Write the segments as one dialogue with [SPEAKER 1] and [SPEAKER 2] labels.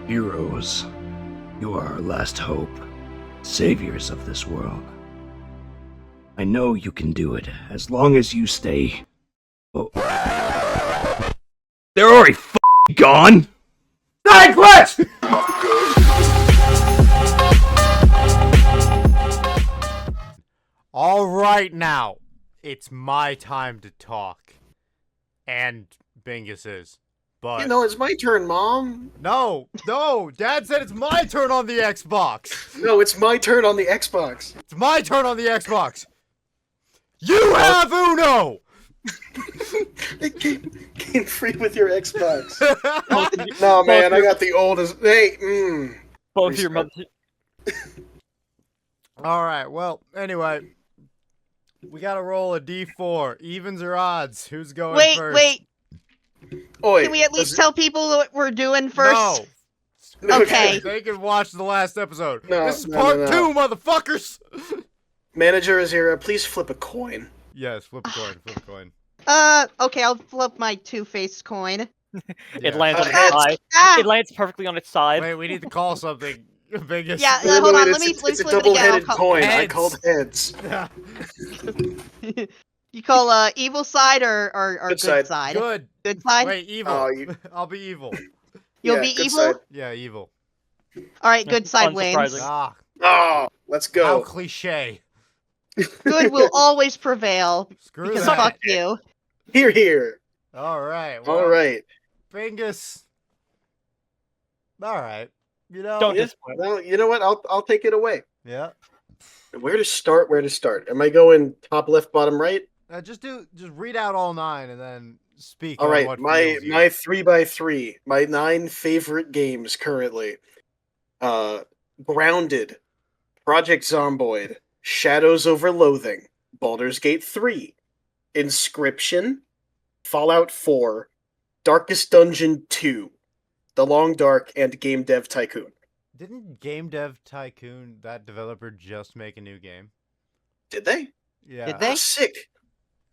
[SPEAKER 1] Heroes, you are our last hope, saviors of this world. I know you can do it, as long as you stay... Oh. They're already gone! SideQuest!
[SPEAKER 2] All right, now, it's my time to talk. And Bingus's. But
[SPEAKER 3] You know, it's my turn, Mom.
[SPEAKER 2] no, Dad said it's my turn on the Xbox.
[SPEAKER 3] No, it's my turn on the Xbox.
[SPEAKER 2] It's my turn on the Xbox. You have Uno.
[SPEAKER 3] Game free with your Xbox. No, man, I got the oldest. Hey,
[SPEAKER 4] Both your mother.
[SPEAKER 2] All right. Well, anyway, we gotta roll a D4. Evens or odds? Who's going first?
[SPEAKER 5] Wait.
[SPEAKER 3] Oi,
[SPEAKER 5] Can we at least tell people what we're doing first?
[SPEAKER 2] No.
[SPEAKER 5] Okay.
[SPEAKER 2] They can watch the last episode.
[SPEAKER 3] No,
[SPEAKER 2] This is
[SPEAKER 3] no,
[SPEAKER 2] part
[SPEAKER 3] no,
[SPEAKER 2] 2, motherfuckers.
[SPEAKER 3] Manager Azira, please flip a coin.
[SPEAKER 2] Yes, flip a coin. Flip a coin.
[SPEAKER 5] Okay, I'll flip my two-faced coin.
[SPEAKER 4] It lands on its
[SPEAKER 3] Heads.
[SPEAKER 4] side.
[SPEAKER 5] Ah!
[SPEAKER 4] It lands perfectly on its side.
[SPEAKER 2] Wait, we need to call something. Biggest.
[SPEAKER 5] Yeah,
[SPEAKER 3] Wait,
[SPEAKER 5] hold on,
[SPEAKER 3] it's,
[SPEAKER 5] let me
[SPEAKER 3] it's
[SPEAKER 5] flip
[SPEAKER 3] a
[SPEAKER 5] it again.
[SPEAKER 3] double-headed
[SPEAKER 5] I'll
[SPEAKER 3] coin. I
[SPEAKER 2] Heads.
[SPEAKER 3] called heads.
[SPEAKER 5] You call evil side or
[SPEAKER 3] Good
[SPEAKER 5] good
[SPEAKER 3] side.
[SPEAKER 5] side?
[SPEAKER 2] Good.
[SPEAKER 5] Good side?
[SPEAKER 2] Wait, evil.
[SPEAKER 3] Oh, you-
[SPEAKER 2] I'll be evil.
[SPEAKER 5] You'll
[SPEAKER 3] Yeah,
[SPEAKER 5] be
[SPEAKER 3] good
[SPEAKER 5] evil?
[SPEAKER 3] side.
[SPEAKER 2] Yeah, evil.
[SPEAKER 5] Alright, good side wins.
[SPEAKER 4] Unsurprising.
[SPEAKER 2] Ah,
[SPEAKER 3] Oh, let's
[SPEAKER 2] how
[SPEAKER 3] go.
[SPEAKER 2] cliche.
[SPEAKER 5] Good will always prevail.
[SPEAKER 2] Screw
[SPEAKER 5] Because
[SPEAKER 2] that.
[SPEAKER 5] fuck you.
[SPEAKER 3] Here, here.
[SPEAKER 2] All right. Well,
[SPEAKER 3] All right.
[SPEAKER 2] Bingus. All right. You know.
[SPEAKER 4] Don't
[SPEAKER 3] Yeah,
[SPEAKER 4] disappoint.
[SPEAKER 3] well, you know what? I'll take it away.
[SPEAKER 2] Yeah.
[SPEAKER 3] Where to start? Where to start? Am I going top left, bottom right?
[SPEAKER 2] Just read out all 9 and then speak.
[SPEAKER 3] All
[SPEAKER 2] on
[SPEAKER 3] right,
[SPEAKER 2] what
[SPEAKER 3] my
[SPEAKER 2] fuels you.
[SPEAKER 3] 3x3, my 9 favorite games currently. Grounded, Project Zomboid, Shadows Over Loathing, Baldur's Gate 3, Inscription, Fallout 4, Darkest Dungeon 2, The Long Dark, and Game Dev Tycoon.
[SPEAKER 2] Didn't Game Dev Tycoon, that developer, just make a new game?
[SPEAKER 3] Did they?
[SPEAKER 2] Yeah.
[SPEAKER 5] Did they?
[SPEAKER 3] Oh, sick.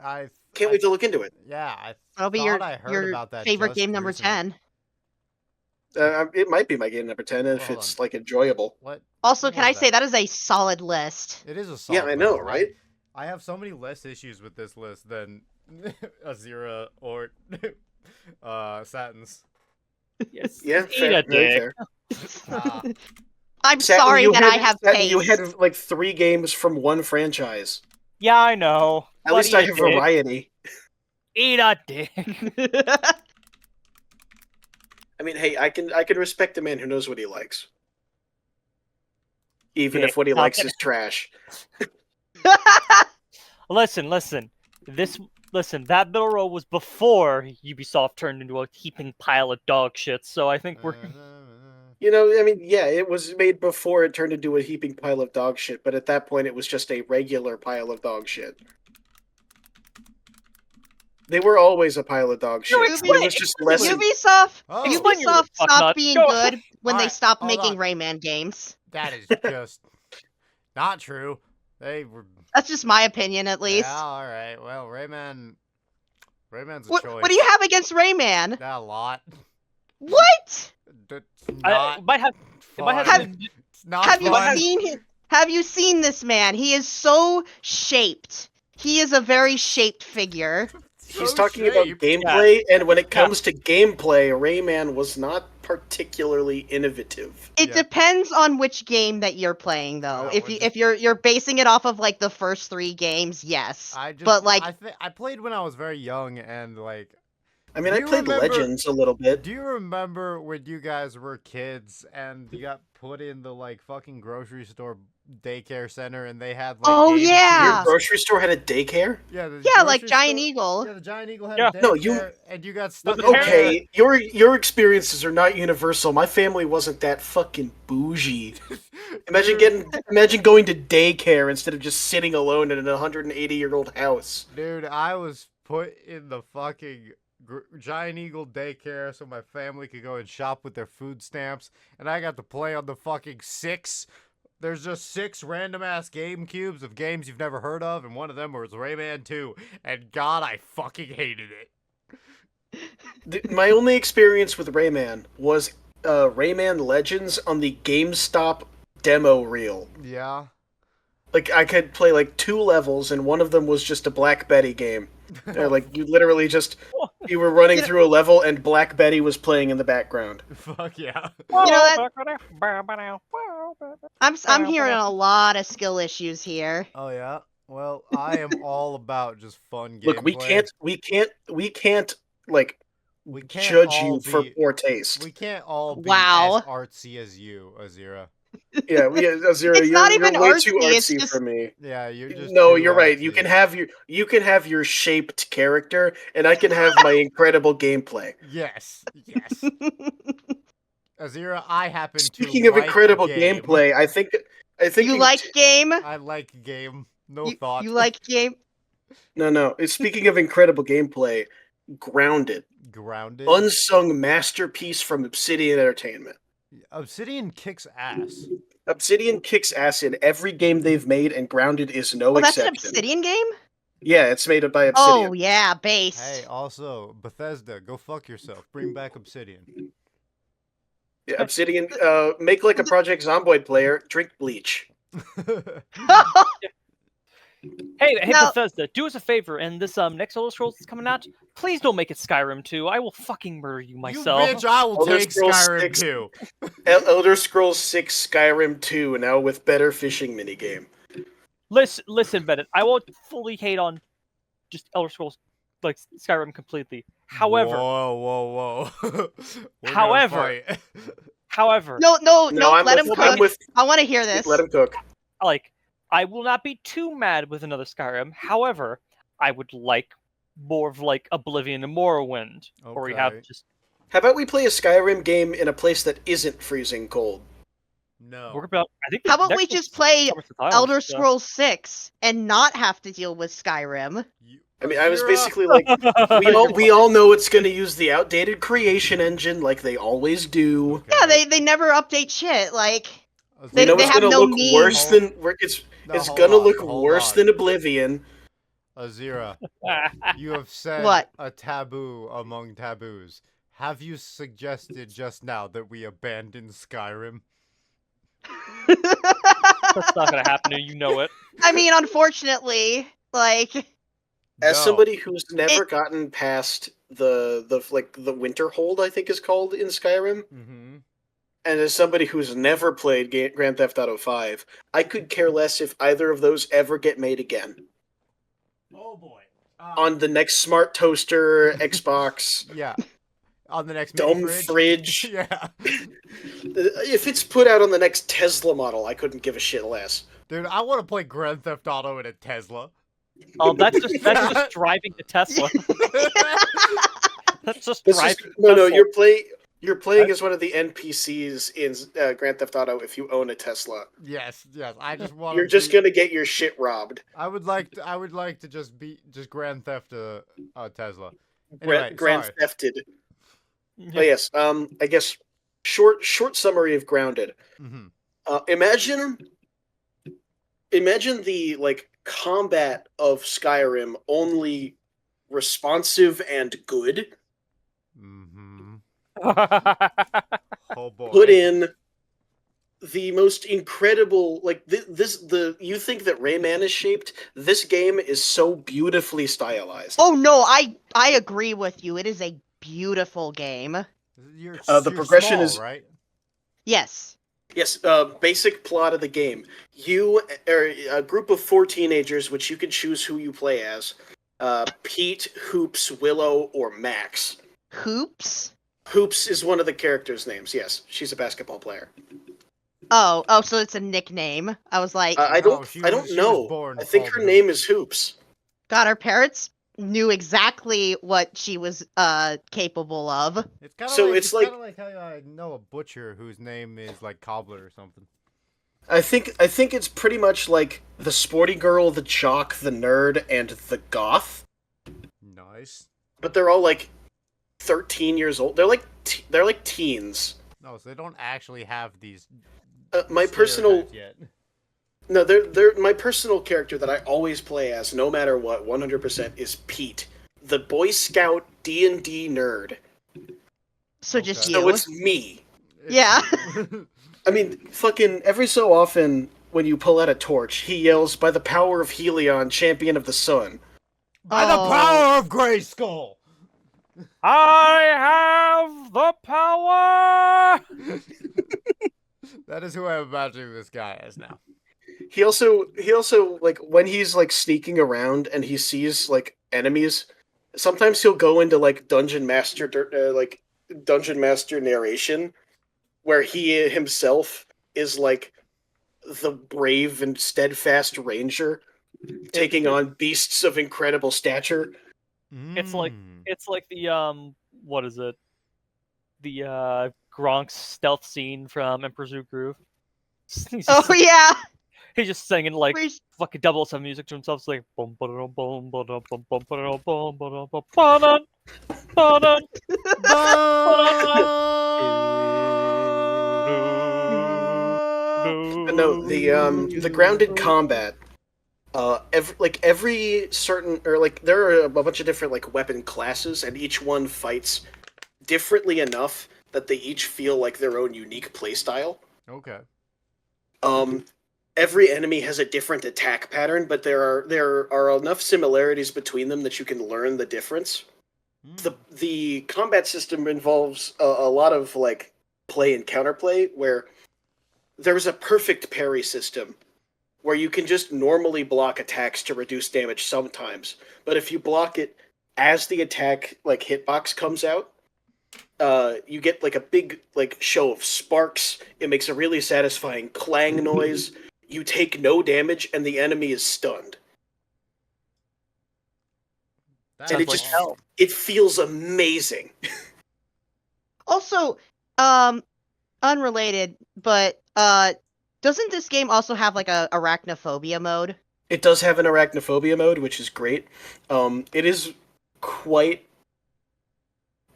[SPEAKER 2] I
[SPEAKER 3] Can't wait to look into it.
[SPEAKER 2] Yeah, I
[SPEAKER 5] That'll be
[SPEAKER 2] thought I heard
[SPEAKER 5] your
[SPEAKER 2] about that
[SPEAKER 5] favorite
[SPEAKER 2] just
[SPEAKER 5] game number
[SPEAKER 2] recently.
[SPEAKER 5] 10.
[SPEAKER 3] It might be my game number 10 if
[SPEAKER 2] Hold
[SPEAKER 3] it's
[SPEAKER 2] on.
[SPEAKER 3] like enjoyable.
[SPEAKER 2] What?
[SPEAKER 5] Also,
[SPEAKER 2] What
[SPEAKER 5] can
[SPEAKER 2] was
[SPEAKER 5] I say that is a solid list.
[SPEAKER 2] It is a solid
[SPEAKER 3] Yeah, I know,
[SPEAKER 2] list.
[SPEAKER 3] right?
[SPEAKER 2] I have so many less issues with this list than Azira or Satins.
[SPEAKER 4] Yes.
[SPEAKER 3] Yeah,
[SPEAKER 4] Eat
[SPEAKER 3] fair,
[SPEAKER 4] a
[SPEAKER 3] very
[SPEAKER 4] dick.
[SPEAKER 3] fair.
[SPEAKER 2] Ah,
[SPEAKER 5] I'm
[SPEAKER 3] Satin,
[SPEAKER 5] sorry
[SPEAKER 3] you
[SPEAKER 5] that
[SPEAKER 3] had-
[SPEAKER 5] I have
[SPEAKER 3] Satin,
[SPEAKER 5] taste.
[SPEAKER 3] You had like 3 games from one franchise.
[SPEAKER 4] Yeah, I know.
[SPEAKER 3] At
[SPEAKER 4] But
[SPEAKER 3] least
[SPEAKER 4] eat
[SPEAKER 3] I
[SPEAKER 4] a
[SPEAKER 3] have
[SPEAKER 4] dick.
[SPEAKER 3] variety.
[SPEAKER 4] Eat a dick.
[SPEAKER 3] I mean, hey, I can respect a man who knows what he likes, even
[SPEAKER 4] Dick.
[SPEAKER 3] if what he
[SPEAKER 4] Now
[SPEAKER 3] likes
[SPEAKER 4] get-
[SPEAKER 3] is trash.
[SPEAKER 4] Listen. That middle row was before Ubisoft turned into a heaping pile of dog shit. So I think we're.
[SPEAKER 3] You know, I mean, yeah, it was made before it turned into a heaping pile of dog shit, but at that point, it was just a regular pile of dog shit. They were always a pile of dog shit.
[SPEAKER 5] No,
[SPEAKER 3] It
[SPEAKER 5] explain-
[SPEAKER 3] was just less.
[SPEAKER 5] Ubisoft
[SPEAKER 2] Oh.
[SPEAKER 4] Explain your
[SPEAKER 5] Ubisoft
[SPEAKER 4] fuck
[SPEAKER 5] stopped
[SPEAKER 4] nut.
[SPEAKER 5] being
[SPEAKER 4] Go-
[SPEAKER 5] good when they
[SPEAKER 2] Alright,
[SPEAKER 5] stopped
[SPEAKER 2] hold
[SPEAKER 5] making
[SPEAKER 2] on.
[SPEAKER 5] Rayman games.
[SPEAKER 2] That is just not true. They were.
[SPEAKER 5] That's just my opinion, at least.
[SPEAKER 2] Yeah, all right. Well, Rayman's a
[SPEAKER 5] What,
[SPEAKER 2] choice.
[SPEAKER 5] what do you have against Rayman?
[SPEAKER 2] Not a lot.
[SPEAKER 5] What?
[SPEAKER 2] That's
[SPEAKER 4] I
[SPEAKER 2] not
[SPEAKER 4] might have. It might have.
[SPEAKER 2] fun.
[SPEAKER 4] been-
[SPEAKER 2] It's not
[SPEAKER 5] Have you
[SPEAKER 2] fun.
[SPEAKER 5] seen Have you seen this man? He is so shaped. He is a very shaped figure.
[SPEAKER 3] He's
[SPEAKER 2] So
[SPEAKER 3] talking about
[SPEAKER 2] shaped.
[SPEAKER 3] gameplay, and when it comes to gameplay, Rayman was not particularly innovative.
[SPEAKER 5] It
[SPEAKER 2] Yeah.
[SPEAKER 5] depends on which game that you're playing, though.
[SPEAKER 2] Yeah,
[SPEAKER 5] if
[SPEAKER 2] we're
[SPEAKER 5] you
[SPEAKER 2] just-
[SPEAKER 5] if you're basing it off of like the first 3 games, yes.
[SPEAKER 2] I just,
[SPEAKER 5] but, like-
[SPEAKER 2] I played when I was very young, and like,
[SPEAKER 3] I mean,
[SPEAKER 2] Do
[SPEAKER 3] I
[SPEAKER 2] you
[SPEAKER 3] played
[SPEAKER 2] remember-
[SPEAKER 3] Legends a little bit.
[SPEAKER 2] do you remember when you guys were kids and you got put in the like fucking grocery store daycare center and they had like
[SPEAKER 5] Oh,
[SPEAKER 2] games
[SPEAKER 5] yeah.
[SPEAKER 3] Your grocery store had a daycare?
[SPEAKER 2] yeah, the
[SPEAKER 5] Yeah, like
[SPEAKER 2] grocery
[SPEAKER 5] Giant
[SPEAKER 2] store-
[SPEAKER 5] Eagle.
[SPEAKER 2] Yeah, the Giant Eagle had
[SPEAKER 4] Yeah.
[SPEAKER 2] a daycare,
[SPEAKER 3] No, you-
[SPEAKER 2] and you got stuck.
[SPEAKER 4] the
[SPEAKER 2] in
[SPEAKER 3] Okay, your experiences are not universal. My family wasn't that fucking bougie.
[SPEAKER 2] there.
[SPEAKER 3] Imagine going to daycare instead of just sitting alone in an 180-year-old house.
[SPEAKER 2] Dude, I was put in the fucking Giant Eagle daycare so my family could go and shop with their food stamps, and I got to play on the fucking 6. There's just 6 random ass game cubes of games you've never heard of, and one of them was Rayman 2, and God, I fucking hated it.
[SPEAKER 3] My only experience with Rayman was Rayman Legends on the GameStop demo reel.
[SPEAKER 2] Yeah.
[SPEAKER 3] Like, I could play, like, 2 levels, and one of them was just a Black Betty game. Like, you literally just... You were running through a level, and Black Betty was playing in the background.
[SPEAKER 2] Fuck yeah.
[SPEAKER 5] I'm hearing a lot of skill issues here.
[SPEAKER 2] Oh yeah. Well, I am all about just fun gameplay.
[SPEAKER 3] Look, we can't, like,
[SPEAKER 2] We can't
[SPEAKER 3] judge
[SPEAKER 2] all
[SPEAKER 3] you for
[SPEAKER 2] be-
[SPEAKER 3] poor taste.
[SPEAKER 2] We can't all be
[SPEAKER 5] Wow.
[SPEAKER 2] as artsy as you, Azira.
[SPEAKER 3] Yeah, Azira,
[SPEAKER 5] It's not
[SPEAKER 3] you're
[SPEAKER 5] even
[SPEAKER 3] way
[SPEAKER 5] artsy,
[SPEAKER 3] too
[SPEAKER 5] it's
[SPEAKER 3] artsy
[SPEAKER 5] just-
[SPEAKER 3] for me.
[SPEAKER 2] Yeah, you're just.
[SPEAKER 3] No,
[SPEAKER 2] too
[SPEAKER 3] you're right.
[SPEAKER 2] artsy.
[SPEAKER 3] You can have your shaped character, and I can have my incredible gameplay.
[SPEAKER 2] Yes. Yes. Azira, I happen
[SPEAKER 3] Speaking
[SPEAKER 2] to
[SPEAKER 3] of
[SPEAKER 2] like
[SPEAKER 3] incredible
[SPEAKER 2] game.
[SPEAKER 3] gameplay, I think
[SPEAKER 5] You like game?
[SPEAKER 2] I like game. No thought.
[SPEAKER 5] You like game?
[SPEAKER 3] no. Speaking of incredible gameplay, Grounded,
[SPEAKER 2] Grounded.
[SPEAKER 3] unsung masterpiece from Obsidian Entertainment.
[SPEAKER 2] Obsidian kicks ass.
[SPEAKER 3] Obsidian kicks ass in every game they've made, and Grounded is no
[SPEAKER 5] Oh, that's an
[SPEAKER 3] exception.
[SPEAKER 5] Obsidian game?
[SPEAKER 3] Yeah, it's made by Obsidian.
[SPEAKER 5] Oh, yeah, based.
[SPEAKER 2] Hey, also Bethesda, go fuck yourself. Bring back Obsidian.
[SPEAKER 3] Yeah, Obsidian, make like a Project Zomboid player, drink bleach.
[SPEAKER 4] Hey,
[SPEAKER 5] Now-
[SPEAKER 4] Bethesda, do us a favor, and this next Elder Scrolls that's coming out, please don't make it Skyrim 2. I will fucking murder you myself.
[SPEAKER 2] You bitch, I will
[SPEAKER 3] Elder
[SPEAKER 2] take
[SPEAKER 3] Scrolls
[SPEAKER 2] Skyrim
[SPEAKER 3] 6.
[SPEAKER 2] too.
[SPEAKER 3] Elder Scrolls 6 Skyrim 2, now with better fishing minigame.
[SPEAKER 4] Listen, Bennett, I won't fully hate on just Elder Scrolls, like Skyrim completely. However,
[SPEAKER 2] whoa. We're gonna
[SPEAKER 4] However-
[SPEAKER 2] fight.
[SPEAKER 4] Him
[SPEAKER 5] No,
[SPEAKER 3] I'm
[SPEAKER 5] let
[SPEAKER 3] with,
[SPEAKER 5] him
[SPEAKER 3] I'm
[SPEAKER 5] cook.
[SPEAKER 3] with
[SPEAKER 5] I want to hear this.
[SPEAKER 3] let him cook.
[SPEAKER 4] like, I will not be too mad with another Skyrim. However, I would like more of like Oblivion and Morrowind, where we have
[SPEAKER 2] Okay.
[SPEAKER 4] just
[SPEAKER 3] How about we play a Skyrim game in a place that isn't freezing cold?
[SPEAKER 2] No.
[SPEAKER 4] work about. I think.
[SPEAKER 5] How about
[SPEAKER 4] next
[SPEAKER 5] we
[SPEAKER 4] one's
[SPEAKER 5] just play
[SPEAKER 4] Summer Islands,
[SPEAKER 5] Elder
[SPEAKER 4] so-
[SPEAKER 5] Scrolls 6 and not have to deal with Skyrim?
[SPEAKER 3] I mean, I was
[SPEAKER 2] Azira,
[SPEAKER 3] basically like, we all know it's going to use the outdated creation engine like they always do.
[SPEAKER 2] Okay.
[SPEAKER 5] Yeah, they never update shit. Like,
[SPEAKER 2] Azira,
[SPEAKER 5] They-
[SPEAKER 3] You know
[SPEAKER 5] they
[SPEAKER 3] it's
[SPEAKER 5] have
[SPEAKER 3] going to
[SPEAKER 5] no
[SPEAKER 3] look
[SPEAKER 5] means.
[SPEAKER 3] worse than it's
[SPEAKER 2] hold
[SPEAKER 3] going to
[SPEAKER 2] on,
[SPEAKER 3] look
[SPEAKER 2] hold
[SPEAKER 3] worse
[SPEAKER 2] on.
[SPEAKER 3] than Oblivion.
[SPEAKER 2] Azira, you have said
[SPEAKER 5] What?
[SPEAKER 2] a taboo among taboos. Have you suggested just now that we abandon Skyrim?
[SPEAKER 4] That's not gonna happen. You know it.
[SPEAKER 5] I mean, unfortunately, like,
[SPEAKER 3] As
[SPEAKER 2] No.
[SPEAKER 3] somebody who's never gotten past the winter hold, I think is called in Skyrim,
[SPEAKER 2] Mm-hmm.
[SPEAKER 3] and as somebody who's never played Grand Theft Auto 5, I could care less if either of those ever get made again.
[SPEAKER 2] Oh boy.
[SPEAKER 3] On the next smart toaster, Xbox,
[SPEAKER 2] Yeah. On the next
[SPEAKER 3] dumb
[SPEAKER 2] mini
[SPEAKER 3] fridge.
[SPEAKER 2] Yeah.
[SPEAKER 3] If it's put out on the next Tesla model, I couldn't give a shit less.
[SPEAKER 2] Dude, I want to play Grand Theft Auto in a Tesla.
[SPEAKER 4] Oh, that's just driving the Tesla. That's just
[SPEAKER 3] This is,
[SPEAKER 4] driving.
[SPEAKER 3] no,
[SPEAKER 4] Tesla.
[SPEAKER 3] you're playing as one of the NPCs in Grand Theft Auto if you own a Tesla.
[SPEAKER 2] Yes. I just want.
[SPEAKER 3] You're just gonna get your shit robbed.
[SPEAKER 2] I would like to just Grand Theft a Tesla. Anyway,
[SPEAKER 3] Grand
[SPEAKER 2] sorry.
[SPEAKER 3] Thefted.
[SPEAKER 4] Yeah.
[SPEAKER 3] But yes, I guess short summary of Grounded.
[SPEAKER 2] Mm-hmm.
[SPEAKER 3] Imagine the combat of Skyrim only responsive and good.
[SPEAKER 2] Mm-hmm. Oh boy.
[SPEAKER 3] Put in the most incredible you think that Rayman is shaped. This game is so beautifully stylized.
[SPEAKER 5] oh no, I agree with you. It is a beautiful game.
[SPEAKER 2] You're,
[SPEAKER 3] The
[SPEAKER 2] you're
[SPEAKER 3] progression
[SPEAKER 2] small,
[SPEAKER 3] is-
[SPEAKER 2] right.
[SPEAKER 5] Yes.
[SPEAKER 3] Yes, basic plot of the game. You are a group of 4 teenagers, which you can choose who you play as. Pete, Hoops, Willow, or Max.
[SPEAKER 5] Hoops?
[SPEAKER 3] Hoops is one of the characters' names. Yes, she's a basketball player.
[SPEAKER 5] Oh, so it's a nickname. I was like,
[SPEAKER 3] I
[SPEAKER 2] No, she
[SPEAKER 3] don't
[SPEAKER 2] was
[SPEAKER 3] know.
[SPEAKER 2] born
[SPEAKER 3] I think
[SPEAKER 2] called
[SPEAKER 3] her
[SPEAKER 2] Hoops.
[SPEAKER 3] name is Hoops.
[SPEAKER 5] God, our parents knew exactly what she was capable of.
[SPEAKER 2] It's kind of
[SPEAKER 3] So
[SPEAKER 2] like,
[SPEAKER 3] it's like-
[SPEAKER 2] kind of like how I know a butcher whose name is like Cobbler or something.
[SPEAKER 3] I think it's pretty much like the sporty girl, the jock, the nerd, and the goth.
[SPEAKER 2] Nice.
[SPEAKER 3] But they're all 13 years old. They're like teens.
[SPEAKER 2] No, so they don't actually have these.
[SPEAKER 3] My personal
[SPEAKER 2] stereotypes yet.
[SPEAKER 3] No, they're my personal character that I always play as, no matter what, 100% is Pete, the Boy Scout D&D nerd.
[SPEAKER 5] So just
[SPEAKER 2] Okay.
[SPEAKER 5] you.
[SPEAKER 3] So it's me.
[SPEAKER 5] Yeah.
[SPEAKER 3] I mean, fucking every so often when you pull out a torch, he yells, "By the power of Helion, champion of the sun."
[SPEAKER 2] By the power of Grayskull!
[SPEAKER 4] I have the power.
[SPEAKER 2] That is who I'm imagining this guy as now.
[SPEAKER 3] He also like when he's like sneaking around and he sees like enemies, sometimes he'll go into like dungeon master narration where he himself is like the brave and steadfast ranger taking on beasts of incredible stature.
[SPEAKER 4] It's like the what is it? The Gronk's stealth scene from Emperor's New Groove.
[SPEAKER 5] Oh yeah.
[SPEAKER 4] He's just singing like
[SPEAKER 5] Where's-
[SPEAKER 4] fucking 007 music to himself. It's like bum ba-dum bum ba-dum bum bum ba-dum bum ba-dum bum ba-dum ba-dum
[SPEAKER 3] But no, the grounded combat. Every certain or like there are a bunch of different like weapon classes, and each one fights differently enough that they each feel like their own unique playstyle.
[SPEAKER 2] Okay.
[SPEAKER 3] Every enemy has a different attack pattern, but there are enough similarities between them that you can learn the difference. The combat system involves a lot of like play and counterplay, where there's a perfect parry system where you can just normally block attacks to reduce damage sometimes, but if you block it as the attack like hitbox comes out, you get like a big like show of sparks. It makes a really satisfying clang noise. You take no damage, and the enemy is stunned. And it feels amazing.
[SPEAKER 5] Also, unrelated, but doesn't this game also have like a arachnophobia mode?
[SPEAKER 3] It does have an arachnophobia mode, which is great. It is quite...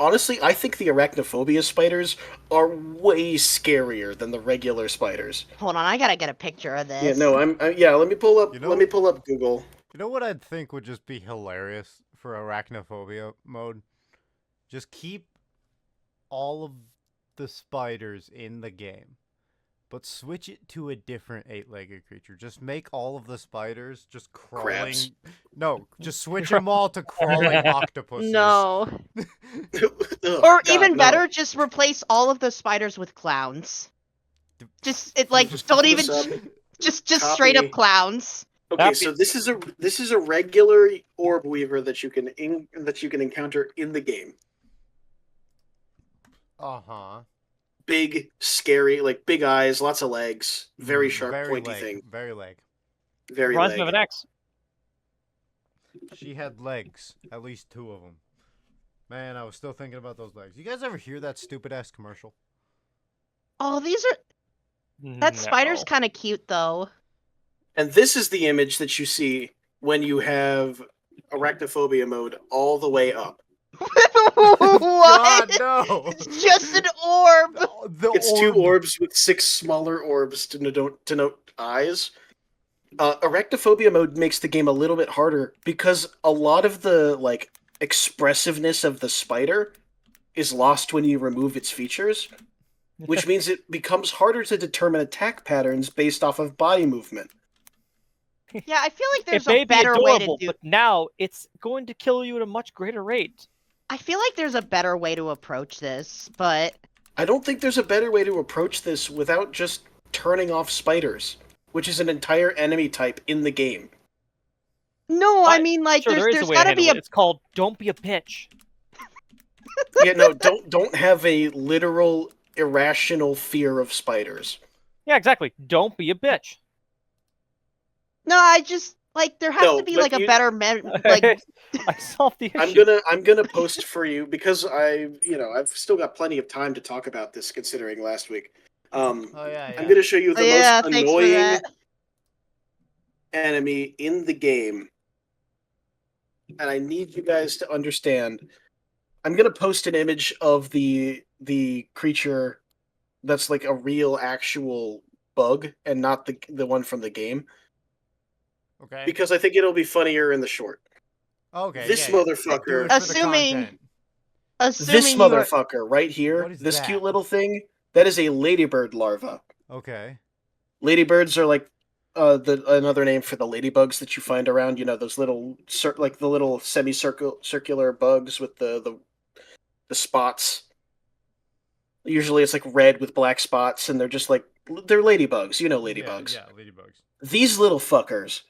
[SPEAKER 3] Honestly, I think the arachnophobia spiders are way scarier than the regular spiders.
[SPEAKER 5] Hold on, I gotta get a picture of this.
[SPEAKER 3] Yeah, no, let me pull up.
[SPEAKER 2] You know-
[SPEAKER 3] Let me pull up Google.
[SPEAKER 2] You know what I'd think would just be hilarious for arachnophobia mode? Just keep all of the spiders in the game, but switch it to a different 8-legged creature. Just make all of the spiders just crawling.
[SPEAKER 3] Crabs.
[SPEAKER 2] No, just switch them all to crawling octopuses.
[SPEAKER 5] No.
[SPEAKER 3] Ugh,
[SPEAKER 5] Or
[SPEAKER 3] God,
[SPEAKER 5] even
[SPEAKER 3] no.
[SPEAKER 5] better, just replace all of the spiders with clowns. Just don't
[SPEAKER 3] pull
[SPEAKER 5] even
[SPEAKER 3] this up.
[SPEAKER 5] just straight up
[SPEAKER 3] Copy.
[SPEAKER 5] clowns.
[SPEAKER 3] Okay, so this is a regular orb weaver that you can encounter in the game.
[SPEAKER 2] Uh-huh.
[SPEAKER 3] Big, scary, like big eyes, lots of legs, very sharp,
[SPEAKER 2] Very
[SPEAKER 3] pointy
[SPEAKER 2] leg,
[SPEAKER 3] thing.
[SPEAKER 2] Very leg.
[SPEAKER 3] Very
[SPEAKER 4] Reminds me of
[SPEAKER 3] leg.
[SPEAKER 4] an X.
[SPEAKER 2] She had legs. At least 2 of them. Man, I was still thinking about those legs. You guys ever hear that stupid-ass commercial?
[SPEAKER 5] Oh, that spider's
[SPEAKER 4] No.
[SPEAKER 5] kind of cute though.
[SPEAKER 3] And this is the image that you see when you have arachnophobia mode all the way up.
[SPEAKER 5] What?
[SPEAKER 2] God, no!
[SPEAKER 5] It's just an orb.
[SPEAKER 3] It's 2 orbs with 6 smaller orbs to denote eyes. Arachnophobia mode makes the game a little bit harder because a lot of the like expressiveness of the spider is lost when you remove its features, which means it becomes harder to determine attack patterns based off of body movement.
[SPEAKER 5] Yeah, I feel like
[SPEAKER 4] It
[SPEAKER 5] there's
[SPEAKER 4] may
[SPEAKER 5] a
[SPEAKER 4] be
[SPEAKER 5] better way to
[SPEAKER 4] adorable,
[SPEAKER 5] do.
[SPEAKER 4] but now it's going to kill you at a much greater rate.
[SPEAKER 5] I feel like there's a better way to approach this, but
[SPEAKER 3] I don't think there's a better way to approach this without just turning off spiders, which is an entire enemy type in the game.
[SPEAKER 5] no, I mean like
[SPEAKER 4] Sure, there is
[SPEAKER 5] there's
[SPEAKER 4] a way to
[SPEAKER 5] gotta
[SPEAKER 4] handle
[SPEAKER 5] be
[SPEAKER 4] it. It's called "Don't Be a Bitch."
[SPEAKER 3] Yeah, no, don't have a literal irrational fear of spiders.
[SPEAKER 4] Yeah, exactly. Don't be a bitch.
[SPEAKER 5] No, I just like there has
[SPEAKER 3] No,
[SPEAKER 5] to be
[SPEAKER 3] but
[SPEAKER 5] like a
[SPEAKER 3] you-
[SPEAKER 5] better like
[SPEAKER 4] I solved the issue.
[SPEAKER 3] I'm gonna post for you because I've still got plenty of time to talk about this considering last week.
[SPEAKER 2] Oh, yeah.
[SPEAKER 3] I'm gonna show you the
[SPEAKER 5] yeah,
[SPEAKER 3] most
[SPEAKER 5] thanks for
[SPEAKER 3] annoying
[SPEAKER 5] that.
[SPEAKER 3] enemy in the game, and I need you guys to understand. I'm gonna post an image of the creature that's like a real actual bug and not the one from the game,
[SPEAKER 2] Okay.
[SPEAKER 3] because I think it'll be funnier in the short.
[SPEAKER 2] Okay.
[SPEAKER 3] This
[SPEAKER 2] yeah, yeah.
[SPEAKER 3] motherfucker-
[SPEAKER 2] Do it for the
[SPEAKER 5] Assuming-
[SPEAKER 2] content.
[SPEAKER 3] This
[SPEAKER 5] Assuming you are.
[SPEAKER 3] motherfucker right here,
[SPEAKER 2] What is
[SPEAKER 3] this
[SPEAKER 2] that?
[SPEAKER 3] cute little thing, that is a ladybird larva.
[SPEAKER 2] Okay.
[SPEAKER 3] Ladybirds are like another name for the ladybugs that you find around. You know those little like the little circular bugs with the spots. Usually it's like red with black spots, and they're just like they're ladybugs. You know ladybugs.
[SPEAKER 2] Yeah, ladybugs.
[SPEAKER 3] These little fuckers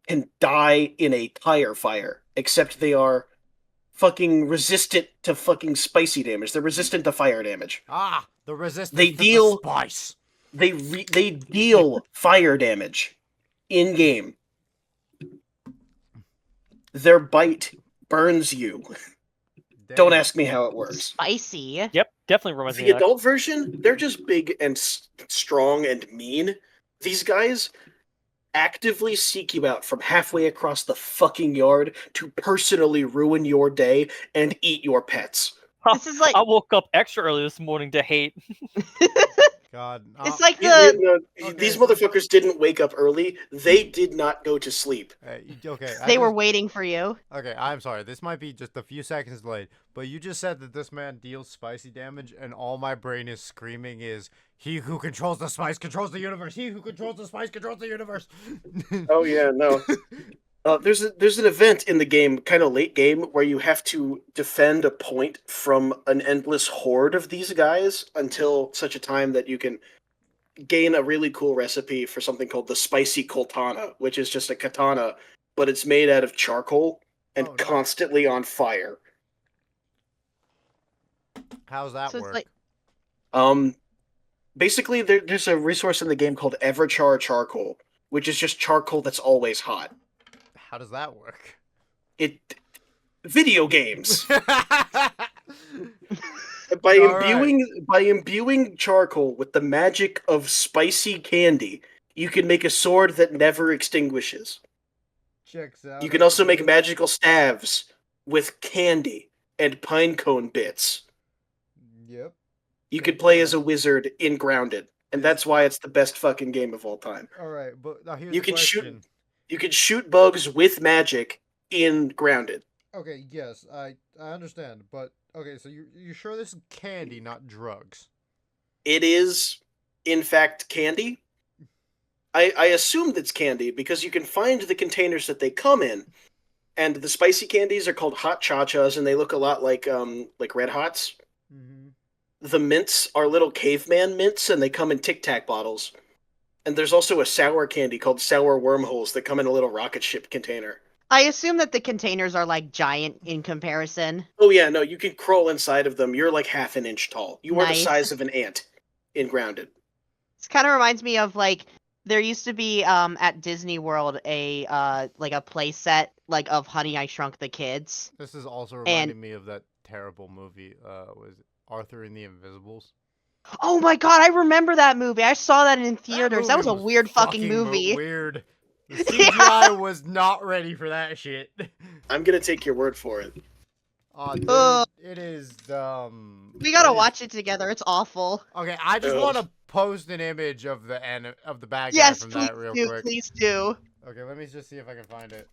[SPEAKER 3] can die in a tire fire, except they are fucking resistant to fucking spicy damage. They're resistant to fire damage.
[SPEAKER 2] Ah, the resistance
[SPEAKER 3] They
[SPEAKER 2] to
[SPEAKER 3] deal-
[SPEAKER 2] the spice.
[SPEAKER 3] They deal fire damage in game. Their bite burns you. Don't
[SPEAKER 2] Damn.
[SPEAKER 3] ask me how it works.
[SPEAKER 5] Spicy.
[SPEAKER 4] Yep, definitely reminds me
[SPEAKER 3] The
[SPEAKER 4] of that.
[SPEAKER 3] adult version, they're just big and strong and mean. These guys actively seek you out from halfway across the fucking yard to personally ruin your day and eat your pets.
[SPEAKER 5] This is like
[SPEAKER 4] I woke up extra early this morning to hate.
[SPEAKER 2] God.
[SPEAKER 5] it's like the
[SPEAKER 3] These
[SPEAKER 2] so-
[SPEAKER 3] motherfuckers didn't wake up early. They did not go to sleep.
[SPEAKER 2] Okay.
[SPEAKER 5] they were waiting for you.
[SPEAKER 2] Okay, I'm sorry. This might be just a few seconds delayed, but you just said that this man deals spicy damage, and all my brain is screaming is, "He who controls the spice controls the universe. He who controls the spice controls the universe."
[SPEAKER 3] Oh yeah, no. There's an event in the game, kind of late game, where you have to defend a point from an endless horde of these guys until such a time that you can gain a really cool recipe for something called the spicy katana, which is just a katana, but it's made out of charcoal and
[SPEAKER 2] Oh, nice.
[SPEAKER 3] constantly on fire.
[SPEAKER 2] How's that
[SPEAKER 5] So it's
[SPEAKER 2] work?
[SPEAKER 5] like
[SPEAKER 3] Basically, there's a resource in the game called Everchar Charcoal, which is just charcoal that's always hot.
[SPEAKER 2] How does that work?
[SPEAKER 3] Video games. By imbuing charcoal with the magic of spicy candy, you can make a sword that never extinguishes.
[SPEAKER 2] Checks out.
[SPEAKER 3] You can also make magical staves with candy and pinecone bits.
[SPEAKER 2] Yep.
[SPEAKER 3] You could play as a wizard in Grounded, and that's why it's the best fucking game of all time.
[SPEAKER 2] All right, but now here's
[SPEAKER 3] You
[SPEAKER 2] the
[SPEAKER 3] can shoot-
[SPEAKER 2] question.
[SPEAKER 3] You can shoot bugs with magic in Grounded.
[SPEAKER 2] Okay, yes, I understand, but okay, so you're sure this is candy, not drugs?
[SPEAKER 3] It is, in fact, candy. I assumed it's candy because you can find the containers that they come in, and the spicy candies are called hot chachas, and they look a lot like Red Hots.
[SPEAKER 2] Mm-hmm.
[SPEAKER 3] The mints are little caveman mints, and they come in Tic Tac bottles. And there's also a sour candy called sour wormholes that come in a little rocket ship container.
[SPEAKER 5] I assume that the containers are like giant in comparison.
[SPEAKER 3] Oh yeah, no, you can crawl inside of them. You're like half an inch tall. You are the
[SPEAKER 5] Nice.
[SPEAKER 3] size of an ant in Grounded.
[SPEAKER 5] This kind of reminds me of like there used to be at Disney World a like a play set like of Honey I Shrunk the Kids.
[SPEAKER 2] This is also reminding me of that terrible movie. Was it Arthur and the Invisibles?
[SPEAKER 5] Oh my god, I remember that movie. I saw that in theaters. That was
[SPEAKER 2] movie
[SPEAKER 5] a weird fucking movie.
[SPEAKER 2] Weird. The CGI was not ready for that shit.
[SPEAKER 3] I'm gonna take your word for it.
[SPEAKER 2] Dude,
[SPEAKER 5] Ugh.
[SPEAKER 2] it is
[SPEAKER 5] We gotta watch it together. It's awful.
[SPEAKER 2] Okay, I just
[SPEAKER 3] Ugh.
[SPEAKER 2] want to post an image of the bad guy
[SPEAKER 5] Yes,
[SPEAKER 2] from
[SPEAKER 5] please
[SPEAKER 2] that real
[SPEAKER 5] do.
[SPEAKER 2] quick.
[SPEAKER 5] Please do.
[SPEAKER 2] Okay, let me just see if I can find it.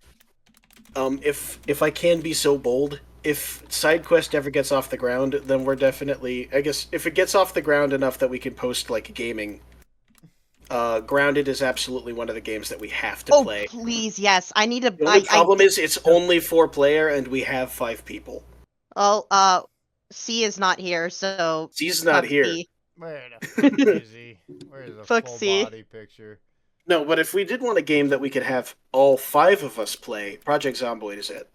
[SPEAKER 3] If I can be so bold, if SideQuest ever gets off the ground, then we're definitely, I guess, if it gets off the ground enough that we can post like gaming, Grounded is absolutely one of the games that we have to
[SPEAKER 5] Oh
[SPEAKER 3] play.
[SPEAKER 5] please, yes. I need to.
[SPEAKER 3] The only problem is it's only 4-player and we have 5 people.
[SPEAKER 5] Oh, C is not here, so.
[SPEAKER 3] C's not
[SPEAKER 5] fuck
[SPEAKER 3] here.
[SPEAKER 5] C.
[SPEAKER 2] Where the fuck is he? Where's the
[SPEAKER 5] Fuck
[SPEAKER 2] full
[SPEAKER 5] C.
[SPEAKER 2] body picture?
[SPEAKER 3] No, but if we did want a game that we could have all 5 of us play, Project Zomboid is it.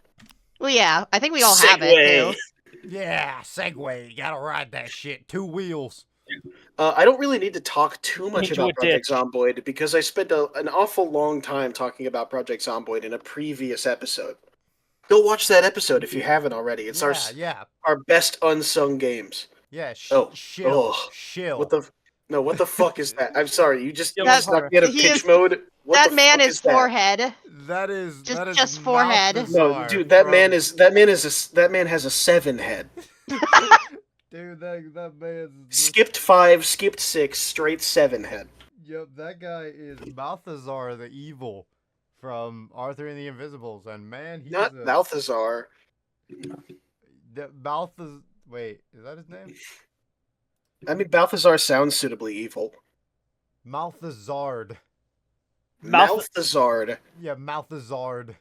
[SPEAKER 5] Well, yeah. I think we all have it
[SPEAKER 3] Segway.
[SPEAKER 2] Oh, Yeah, Segway. You gotta ride that shit. 2 wheels.
[SPEAKER 3] I don't really need to talk too much
[SPEAKER 4] Into
[SPEAKER 3] about
[SPEAKER 4] a
[SPEAKER 3] Project
[SPEAKER 4] ditch.
[SPEAKER 3] Zomboid because I spent an awful long time talking about Project Zomboid in a previous episode. Go watch that episode if you haven't already. It's
[SPEAKER 2] yeah.
[SPEAKER 3] our best unsung games.
[SPEAKER 2] Yeah,
[SPEAKER 3] Oh,
[SPEAKER 2] shill.
[SPEAKER 3] oh,
[SPEAKER 2] Shill.
[SPEAKER 3] What the fuck is that? I'm sorry, you just
[SPEAKER 5] That-
[SPEAKER 3] knocked me out of
[SPEAKER 5] he
[SPEAKER 3] pitch
[SPEAKER 5] is-
[SPEAKER 3] mode. What
[SPEAKER 5] That
[SPEAKER 3] the
[SPEAKER 5] man
[SPEAKER 3] fuck
[SPEAKER 5] is
[SPEAKER 3] that?
[SPEAKER 5] forehead.
[SPEAKER 2] That is
[SPEAKER 5] Just forehead.
[SPEAKER 3] No, dude, that man has a 7 head.
[SPEAKER 2] Dude, that man's
[SPEAKER 3] Skipped 5, skipped 6, straight 7 head.
[SPEAKER 2] Yep, that guy is Balthazar the Evil from Arthur and the Invisibles, and man, he's
[SPEAKER 3] Not Balthazar.
[SPEAKER 2] Balthazar. Wait, is that his name?
[SPEAKER 3] I mean, Balthazar sounds suitably evil.
[SPEAKER 2] Malthazard.
[SPEAKER 3] Malthazard.
[SPEAKER 2] Yeah, Malthazard.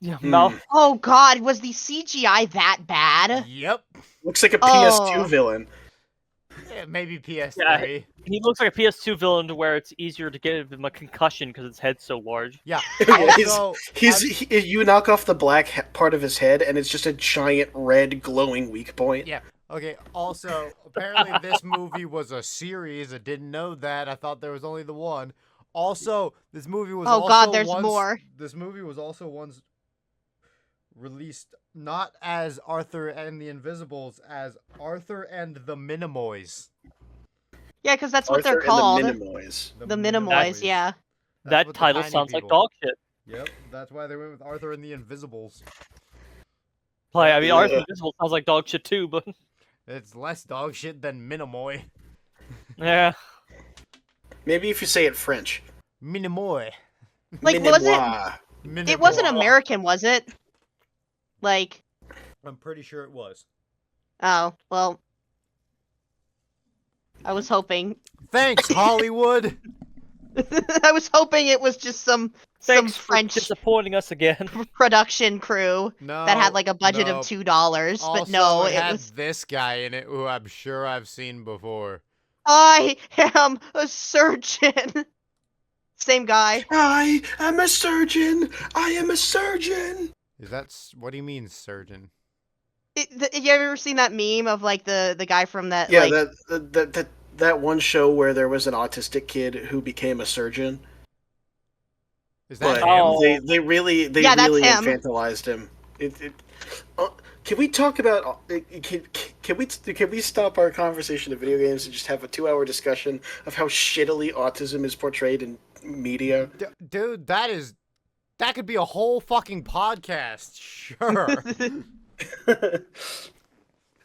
[SPEAKER 4] Yeah,
[SPEAKER 3] Hmm.
[SPEAKER 5] Oh God, was the CGI that bad?
[SPEAKER 2] Yep.
[SPEAKER 3] Looks like a
[SPEAKER 5] Oh.
[SPEAKER 3] PS2 villain.
[SPEAKER 2] Yeah, maybe PS3.
[SPEAKER 4] Yeah. He looks like a PS2 villain to where it's easier to give him a concussion because his head's so large.
[SPEAKER 2] Yeah.
[SPEAKER 3] Yeah,
[SPEAKER 2] Also,
[SPEAKER 3] you knock off the black part of his head, and it's just a giant red glowing weak point.
[SPEAKER 2] yeah. Okay. Also, apparently this movie was a series. I didn't know that. I thought there was only the one. Also, this movie was.
[SPEAKER 5] Oh
[SPEAKER 2] also
[SPEAKER 5] God, there's
[SPEAKER 2] once,
[SPEAKER 5] more.
[SPEAKER 2] This movie was also once released not as Arthur and the Invisibles, as Arthur and the Minimoys.
[SPEAKER 5] Yeah, because that's what
[SPEAKER 3] Arthur
[SPEAKER 5] they're called.
[SPEAKER 3] and the Minimoys.
[SPEAKER 5] The Minimoys, yeah.
[SPEAKER 2] That's
[SPEAKER 4] That
[SPEAKER 2] what the
[SPEAKER 4] title
[SPEAKER 2] tiny
[SPEAKER 4] sounds like
[SPEAKER 2] people-
[SPEAKER 4] dog shit.
[SPEAKER 2] Yep, that's why they went with Arthur and the Invisibles.
[SPEAKER 4] Like, I mean,
[SPEAKER 3] Yeah.
[SPEAKER 4] Arthur Invisible sounds like dog shit too, but
[SPEAKER 2] It's less dog shit than Minimoy.
[SPEAKER 4] yeah.
[SPEAKER 3] Maybe if you say it French.
[SPEAKER 2] Minimoy.
[SPEAKER 5] Like, was it?
[SPEAKER 3] Minimois.
[SPEAKER 5] It wasn't
[SPEAKER 2] Minimoy.
[SPEAKER 5] American, was it? Like,
[SPEAKER 2] I'm pretty sure it was.
[SPEAKER 5] oh well. I was hoping.
[SPEAKER 2] Thanks, Hollywood.
[SPEAKER 5] I was hoping it was just some
[SPEAKER 4] Thanks for
[SPEAKER 5] French
[SPEAKER 4] disappointing us again.
[SPEAKER 5] production crew
[SPEAKER 2] No,
[SPEAKER 5] that had like a budget
[SPEAKER 2] no.
[SPEAKER 5] of $2, but
[SPEAKER 2] Also,
[SPEAKER 5] no,
[SPEAKER 2] it
[SPEAKER 5] it
[SPEAKER 2] had
[SPEAKER 5] was.
[SPEAKER 2] this guy in it who I'm sure I've seen before.
[SPEAKER 5] I am a surgeon. Same guy.
[SPEAKER 3] I am a surgeon. I am a surgeon.
[SPEAKER 2] Is that what do you mean, surgeon?
[SPEAKER 5] You ever seen that meme of like the guy from that?
[SPEAKER 3] Yeah,
[SPEAKER 5] like,
[SPEAKER 3] that one show where there was an autistic kid who became a surgeon.
[SPEAKER 2] Is that
[SPEAKER 3] But
[SPEAKER 2] him?
[SPEAKER 4] Oh.
[SPEAKER 3] they really
[SPEAKER 5] Yeah, that's
[SPEAKER 3] really
[SPEAKER 5] him.
[SPEAKER 3] infantilized him. Can we talk about? Can we stop our conversation of video games and just have a 2-hour discussion of how shittily autism is portrayed in media?
[SPEAKER 2] Dude, that could be a whole fucking podcast. Sure.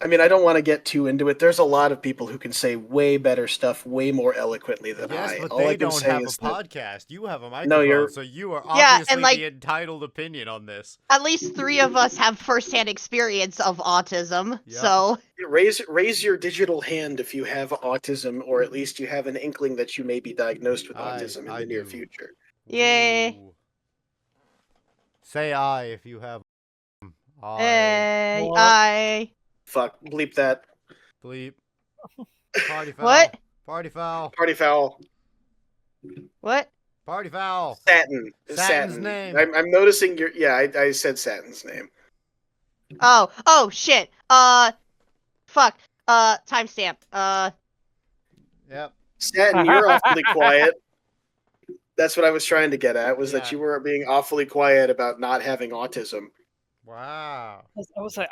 [SPEAKER 3] I mean, I don't want to get too into it. There's a lot of people who can say way better stuff, way more eloquently than
[SPEAKER 2] Yes,
[SPEAKER 3] I.
[SPEAKER 2] but
[SPEAKER 3] All
[SPEAKER 2] they
[SPEAKER 3] I can
[SPEAKER 2] don't
[SPEAKER 3] say
[SPEAKER 2] have a
[SPEAKER 3] is that
[SPEAKER 2] podcast. You have a microphone,
[SPEAKER 3] you're-
[SPEAKER 2] so you are
[SPEAKER 5] Yeah,
[SPEAKER 2] obviously
[SPEAKER 5] and, like-
[SPEAKER 2] the entitled opinion on this.
[SPEAKER 5] At least 3 of us have firsthand experience of autism,
[SPEAKER 2] Yeah.
[SPEAKER 5] so
[SPEAKER 3] raise your digital hand if you have autism, or at least you have an inkling that you may be diagnosed with autism in
[SPEAKER 2] I
[SPEAKER 3] the near
[SPEAKER 2] do.
[SPEAKER 3] future.
[SPEAKER 5] Yay.
[SPEAKER 2] Ooh. Say I if you have. I
[SPEAKER 5] hey,
[SPEAKER 4] What?
[SPEAKER 5] I
[SPEAKER 3] Fuck, bleep that.
[SPEAKER 2] bleep. Party foul.
[SPEAKER 5] What?
[SPEAKER 2] Party foul.
[SPEAKER 3] Party foul.
[SPEAKER 5] what?
[SPEAKER 2] Party foul.
[SPEAKER 3] Satin.
[SPEAKER 2] Satin's
[SPEAKER 3] Satin.
[SPEAKER 2] name.
[SPEAKER 3] I'm noticing your. Yeah, I said Satin's name.
[SPEAKER 5] Oh shit. Fuck. Timestamp.
[SPEAKER 2] Yep.
[SPEAKER 3] Satin, you're awfully quiet. That's what I was trying to get at. Was that
[SPEAKER 2] Yeah.
[SPEAKER 3] you were being awfully quiet about not having autism.
[SPEAKER 2] Wow.
[SPEAKER 4] I was like,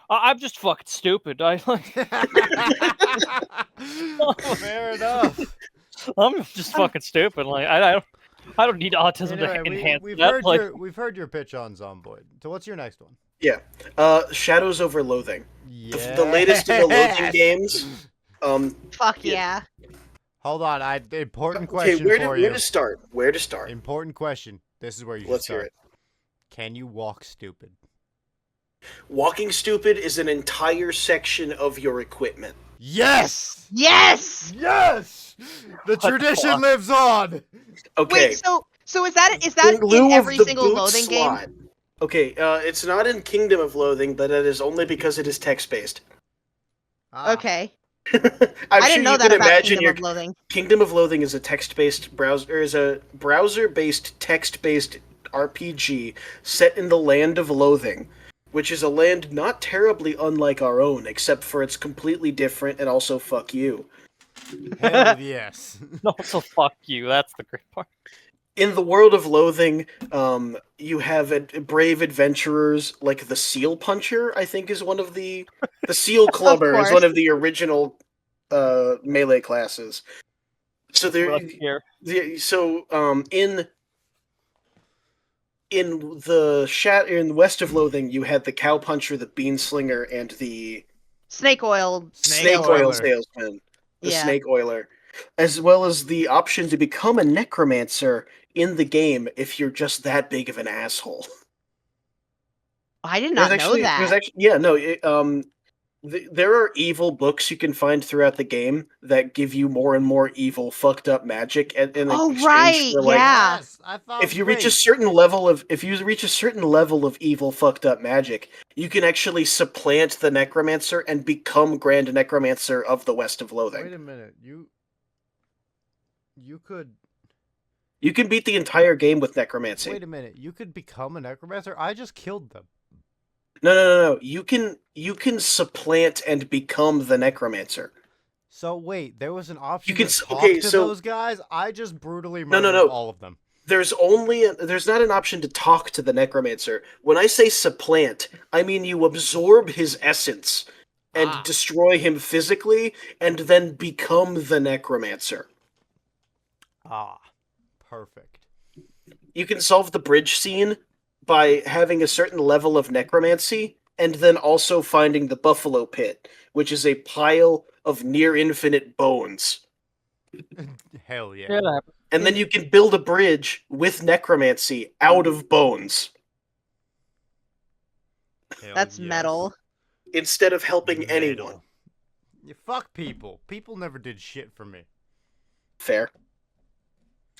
[SPEAKER 4] I'm just fucking stupid. I like,
[SPEAKER 2] Fair enough.
[SPEAKER 4] I'm just fucking stupid. Like, I don't need autism
[SPEAKER 2] Anyway,
[SPEAKER 4] to enhance
[SPEAKER 2] we've
[SPEAKER 4] that.
[SPEAKER 2] heard
[SPEAKER 4] Like,
[SPEAKER 2] we've heard your pitch on Zomboid. So what's your next one?
[SPEAKER 3] Yeah. Shadows over Loathing.
[SPEAKER 2] Yeah.
[SPEAKER 3] The latest of the Loathing games.
[SPEAKER 5] Fuck yeah.
[SPEAKER 2] Hold on, important
[SPEAKER 3] Okay,
[SPEAKER 2] question
[SPEAKER 3] where
[SPEAKER 2] for you.
[SPEAKER 3] to start? Where to start?
[SPEAKER 2] Important question. This is where you should
[SPEAKER 3] Let's
[SPEAKER 2] start.
[SPEAKER 3] hear it.
[SPEAKER 2] Can you walk stupid?
[SPEAKER 3] Walking stupid is an entire section of your equipment.
[SPEAKER 2] Yes!
[SPEAKER 5] Yes.
[SPEAKER 2] Yes! The tradition
[SPEAKER 4] fuck?
[SPEAKER 2] lives on!
[SPEAKER 3] Okay.
[SPEAKER 5] Wait. So is that
[SPEAKER 3] in lieu
[SPEAKER 5] in
[SPEAKER 3] of
[SPEAKER 5] every
[SPEAKER 3] the
[SPEAKER 5] single
[SPEAKER 3] boot
[SPEAKER 5] loathing
[SPEAKER 3] slot.
[SPEAKER 5] game?
[SPEAKER 3] Okay, it's not in Kingdom of Loathing, but it is only because it is text-based.
[SPEAKER 2] Ah,
[SPEAKER 5] Okay.
[SPEAKER 3] I'm
[SPEAKER 5] I
[SPEAKER 3] sure
[SPEAKER 5] didn't know
[SPEAKER 3] you
[SPEAKER 5] that
[SPEAKER 3] can
[SPEAKER 5] about
[SPEAKER 3] imagine
[SPEAKER 5] Kingdom
[SPEAKER 3] your
[SPEAKER 5] of Loathing.
[SPEAKER 3] Kingdom of Loathing is a text-based browser, is a browser-based text-based RPG set in the Land of Loathing, which is a land not terribly unlike our own, except for it's completely different and also fuck you.
[SPEAKER 2] Hell yes.
[SPEAKER 4] also fuck you. That's the great part.
[SPEAKER 3] In the world of Loathing, you have brave adventurers like the Seal Puncher. I think is one of the Seal Clubber is
[SPEAKER 5] course.
[SPEAKER 3] one of the original melee classes. So there,
[SPEAKER 4] Here.
[SPEAKER 3] in the West of Loathing, you had the Cow Puncher, the Bean Slinger, and the
[SPEAKER 5] Snake oil.
[SPEAKER 3] Snake
[SPEAKER 2] Oiler.
[SPEAKER 3] Oil Salesman, the
[SPEAKER 5] Yeah.
[SPEAKER 3] Snake Oiler, as well as the option to become a Necromancer in the game if you're just that big of an asshole.
[SPEAKER 5] I did not know that.
[SPEAKER 3] There's actually, yeah, no, there are evil books you can find throughout the game that give you more and more evil, fucked up magic, in
[SPEAKER 5] Oh,
[SPEAKER 3] exchange
[SPEAKER 5] right,
[SPEAKER 3] for like,
[SPEAKER 5] yeah.
[SPEAKER 2] Yes, I thought.
[SPEAKER 3] if you reach a certain level of evil, fucked up magic, you can actually supplant the necromancer and become Grand Necromancer of the West of Loathing.
[SPEAKER 2] Wait a minute, you could.
[SPEAKER 3] You can beat the entire game with necromancy.
[SPEAKER 2] Wait a minute, you could become a necromancer? I just killed them.
[SPEAKER 3] No. You can supplant and become the necromancer.
[SPEAKER 2] So wait, there was an option
[SPEAKER 3] You can
[SPEAKER 2] to talk
[SPEAKER 3] okay,
[SPEAKER 2] to
[SPEAKER 3] so
[SPEAKER 2] those guys? I just brutally
[SPEAKER 3] No,
[SPEAKER 2] murdered
[SPEAKER 3] no.
[SPEAKER 2] all of them.
[SPEAKER 3] There's not an option to talk to the necromancer. When I say supplant, I mean you absorb his essence and destroy him physically and then become the necromancer.
[SPEAKER 2] Ah, perfect.
[SPEAKER 3] You can solve the bridge scene by having a certain level of necromancy and then also finding the buffalo pit, which is a pile of near infinite bones.
[SPEAKER 2] Hell yeah.
[SPEAKER 4] Yeah, that happened.
[SPEAKER 3] And then you can build a bridge with necromancy out of bones
[SPEAKER 2] Hell
[SPEAKER 5] That's
[SPEAKER 2] yes.
[SPEAKER 5] metal.
[SPEAKER 3] instead of helping
[SPEAKER 2] Metal.
[SPEAKER 3] anyone.
[SPEAKER 2] You fuck people. People never did shit for me.
[SPEAKER 3] Fair.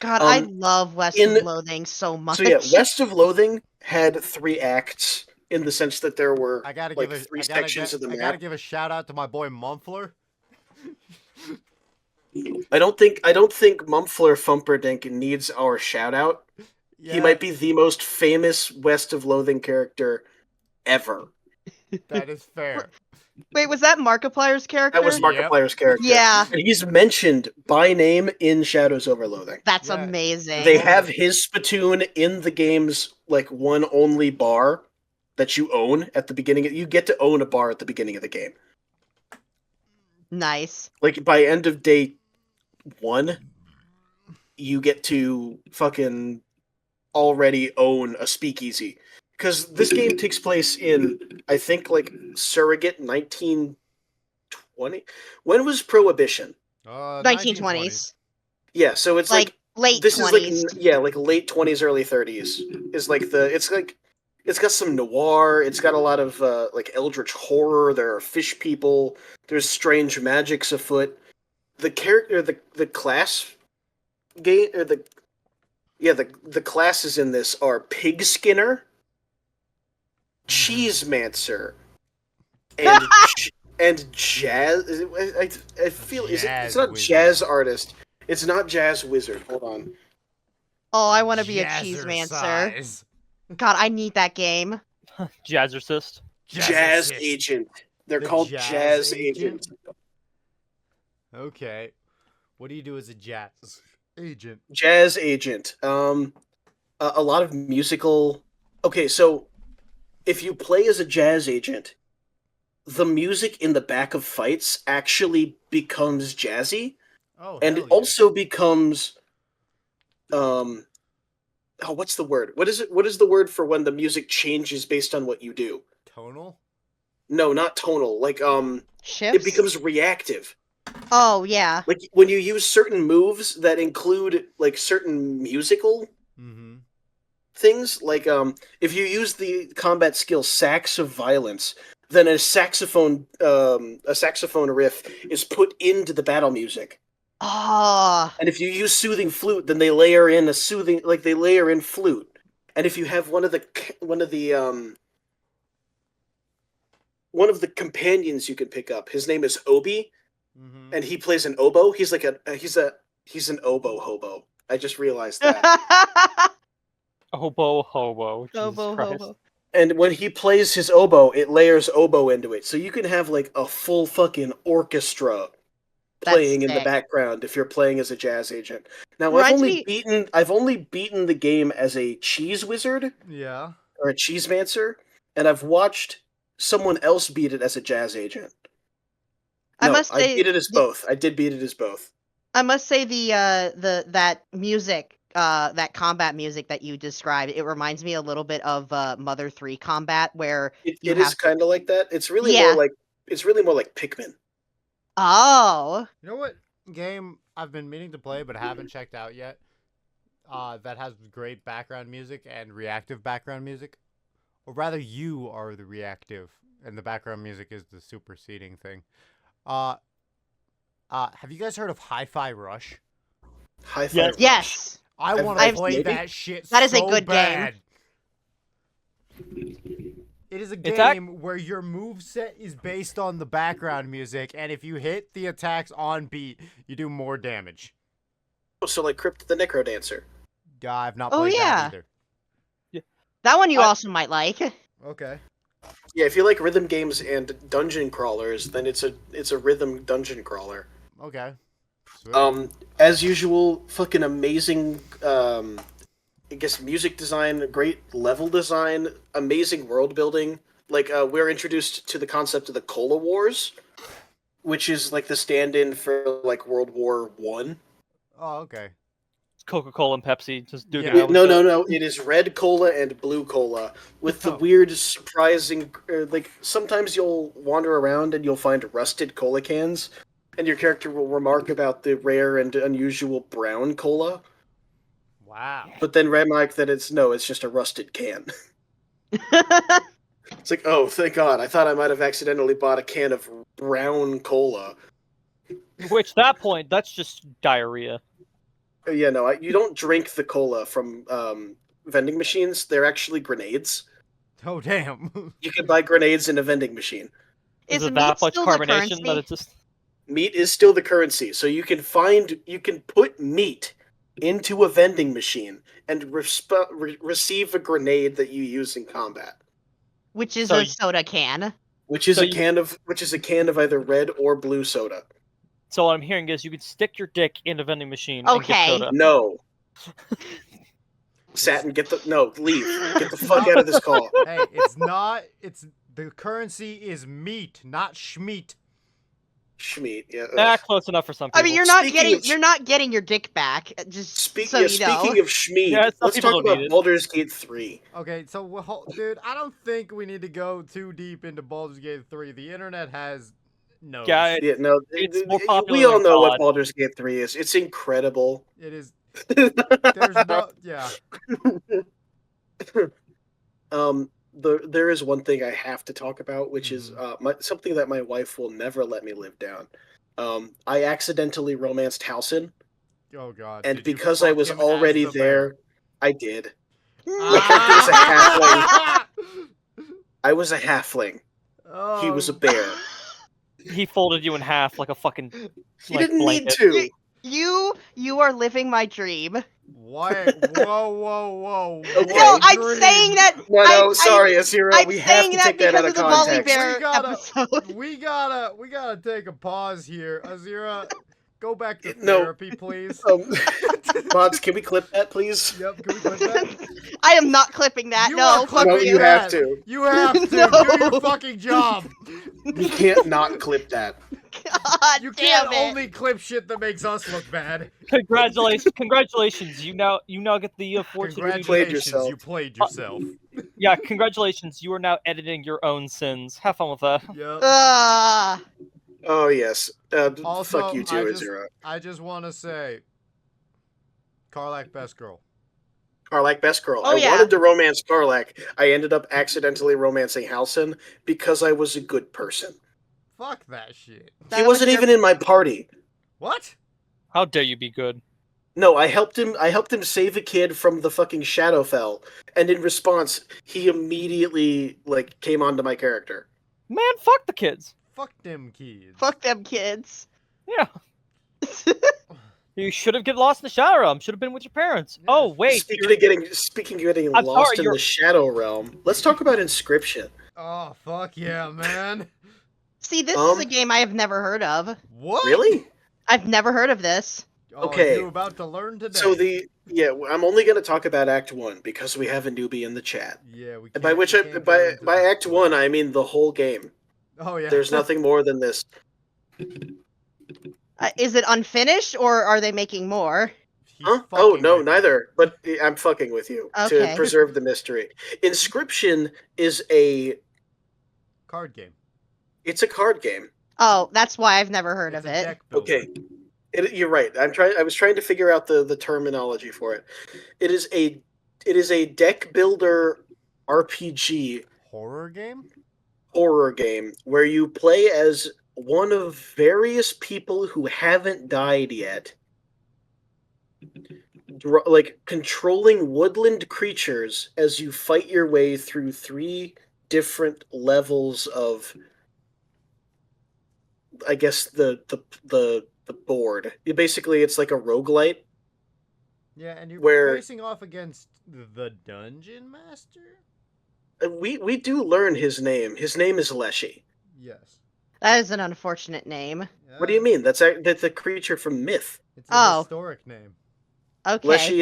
[SPEAKER 5] God, I
[SPEAKER 3] Um,
[SPEAKER 5] love West
[SPEAKER 3] in-
[SPEAKER 5] of Loathing so much.
[SPEAKER 3] So yeah, West of Loathing had 3 acts in the sense that there were
[SPEAKER 2] I gotta
[SPEAKER 3] like
[SPEAKER 2] give a,
[SPEAKER 3] 3
[SPEAKER 2] I gotta
[SPEAKER 3] sections of the
[SPEAKER 2] I gotta
[SPEAKER 3] map.
[SPEAKER 2] give a shout out to my boy Mumpler.
[SPEAKER 3] I don't think Mumfler Fumperdink needs our shout out.
[SPEAKER 2] Yeah,
[SPEAKER 3] He might be the most famous West of Loathing character ever.
[SPEAKER 2] that is fair.
[SPEAKER 5] Wait, was that Markiplier's character?
[SPEAKER 3] That was Markiplier's character.
[SPEAKER 5] Yeah.
[SPEAKER 3] And he's mentioned by name in Shadows over Loathing.
[SPEAKER 5] That's
[SPEAKER 2] Yeah.
[SPEAKER 5] amazing.
[SPEAKER 3] They have his spittoon in the game's like one only bar that you own at the beginning. You get to own a bar at the beginning of the game.
[SPEAKER 5] Nice.
[SPEAKER 3] Like by end of day 1, you get to fucking already own a speakeasy. Because this game takes place in, I think, like surrogate 1920. When was Prohibition?
[SPEAKER 5] 1920s.
[SPEAKER 3] Yeah, so it's
[SPEAKER 5] Like late
[SPEAKER 3] this
[SPEAKER 5] 20s.
[SPEAKER 3] is like late 20s, early 30s is like it's got some noir. It's got a lot of like eldritch horror. There are fish people. There's strange magics afoot. The character, the class game, or the classes in this are Pig Skinner, Cheesemancer, and Jazz. I feel it's not
[SPEAKER 2] Jazz
[SPEAKER 3] Jazz Artist. It's not Jazz Wizard. Hold on.
[SPEAKER 5] Oh, I want to be a cheesemancer. God, I need that game.
[SPEAKER 4] Jazzercist.
[SPEAKER 3] Jazz Agent. They're called Jazz Agent.
[SPEAKER 2] Okay. What do you do as a jazz agent?
[SPEAKER 3] Jazz Agent. A lot of musical. Okay, so if you play as a jazz agent, the music in the back of fights actually becomes jazzy, and it also becomes what's the word? What is it? What is the word for when the music changes based on what you do?
[SPEAKER 2] Tonal?
[SPEAKER 3] No, not tonal. Like
[SPEAKER 5] Shifts?
[SPEAKER 3] it becomes reactive.
[SPEAKER 5] Oh, yeah.
[SPEAKER 3] Like when you use certain moves that include like certain musical things, like if you use the combat skill Sax of Violence, then a saxophone riff is put into the battle music.
[SPEAKER 5] Oh.
[SPEAKER 3] And if you use Soothing Flute, then they layer in flute. And if you have one of the companions you can pick up, his name is Obi, and he plays an oboe. He's like he's an oboe hobo. I just realized that.
[SPEAKER 4] Hobo hobo. Jesus
[SPEAKER 5] Hobo,
[SPEAKER 4] Christ.
[SPEAKER 5] hobo.
[SPEAKER 3] And when he plays his oboe, it layers oboe into it. So you can have like a full fucking orchestra playing in the
[SPEAKER 5] sick.
[SPEAKER 3] background if you're playing as a jazz agent. Now
[SPEAKER 5] Reminds
[SPEAKER 3] I've only beaten the game as a cheese wizard
[SPEAKER 2] Yeah.
[SPEAKER 3] or a cheesemancer, and I've watched someone else beat it as a jazz agent.
[SPEAKER 5] I
[SPEAKER 3] No,
[SPEAKER 5] must say
[SPEAKER 3] I beat it as both. I did beat it as both.
[SPEAKER 5] I must say that music, that combat music that you described, it reminds me a little bit of Mother 3 combat, where
[SPEAKER 3] It is kind of like that. It's really
[SPEAKER 5] Yeah.
[SPEAKER 3] more like Pikmin.
[SPEAKER 5] Oh.
[SPEAKER 2] You know what game I've been meaning to play but haven't checked out yet? That has great background music and reactive background music. or rather, you are the reactive, and the background music is the superseding thing. Have you guys heard of Hi-Fi Rush?
[SPEAKER 3] Hi-Fi
[SPEAKER 4] Yes.
[SPEAKER 3] Rush.
[SPEAKER 5] Yes.
[SPEAKER 2] I
[SPEAKER 3] I've-
[SPEAKER 2] want to
[SPEAKER 5] I've
[SPEAKER 2] play
[SPEAKER 3] seen-
[SPEAKER 2] that shit
[SPEAKER 5] That is a
[SPEAKER 2] so
[SPEAKER 5] good game.
[SPEAKER 2] bad. It is a
[SPEAKER 4] It's ac-
[SPEAKER 2] game where your moveset is based on the background music, and if you hit the attacks on beat, you do more damage.
[SPEAKER 3] So like Crypt the Necrodancer.
[SPEAKER 2] I've not
[SPEAKER 5] Oh,
[SPEAKER 2] played
[SPEAKER 5] yeah.
[SPEAKER 2] that either.
[SPEAKER 5] That one you
[SPEAKER 4] I-
[SPEAKER 5] also might like.
[SPEAKER 2] Okay.
[SPEAKER 3] Yeah, if you like rhythm games and dungeon crawlers, then it's a rhythm dungeon crawler.
[SPEAKER 2] Okay. Sweet.
[SPEAKER 3] As usual, fucking amazing. I guess music design, great level design, amazing world building. Like we're introduced to the concept of the Cola Wars, which is like the stand-in for like World War One.
[SPEAKER 2] Oh, okay.
[SPEAKER 4] Coca-Cola and Pepsi just duking
[SPEAKER 2] Yeah.
[SPEAKER 4] out with
[SPEAKER 3] No,
[SPEAKER 4] each
[SPEAKER 3] no,
[SPEAKER 4] other.
[SPEAKER 3] no. It is red cola and blue cola with the
[SPEAKER 2] Oh.
[SPEAKER 3] weird, surprising. Like sometimes you'll wander around and you'll find rusted cola cans, and your character will remark about the rare and unusual brown cola.
[SPEAKER 2] Wow.
[SPEAKER 3] But then remark that it's just a rusted can. It's like, oh, thank God! I thought I might have accidentally bought a can of brown cola.
[SPEAKER 4] Which that point, that's just diarrhea.
[SPEAKER 3] Yeah, no, you don't drink the cola from vending machines. They're actually grenades.
[SPEAKER 2] Oh, damn.
[SPEAKER 3] You can buy grenades in a vending machine.
[SPEAKER 4] Is
[SPEAKER 5] Is
[SPEAKER 4] it
[SPEAKER 5] meat
[SPEAKER 4] that much
[SPEAKER 5] still the
[SPEAKER 4] carbonation
[SPEAKER 5] currency?
[SPEAKER 4] that it's just
[SPEAKER 3] Meat is still the currency, so you can put meat into a vending machine and receive a grenade that you use in combat,
[SPEAKER 5] Which is
[SPEAKER 4] So
[SPEAKER 5] a
[SPEAKER 4] you-
[SPEAKER 5] soda can.
[SPEAKER 3] which is
[SPEAKER 4] So
[SPEAKER 3] a
[SPEAKER 4] you-
[SPEAKER 3] can of either red or blue soda.
[SPEAKER 4] so what I'm hearing is you could stick your dick in a vending machine and get
[SPEAKER 5] Okay.
[SPEAKER 4] soda.
[SPEAKER 3] No. Satin, leave. Get the fuck out of this call.
[SPEAKER 2] Hey, it's not. The currency is meat, not schmeat.
[SPEAKER 3] Schmeat, yeah.
[SPEAKER 4] Ah, close enough for some people.
[SPEAKER 5] I mean, you're not getting your dick back. Just so you know.
[SPEAKER 3] Speaking of Schmeat,
[SPEAKER 4] Yeah, some
[SPEAKER 3] let's
[SPEAKER 4] people
[SPEAKER 3] talk
[SPEAKER 4] don't
[SPEAKER 3] about
[SPEAKER 4] need it.
[SPEAKER 3] Baldur's Gate 3.
[SPEAKER 2] Okay, so dude, I don't think we need to go too deep into Baldur's Gate 3. The internet has no.
[SPEAKER 4] Yeah,
[SPEAKER 3] Yeah, no,
[SPEAKER 4] it's more popular
[SPEAKER 3] we all
[SPEAKER 4] than
[SPEAKER 3] know what
[SPEAKER 4] God.
[SPEAKER 3] Baldur's Gate 3 is. It's incredible.
[SPEAKER 2] It is. There's no. Yeah.
[SPEAKER 3] There is one thing I have to talk about, which is something that my wife will never let me live down. I accidentally romanced Halcyon,
[SPEAKER 2] Oh God.
[SPEAKER 3] and
[SPEAKER 2] did you
[SPEAKER 3] because I
[SPEAKER 2] fuck
[SPEAKER 3] was
[SPEAKER 2] him as
[SPEAKER 3] already
[SPEAKER 2] the
[SPEAKER 3] there,
[SPEAKER 2] bear?
[SPEAKER 3] I did.
[SPEAKER 2] Ah!
[SPEAKER 3] I was a halfling. He was a
[SPEAKER 2] Oh,
[SPEAKER 3] bear.
[SPEAKER 4] he folded you in half like a fucking.
[SPEAKER 3] He
[SPEAKER 4] like,
[SPEAKER 3] didn't need
[SPEAKER 4] blanket.
[SPEAKER 3] to.
[SPEAKER 5] You are living my dream.
[SPEAKER 2] Why? Whoa.
[SPEAKER 3] Okay.
[SPEAKER 2] What
[SPEAKER 5] No, I'm
[SPEAKER 2] dream?
[SPEAKER 5] saying that.
[SPEAKER 3] No, sorry, Azira.
[SPEAKER 5] I'm
[SPEAKER 3] We have
[SPEAKER 5] saying
[SPEAKER 3] to
[SPEAKER 5] that
[SPEAKER 3] take that out
[SPEAKER 5] because
[SPEAKER 3] of
[SPEAKER 5] of the Volley
[SPEAKER 3] context.
[SPEAKER 5] Bear
[SPEAKER 2] We gotta-
[SPEAKER 5] episode.
[SPEAKER 2] We gotta take a pause here. Azira, go back to
[SPEAKER 3] No.
[SPEAKER 2] therapy, please.
[SPEAKER 3] Mods, can we clip that, please?
[SPEAKER 2] Yep, can we click that?
[SPEAKER 5] I am not clipping that.
[SPEAKER 2] You
[SPEAKER 5] No,
[SPEAKER 2] are
[SPEAKER 5] fuck
[SPEAKER 3] No,
[SPEAKER 2] clipping
[SPEAKER 3] you
[SPEAKER 5] you.
[SPEAKER 3] have
[SPEAKER 2] that.
[SPEAKER 3] to.
[SPEAKER 2] You have to.
[SPEAKER 5] No.
[SPEAKER 2] Do your fucking job.
[SPEAKER 3] You can't not clip that.
[SPEAKER 5] God
[SPEAKER 2] You
[SPEAKER 5] damn
[SPEAKER 2] can't
[SPEAKER 5] it.
[SPEAKER 2] only clip shit that makes us look bad.
[SPEAKER 4] Congratulations! You now get the fortune.
[SPEAKER 3] played
[SPEAKER 2] Congratulations,
[SPEAKER 3] yourself.
[SPEAKER 2] you played yourself.
[SPEAKER 4] Yeah, congratulations! You are now editing your own sins. Have fun with that.
[SPEAKER 2] Yep.
[SPEAKER 3] Oh, yes.
[SPEAKER 2] Also,
[SPEAKER 3] Fuck you too, Azira.
[SPEAKER 2] I just want to say, Karlak, best girl.
[SPEAKER 3] Karlak, best girl.
[SPEAKER 5] Oh,
[SPEAKER 3] I
[SPEAKER 5] yeah.
[SPEAKER 3] wanted to romance Karlak. I ended up accidentally romancing Halcyon because I was a good person.
[SPEAKER 2] Fuck that shit.
[SPEAKER 3] He wasn't even in my party.
[SPEAKER 2] What?
[SPEAKER 4] How dare you be good?
[SPEAKER 3] No, I helped him save a kid from the fucking Shadowfell, and in response, he immediately came onto my character.
[SPEAKER 4] Man, fuck the kids.
[SPEAKER 2] Fuck them kids.
[SPEAKER 5] Fuck them kids.
[SPEAKER 4] Yeah. You should have get lost in the Shadow Realm. Should have been with your parents.
[SPEAKER 2] Yeah.
[SPEAKER 4] Oh wait,
[SPEAKER 3] Speaking of getting
[SPEAKER 4] I'm
[SPEAKER 3] lost
[SPEAKER 4] sorry,
[SPEAKER 3] in
[SPEAKER 4] you're-
[SPEAKER 3] the Shadow Realm, let's talk about Inscription.
[SPEAKER 2] Oh, fuck yeah, man.
[SPEAKER 5] See, this is a game I have never heard of.
[SPEAKER 2] What?
[SPEAKER 3] Really?
[SPEAKER 5] I've never heard of this.
[SPEAKER 2] Oh,
[SPEAKER 3] Okay.
[SPEAKER 2] You're about to learn today.
[SPEAKER 3] So I'm only going to talk about Act 1 because we have a newbie in the chat.
[SPEAKER 2] Yeah, we
[SPEAKER 3] And by
[SPEAKER 2] can't-
[SPEAKER 3] which
[SPEAKER 2] we can't go
[SPEAKER 3] by
[SPEAKER 2] into this.
[SPEAKER 3] Act 1 I mean the whole game.
[SPEAKER 2] Oh yeah.
[SPEAKER 3] There's nothing more than this.
[SPEAKER 5] Is it unfinished, or are they making more?
[SPEAKER 2] He's
[SPEAKER 3] Huh? Oh
[SPEAKER 2] fucking
[SPEAKER 3] no,
[SPEAKER 2] with you.
[SPEAKER 3] neither. But I'm fucking with you to
[SPEAKER 5] Okay.
[SPEAKER 3] preserve the mystery. Inscription is a
[SPEAKER 2] Card game.
[SPEAKER 3] a card game.
[SPEAKER 5] Oh, that's why I've never heard
[SPEAKER 2] It's
[SPEAKER 5] of
[SPEAKER 2] a
[SPEAKER 5] it.
[SPEAKER 2] deck builder.
[SPEAKER 3] Okay. You're right. I was trying to figure out the terminology for it. It is a deck builder RPG
[SPEAKER 2] Horror game?
[SPEAKER 3] horror game where you play as one of various people who haven't died yet, like controlling woodland creatures as you fight your way through 3 different levels of, I guess, the board. Basically, it's like a roguelite.
[SPEAKER 2] Yeah, and you're
[SPEAKER 3] Where-
[SPEAKER 2] facing off against the Dungeon Master?
[SPEAKER 3] We do learn his name. His name is Leshy.
[SPEAKER 2] Yes.
[SPEAKER 5] That is an unfortunate name.
[SPEAKER 3] What do you mean? That's a creature from myth.
[SPEAKER 2] It's a
[SPEAKER 5] Oh.
[SPEAKER 2] historic name.
[SPEAKER 5] Okay.
[SPEAKER 3] Leshy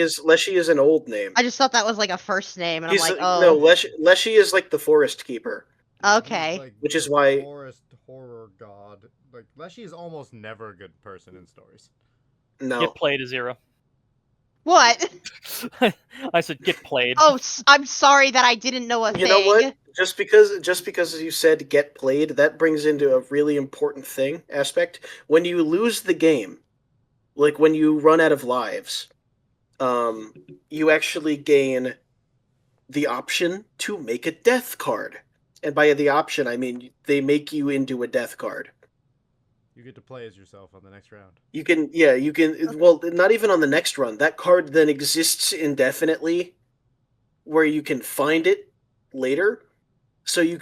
[SPEAKER 3] is an old name.
[SPEAKER 5] I just thought that was like a first name, and
[SPEAKER 3] He's
[SPEAKER 5] I'm like,
[SPEAKER 3] no
[SPEAKER 5] oh,
[SPEAKER 3] Leshy is like the forest keeper.
[SPEAKER 5] okay.
[SPEAKER 2] He's like
[SPEAKER 3] Which is
[SPEAKER 2] the
[SPEAKER 3] why-
[SPEAKER 2] forest horror god. Like Leshy is almost never a good person in stories.
[SPEAKER 3] No,
[SPEAKER 4] Get played, Azira.
[SPEAKER 5] What?
[SPEAKER 4] I said get played.
[SPEAKER 5] Oh, I'm sorry that I didn't know a thing.
[SPEAKER 3] you know what? Just because you said get played, that brings into a really important aspect. When you lose the game, like when you run out of lives, you actually gain the option to make a death card. And by the option, I mean they make you into a death card.
[SPEAKER 2] You get to play as yourself on the next round.
[SPEAKER 3] You can, well, not even on the next run. That card then exists indefinitely, where you can find it later. So you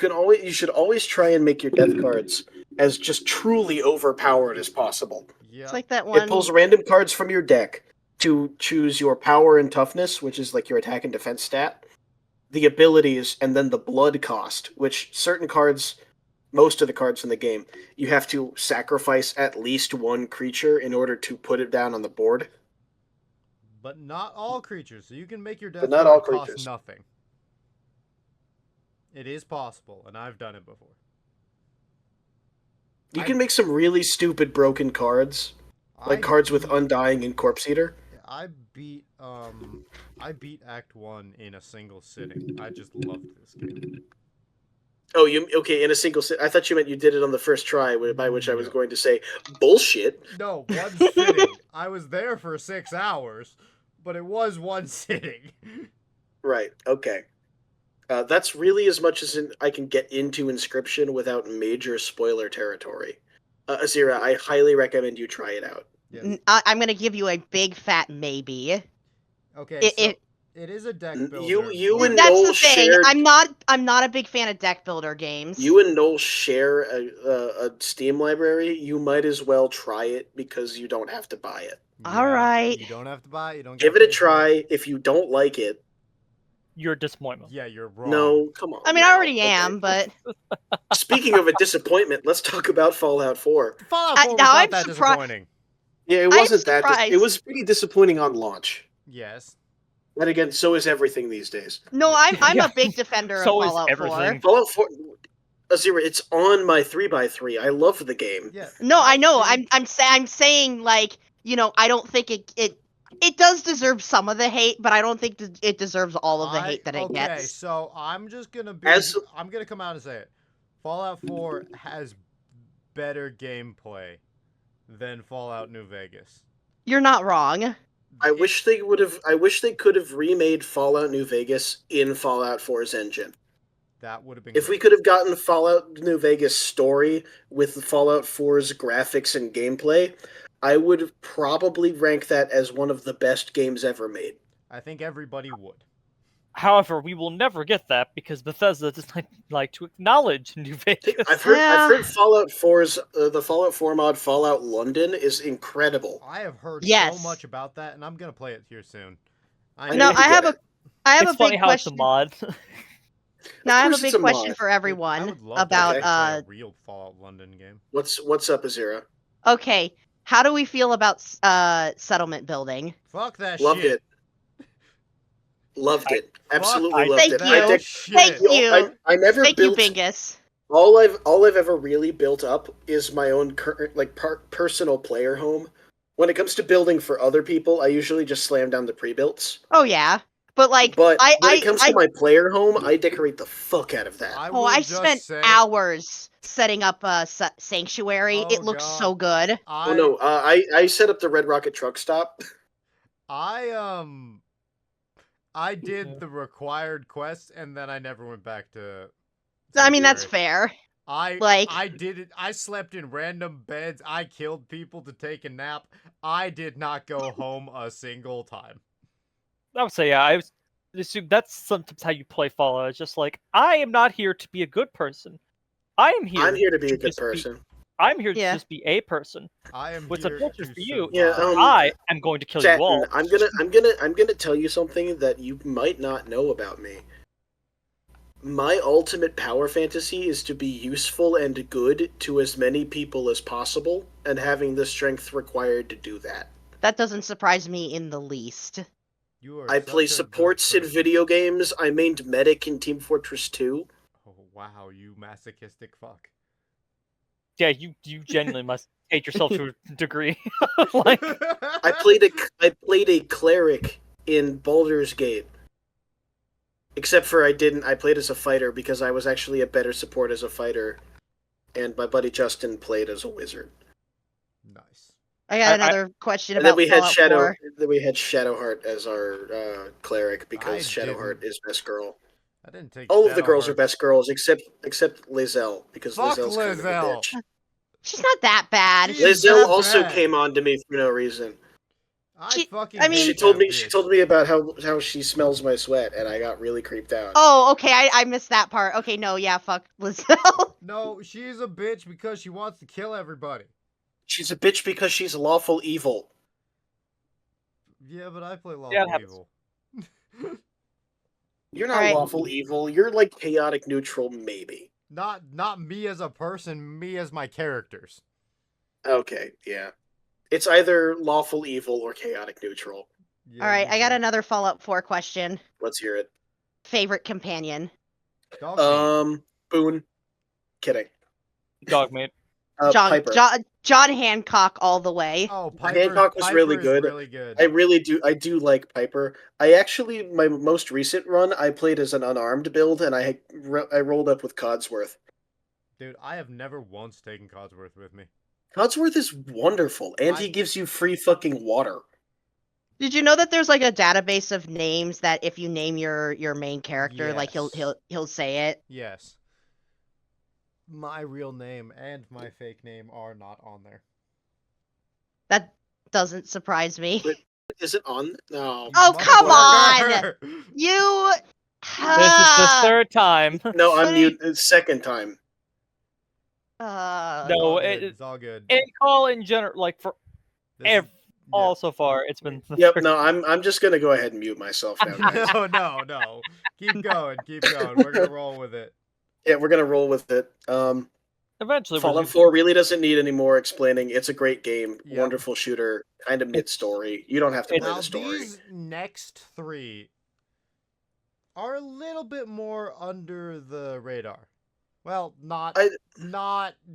[SPEAKER 3] should always try and make your death cards as just truly overpowered as possible.
[SPEAKER 2] Yeah.
[SPEAKER 5] It's like that one.
[SPEAKER 3] It pulls random cards from your deck to choose your power and toughness, which is like your attack and defense stat, the abilities, and then the blood cost, which most of the cards in the game, you have to sacrifice at least one creature in order to put it down on the board.
[SPEAKER 2] But not all creatures, so you can make your death
[SPEAKER 3] But not
[SPEAKER 2] card
[SPEAKER 3] all
[SPEAKER 2] cost
[SPEAKER 3] creatures.
[SPEAKER 2] nothing. It is possible, and I've done it before.
[SPEAKER 3] You can make some really stupid broken cards, like cards with Undying and Corpse Eater.
[SPEAKER 2] I beat Act 1 in a single sitting. I just loved this game.
[SPEAKER 3] Oh, in a single sit. I thought you meant you did it on the first try, by which I was going to say bullshit.
[SPEAKER 2] No, one sitting. I was there for 6 hours, but it was one sitting.
[SPEAKER 3] Right. Okay. That's really as much as I can get into Inscription without major spoiler territory. Azira, I highly recommend you try it out.
[SPEAKER 2] Yes.
[SPEAKER 5] I'm gonna give you a big fat maybe.
[SPEAKER 2] Okay,
[SPEAKER 5] It-
[SPEAKER 2] it is a deck builder.
[SPEAKER 3] you
[SPEAKER 2] but-
[SPEAKER 3] and
[SPEAKER 5] That's
[SPEAKER 3] Noel
[SPEAKER 5] the thing.
[SPEAKER 3] shared-
[SPEAKER 5] I'm not a big fan of deck builder games.
[SPEAKER 3] You and Noel share a Steam library. You might as well try it because you don't have to buy it.
[SPEAKER 5] All right.
[SPEAKER 2] You don't have to buy it. You don't
[SPEAKER 3] Give
[SPEAKER 2] gotta
[SPEAKER 3] it a
[SPEAKER 2] pay for
[SPEAKER 3] try. If you don't like it,
[SPEAKER 4] Your disappointment.
[SPEAKER 2] Yeah, you're wrong.
[SPEAKER 3] no, come on.
[SPEAKER 5] I mean, I
[SPEAKER 3] now,
[SPEAKER 5] already
[SPEAKER 3] okay.
[SPEAKER 5] am, but
[SPEAKER 3] Speaking of a disappointment, let's talk about Fallout 4.
[SPEAKER 2] Fallout 4 was
[SPEAKER 5] now
[SPEAKER 2] not
[SPEAKER 5] I'm
[SPEAKER 2] that
[SPEAKER 5] surpri-
[SPEAKER 2] disappointing.
[SPEAKER 3] Yeah, it
[SPEAKER 5] I'm
[SPEAKER 3] wasn't that.
[SPEAKER 5] surprised.
[SPEAKER 3] It was pretty disappointing on launch.
[SPEAKER 2] Yes.
[SPEAKER 3] And again, so is everything these days.
[SPEAKER 5] no, I'm
[SPEAKER 4] Yeah.
[SPEAKER 5] a big defender of
[SPEAKER 4] So is
[SPEAKER 5] Fallout 4.
[SPEAKER 4] everything.
[SPEAKER 3] Fallout 4, Azira, it's on my 3x3. I love the game.
[SPEAKER 2] Yeah.
[SPEAKER 5] No, I know.
[SPEAKER 2] think-
[SPEAKER 5] I'm saying like, I don't think it does deserve some of the hate, but I don't think it deserves all of the hate that it
[SPEAKER 2] Okay,
[SPEAKER 5] gets.
[SPEAKER 2] so I'm just gonna I'm gonna come out and say it. Fallout 4 has better gameplay than Fallout New Vegas.
[SPEAKER 5] You're not wrong.
[SPEAKER 3] I wish they could have remade Fallout New Vegas in Fallout 4's engine.
[SPEAKER 2] That would have been
[SPEAKER 3] If we
[SPEAKER 2] great.
[SPEAKER 3] could have gotten Fallout New Vegas story with Fallout 4's graphics and gameplay, I would probably rank that as one of the best games ever made.
[SPEAKER 2] I think everybody would.
[SPEAKER 4] However, we will never get that because Bethesda does not like to acknowledge New Vegas.
[SPEAKER 3] I've heard
[SPEAKER 5] Yeah.
[SPEAKER 3] Fallout 4's the Fallout 4 mod Fallout London is incredible.
[SPEAKER 2] I have heard
[SPEAKER 5] Yes.
[SPEAKER 2] so much about that, and I'm gonna play it here soon.
[SPEAKER 3] I
[SPEAKER 5] No,
[SPEAKER 3] need to
[SPEAKER 5] I
[SPEAKER 3] get
[SPEAKER 5] have
[SPEAKER 3] it.
[SPEAKER 5] I have
[SPEAKER 4] It's
[SPEAKER 5] a
[SPEAKER 4] funny
[SPEAKER 5] big
[SPEAKER 4] how it's a
[SPEAKER 5] question.
[SPEAKER 4] mod.
[SPEAKER 5] Now I have a
[SPEAKER 3] course it's
[SPEAKER 5] big
[SPEAKER 3] a
[SPEAKER 5] question
[SPEAKER 3] mod.
[SPEAKER 5] for
[SPEAKER 2] I
[SPEAKER 5] everyone
[SPEAKER 2] would love
[SPEAKER 5] about
[SPEAKER 2] to play a real Fallout London game.
[SPEAKER 3] What's up, Azira?
[SPEAKER 5] okay, how do we feel about settlement building?
[SPEAKER 2] Fuck that
[SPEAKER 3] Loved
[SPEAKER 2] shit.
[SPEAKER 3] it. Loved it. Absolutely
[SPEAKER 2] I-
[SPEAKER 3] loved
[SPEAKER 5] Thank
[SPEAKER 3] it.
[SPEAKER 5] you.
[SPEAKER 3] I,
[SPEAKER 2] Shit.
[SPEAKER 5] Thank you.
[SPEAKER 3] I never
[SPEAKER 5] Thank
[SPEAKER 3] built
[SPEAKER 5] you, Bingus.
[SPEAKER 3] all I've ever really built up is my own personal player home. When it comes to building for other people, I usually just slam down the pre-builts.
[SPEAKER 5] Oh yeah, but like
[SPEAKER 3] But
[SPEAKER 5] I
[SPEAKER 3] when it comes
[SPEAKER 5] I
[SPEAKER 3] to my player home, I decorate the fuck out of that.
[SPEAKER 2] I
[SPEAKER 5] oh
[SPEAKER 2] will
[SPEAKER 5] I
[SPEAKER 2] just
[SPEAKER 5] spent
[SPEAKER 2] say,
[SPEAKER 5] hours setting up a sanctuary.
[SPEAKER 2] Oh,
[SPEAKER 5] It looks
[SPEAKER 2] God.
[SPEAKER 5] so good.
[SPEAKER 3] Oh no, I set up the Red Rocket truck stop.
[SPEAKER 2] I I did the required quests, and then I never went back to.
[SPEAKER 5] I mean, that's
[SPEAKER 2] Sanctuary.
[SPEAKER 5] fair.
[SPEAKER 2] I
[SPEAKER 5] Like-
[SPEAKER 2] I did it. I slept in random beds. I killed people to take a nap. I did not go home a single time.
[SPEAKER 4] I would say, yeah, I was assume that's sometimes how you play Fallout. It's just like, I am not here to be a good person. I'm here
[SPEAKER 3] to be a good
[SPEAKER 4] just
[SPEAKER 3] person.
[SPEAKER 4] I'm here to
[SPEAKER 5] Yeah.
[SPEAKER 4] just be a person.
[SPEAKER 2] I am
[SPEAKER 4] What's
[SPEAKER 2] here
[SPEAKER 4] unfortunate
[SPEAKER 2] to
[SPEAKER 4] for you,
[SPEAKER 3] Yeah,
[SPEAKER 2] survive.
[SPEAKER 4] I am going to kill you all.
[SPEAKER 3] Satin, I'm gonna tell you something that you might not know about me. My ultimate power fantasy is to be useful and good to as many people as possible, and having the strength required to do that.
[SPEAKER 5] That doesn't surprise me in the least.
[SPEAKER 2] You are
[SPEAKER 3] I
[SPEAKER 2] such
[SPEAKER 3] play
[SPEAKER 2] a good
[SPEAKER 3] supports in
[SPEAKER 2] person.
[SPEAKER 3] video games. I mained medic in Team Fortress 2.
[SPEAKER 2] Oh wow, you masochistic fuck.
[SPEAKER 4] Yeah, you genuinely must hate yourself to a degree. Like,
[SPEAKER 3] I played a cleric in Baldur's Gate. Except for I didn't. I played as a fighter because I was actually a better support as a fighter, and my buddy Justin played as a wizard.
[SPEAKER 2] Nice.
[SPEAKER 5] I got another question
[SPEAKER 3] And then
[SPEAKER 5] about
[SPEAKER 3] we had
[SPEAKER 5] Fallout
[SPEAKER 3] Shadow.
[SPEAKER 5] 4.
[SPEAKER 3] Then we had Shadowheart as our cleric because
[SPEAKER 2] I
[SPEAKER 3] Shadowheart
[SPEAKER 2] didn't-
[SPEAKER 3] is best girl.
[SPEAKER 2] I didn't take.
[SPEAKER 3] All of the girls are
[SPEAKER 2] Shadowheart.
[SPEAKER 3] best girls except Lizelle because
[SPEAKER 2] Fuck
[SPEAKER 3] Lizelle's kind of a
[SPEAKER 2] Lizelle.
[SPEAKER 3] bitch.
[SPEAKER 5] She's not that bad.
[SPEAKER 2] She's
[SPEAKER 5] She's
[SPEAKER 3] Lizelle
[SPEAKER 2] not
[SPEAKER 3] also
[SPEAKER 2] bad.
[SPEAKER 3] came on to me for no reason.
[SPEAKER 5] She-
[SPEAKER 2] fucking.
[SPEAKER 5] I mean-
[SPEAKER 2] hate that
[SPEAKER 3] She
[SPEAKER 2] bitch.
[SPEAKER 3] told me about how she smells my sweat, and I got really creeped out.
[SPEAKER 5] Oh, okay. I missed that part. Okay, no, yeah, fuck Lizelle.
[SPEAKER 2] No, she's a bitch because she wants to kill everybody.
[SPEAKER 3] She's a bitch because she's lawful evil.
[SPEAKER 2] Yeah, but I play lawful
[SPEAKER 4] Yeah, it happens.
[SPEAKER 2] evil.
[SPEAKER 3] You're not
[SPEAKER 5] Alright.
[SPEAKER 3] lawful evil. You're like chaotic neutral, maybe.
[SPEAKER 2] Not me as a person, me as my characters.
[SPEAKER 3] Okay, yeah. It's either lawful evil or chaotic neutral.
[SPEAKER 2] Yeah,
[SPEAKER 5] All right, I got
[SPEAKER 2] usually.
[SPEAKER 5] another Fallout 4 question.
[SPEAKER 3] Let's hear it.
[SPEAKER 5] Favorite companion?
[SPEAKER 2] Dog meat.
[SPEAKER 3] Boone. Kidding.
[SPEAKER 4] Dogmate.
[SPEAKER 3] Piper.
[SPEAKER 5] John Hancock all the way.
[SPEAKER 2] Oh, Piper.
[SPEAKER 3] Hancock was really
[SPEAKER 2] Piper is
[SPEAKER 3] good.
[SPEAKER 2] Really good.
[SPEAKER 3] I do like Piper. I actually, my most recent run, I played as an unarmed build, and I rolled up with Codsworth.
[SPEAKER 2] Dude, I have never once taken Codsworth with me.
[SPEAKER 3] Codsworth is wonderful, and he gives you free fucking water.
[SPEAKER 5] Did you know that there's like a database of names that if you name your main character, like
[SPEAKER 2] Yes.
[SPEAKER 5] he'll say it?
[SPEAKER 2] Yes. My real name and my fake name are not on there.
[SPEAKER 5] That doesn't surprise me.
[SPEAKER 3] But- Is it on? No.
[SPEAKER 5] Oh, come
[SPEAKER 2] Motherfucker.
[SPEAKER 5] You.
[SPEAKER 4] This is the third time.
[SPEAKER 3] No, I'm
[SPEAKER 5] Funny.
[SPEAKER 3] mute. It's second time.
[SPEAKER 5] Uh,
[SPEAKER 2] It's all
[SPEAKER 4] No,
[SPEAKER 2] good,
[SPEAKER 4] it-
[SPEAKER 2] it's all good.
[SPEAKER 4] In call in general, like for
[SPEAKER 2] This is-
[SPEAKER 4] all so far, it's been the
[SPEAKER 3] Yep.
[SPEAKER 4] third.
[SPEAKER 3] No, I'm just gonna go ahead and mute myself now, guys.
[SPEAKER 2] No. Keep going. We're gonna roll with it.
[SPEAKER 3] Yeah, we're gonna roll with it.
[SPEAKER 4] Eventually,
[SPEAKER 3] Fallout 4 really doesn't need any more explaining. It's a great game,
[SPEAKER 2] Yep.
[SPEAKER 3] wonderful shooter, kind of mid story. You don't have to play
[SPEAKER 2] Now
[SPEAKER 3] the story.
[SPEAKER 2] these next three are a little bit more under the radar. Well, not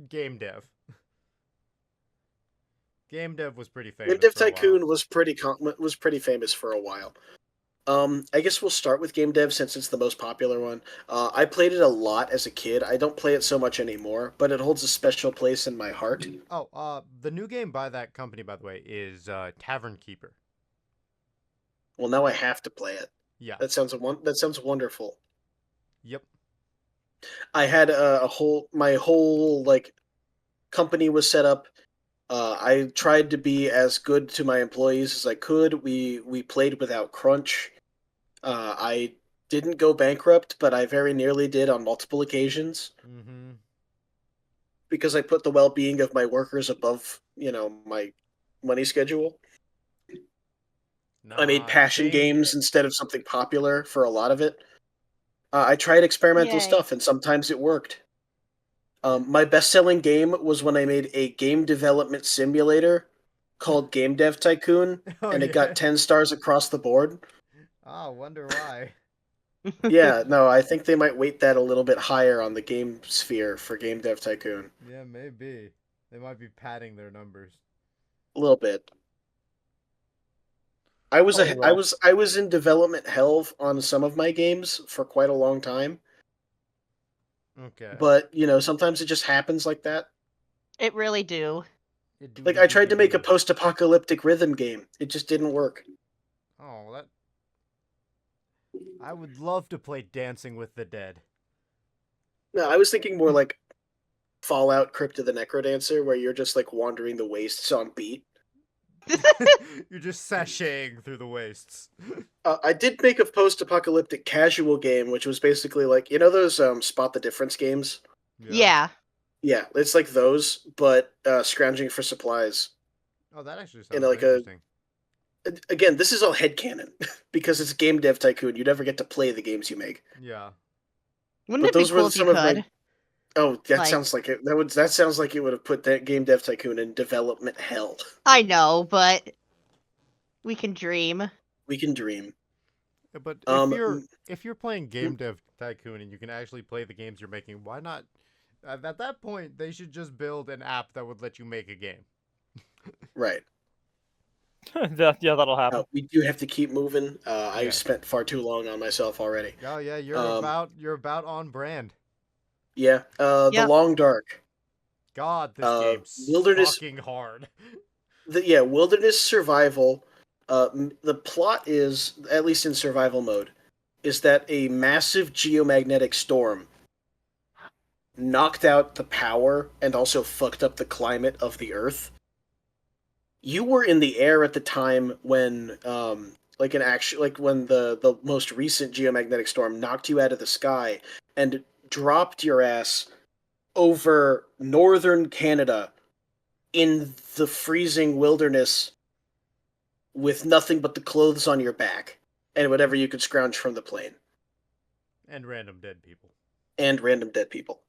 [SPEAKER 2] game dev. Game dev was pretty famous.
[SPEAKER 3] Game Dev
[SPEAKER 2] for a while.
[SPEAKER 3] Tycoon was pretty famous for a while. I guess we'll start with Game Dev since it's the most popular one. I played it a lot as a kid. I don't play it so much anymore, but it holds a special place in my heart.
[SPEAKER 2] Oh, the new game by that company, by the way, is Tavern Keeper.
[SPEAKER 3] Well, now I have to play it.
[SPEAKER 2] Yeah.
[SPEAKER 3] That sounds wonderful.
[SPEAKER 2] Yep.
[SPEAKER 3] I had my whole like company was set up. I tried to be as good to my employees as I could. We played without crunch. I didn't go bankrupt, but I very nearly did on multiple occasions
[SPEAKER 2] Mm-hmm.
[SPEAKER 3] because I put the well-being of my workers above, my money schedule. I made passion games instead of something popular for a lot of it. I tried experimental
[SPEAKER 5] Yay.
[SPEAKER 3] stuff, and sometimes it worked. My best-selling game was when I made a game development simulator called Game Dev Tycoon, and it got 10 stars across the board.
[SPEAKER 2] Oh, wonder why.
[SPEAKER 3] Yeah, no, I think they might weight that a little bit higher on the game sphere for Game Dev Tycoon.
[SPEAKER 2] Yeah, maybe. They might be padding their numbers.
[SPEAKER 3] A little bit. I was
[SPEAKER 4] Oh, well.
[SPEAKER 3] I was in development hell on some of my games for quite a long time,
[SPEAKER 2] Okay.
[SPEAKER 3] but sometimes it just happens like that.
[SPEAKER 5] It really do.
[SPEAKER 3] Like I tried to make a post-apocalyptic rhythm game. It just didn't work.
[SPEAKER 2] Oh, that. I would love to play Dancing with the Dead.
[SPEAKER 3] No, I was thinking more like Fallout Crypt of the Necrodancer, where you're just like wandering the wastes on beat.
[SPEAKER 2] You're just sashaying through the wastes.
[SPEAKER 3] I did make a post-apocalyptic casual game, which was basically like, you know those Spot the Difference games?
[SPEAKER 5] Yeah.
[SPEAKER 3] Yeah, it's like those, but scrounging for supplies.
[SPEAKER 2] Oh, that actually
[SPEAKER 3] In
[SPEAKER 2] sounds
[SPEAKER 3] like a
[SPEAKER 2] interesting.
[SPEAKER 3] again, this is all headcanon because it's Game Dev Tycoon. You never get to play the games you make.
[SPEAKER 2] Yeah.
[SPEAKER 5] Wouldn't
[SPEAKER 3] But
[SPEAKER 5] it be
[SPEAKER 3] those were
[SPEAKER 5] cool if you
[SPEAKER 3] some of my-
[SPEAKER 5] could?
[SPEAKER 3] Oh, that
[SPEAKER 5] Like-
[SPEAKER 3] sounds like it. That sounds like it would have put that Game Dev Tycoon in development hell.
[SPEAKER 5] I know, but we can dream.
[SPEAKER 3] We can dream.
[SPEAKER 2] But
[SPEAKER 3] Um,
[SPEAKER 2] if you're playing Game Dev Tycoon and you can actually play the games you're making, why not? At that point, they should just build an app that would let you make a game.
[SPEAKER 3] Right.
[SPEAKER 4] Yeah, that'll happen.
[SPEAKER 3] We do have to keep moving.
[SPEAKER 2] Yeah.
[SPEAKER 3] I've spent far too long on myself already.
[SPEAKER 2] Oh yeah, you're
[SPEAKER 3] Um,
[SPEAKER 2] about on brand.
[SPEAKER 3] Yeah. The
[SPEAKER 5] Yep.
[SPEAKER 3] Long Dark.
[SPEAKER 2] God, this game's
[SPEAKER 3] Wilderness-
[SPEAKER 2] fucking hard.
[SPEAKER 3] Wilderness survival. The plot is, at least in survival mode, is that a massive geomagnetic storm knocked out the power and also fucked up the climate of the Earth. You were in the air at the time when, when the most recent geomagnetic storm knocked you out of the sky and dropped your ass over northern Canada in the freezing wilderness with nothing but the clothes on your back and whatever you could scrounge from the plane
[SPEAKER 2] And random dead people.
[SPEAKER 3] and random dead people.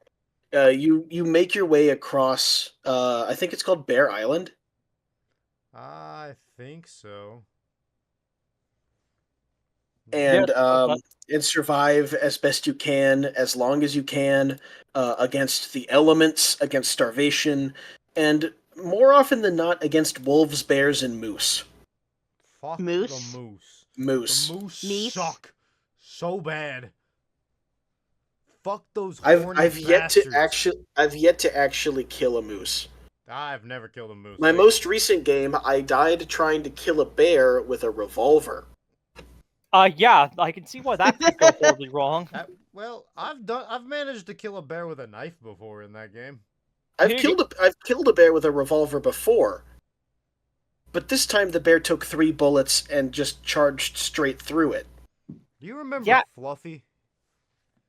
[SPEAKER 3] You make your way across. I think it's called Bear Island.
[SPEAKER 2] I think so.
[SPEAKER 3] And
[SPEAKER 4] Yes,
[SPEAKER 3] and survive as best you can, as long as you can, against the elements, against starvation, and more often than not against wolves, bears, and moose.
[SPEAKER 2] Fuck
[SPEAKER 5] Moose?
[SPEAKER 2] the moose.
[SPEAKER 3] Moose.
[SPEAKER 2] The moose
[SPEAKER 5] Meese?
[SPEAKER 2] suck so bad. Fuck those
[SPEAKER 3] I've
[SPEAKER 2] horny
[SPEAKER 3] yet to
[SPEAKER 2] bastards.
[SPEAKER 3] actually kill a moose.
[SPEAKER 2] I've never killed a moose.
[SPEAKER 3] My
[SPEAKER 2] They-
[SPEAKER 3] most recent game, I died trying to kill a bear with a revolver.
[SPEAKER 4] Yeah, I can see why that could go horribly wrong.
[SPEAKER 2] Well, I've managed to kill a bear with a knife before in that game.
[SPEAKER 3] I've
[SPEAKER 4] Here you
[SPEAKER 3] killed a bear with a revolver before, but this time the bear took 3 bullets and just charged straight through it.
[SPEAKER 2] Do you remember
[SPEAKER 4] Yeah.
[SPEAKER 2] Fluffy?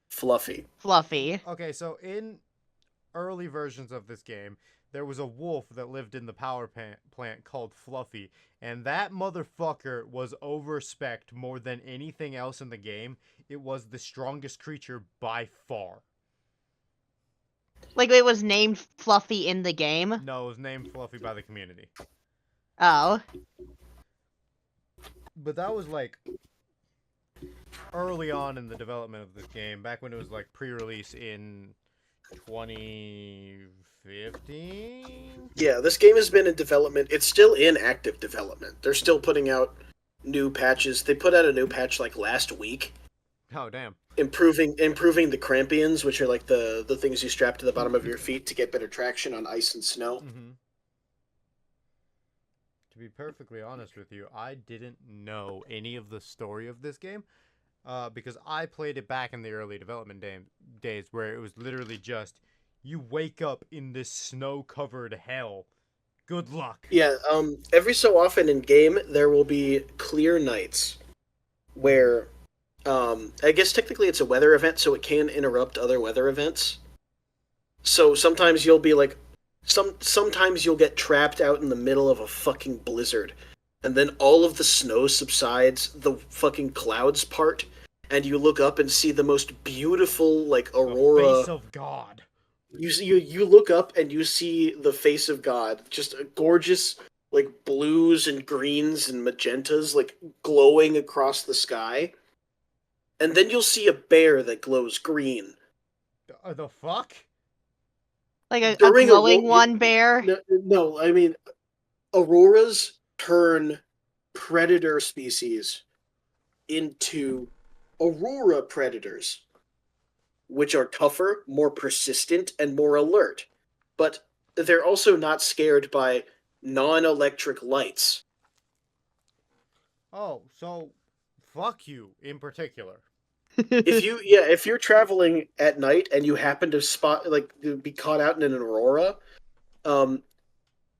[SPEAKER 3] Fluffy.
[SPEAKER 5] Fluffy.
[SPEAKER 2] Okay, so in early versions of this game, there was a wolf that lived in the power plant called Fluffy, and that motherfucker was overspec'd more than anything else in the game. It was the strongest creature by far.
[SPEAKER 5] Like it was named Fluffy in the game.
[SPEAKER 2] No, it was named Fluffy by the community.
[SPEAKER 5] Oh.
[SPEAKER 2] But that was like early on in the development of this game, back when it was like pre-release in 2015.
[SPEAKER 3] Yeah, this game has been in development. It's still in active development. They're still putting out new patches. They put out a new patch like last week,
[SPEAKER 2] Oh damn.
[SPEAKER 3] improving the crampions, which are like the things you strap to the bottom of your feet to get better traction on ice and snow.
[SPEAKER 2] Mm-hmm. To be perfectly honest with you, I didn't know any of the story of this game because I played it back in the early development days where it was literally just you wake up in this snow-covered hell. Good luck.
[SPEAKER 3] Yeah, every so often in game there will be clear nights where I guess technically it's a weather event, so it can interrupt other weather events. So sometimes you'll be like sometimes you'll get trapped out in the middle of a fucking blizzard, and then all of the snow subsides, the fucking clouds part, and you look up and see the most beautiful like aurora.
[SPEAKER 2] The face of God.
[SPEAKER 3] You look up and you see the face of God, just a gorgeous like blues and greens and magentas like glowing across the sky. And then you'll see a bear that glows green.
[SPEAKER 2] The fuck?
[SPEAKER 5] Like a
[SPEAKER 3] During a
[SPEAKER 5] glowing
[SPEAKER 3] wo-
[SPEAKER 5] one bear.
[SPEAKER 3] No, I mean auroras turn predator species into aurora predators, which are tougher, more persistent, and more alert. But they're also not scared by non-electric lights.
[SPEAKER 2] Oh, so Fuck you, in particular.
[SPEAKER 3] If you're traveling at night and you happen to be caught out in an aurora, um,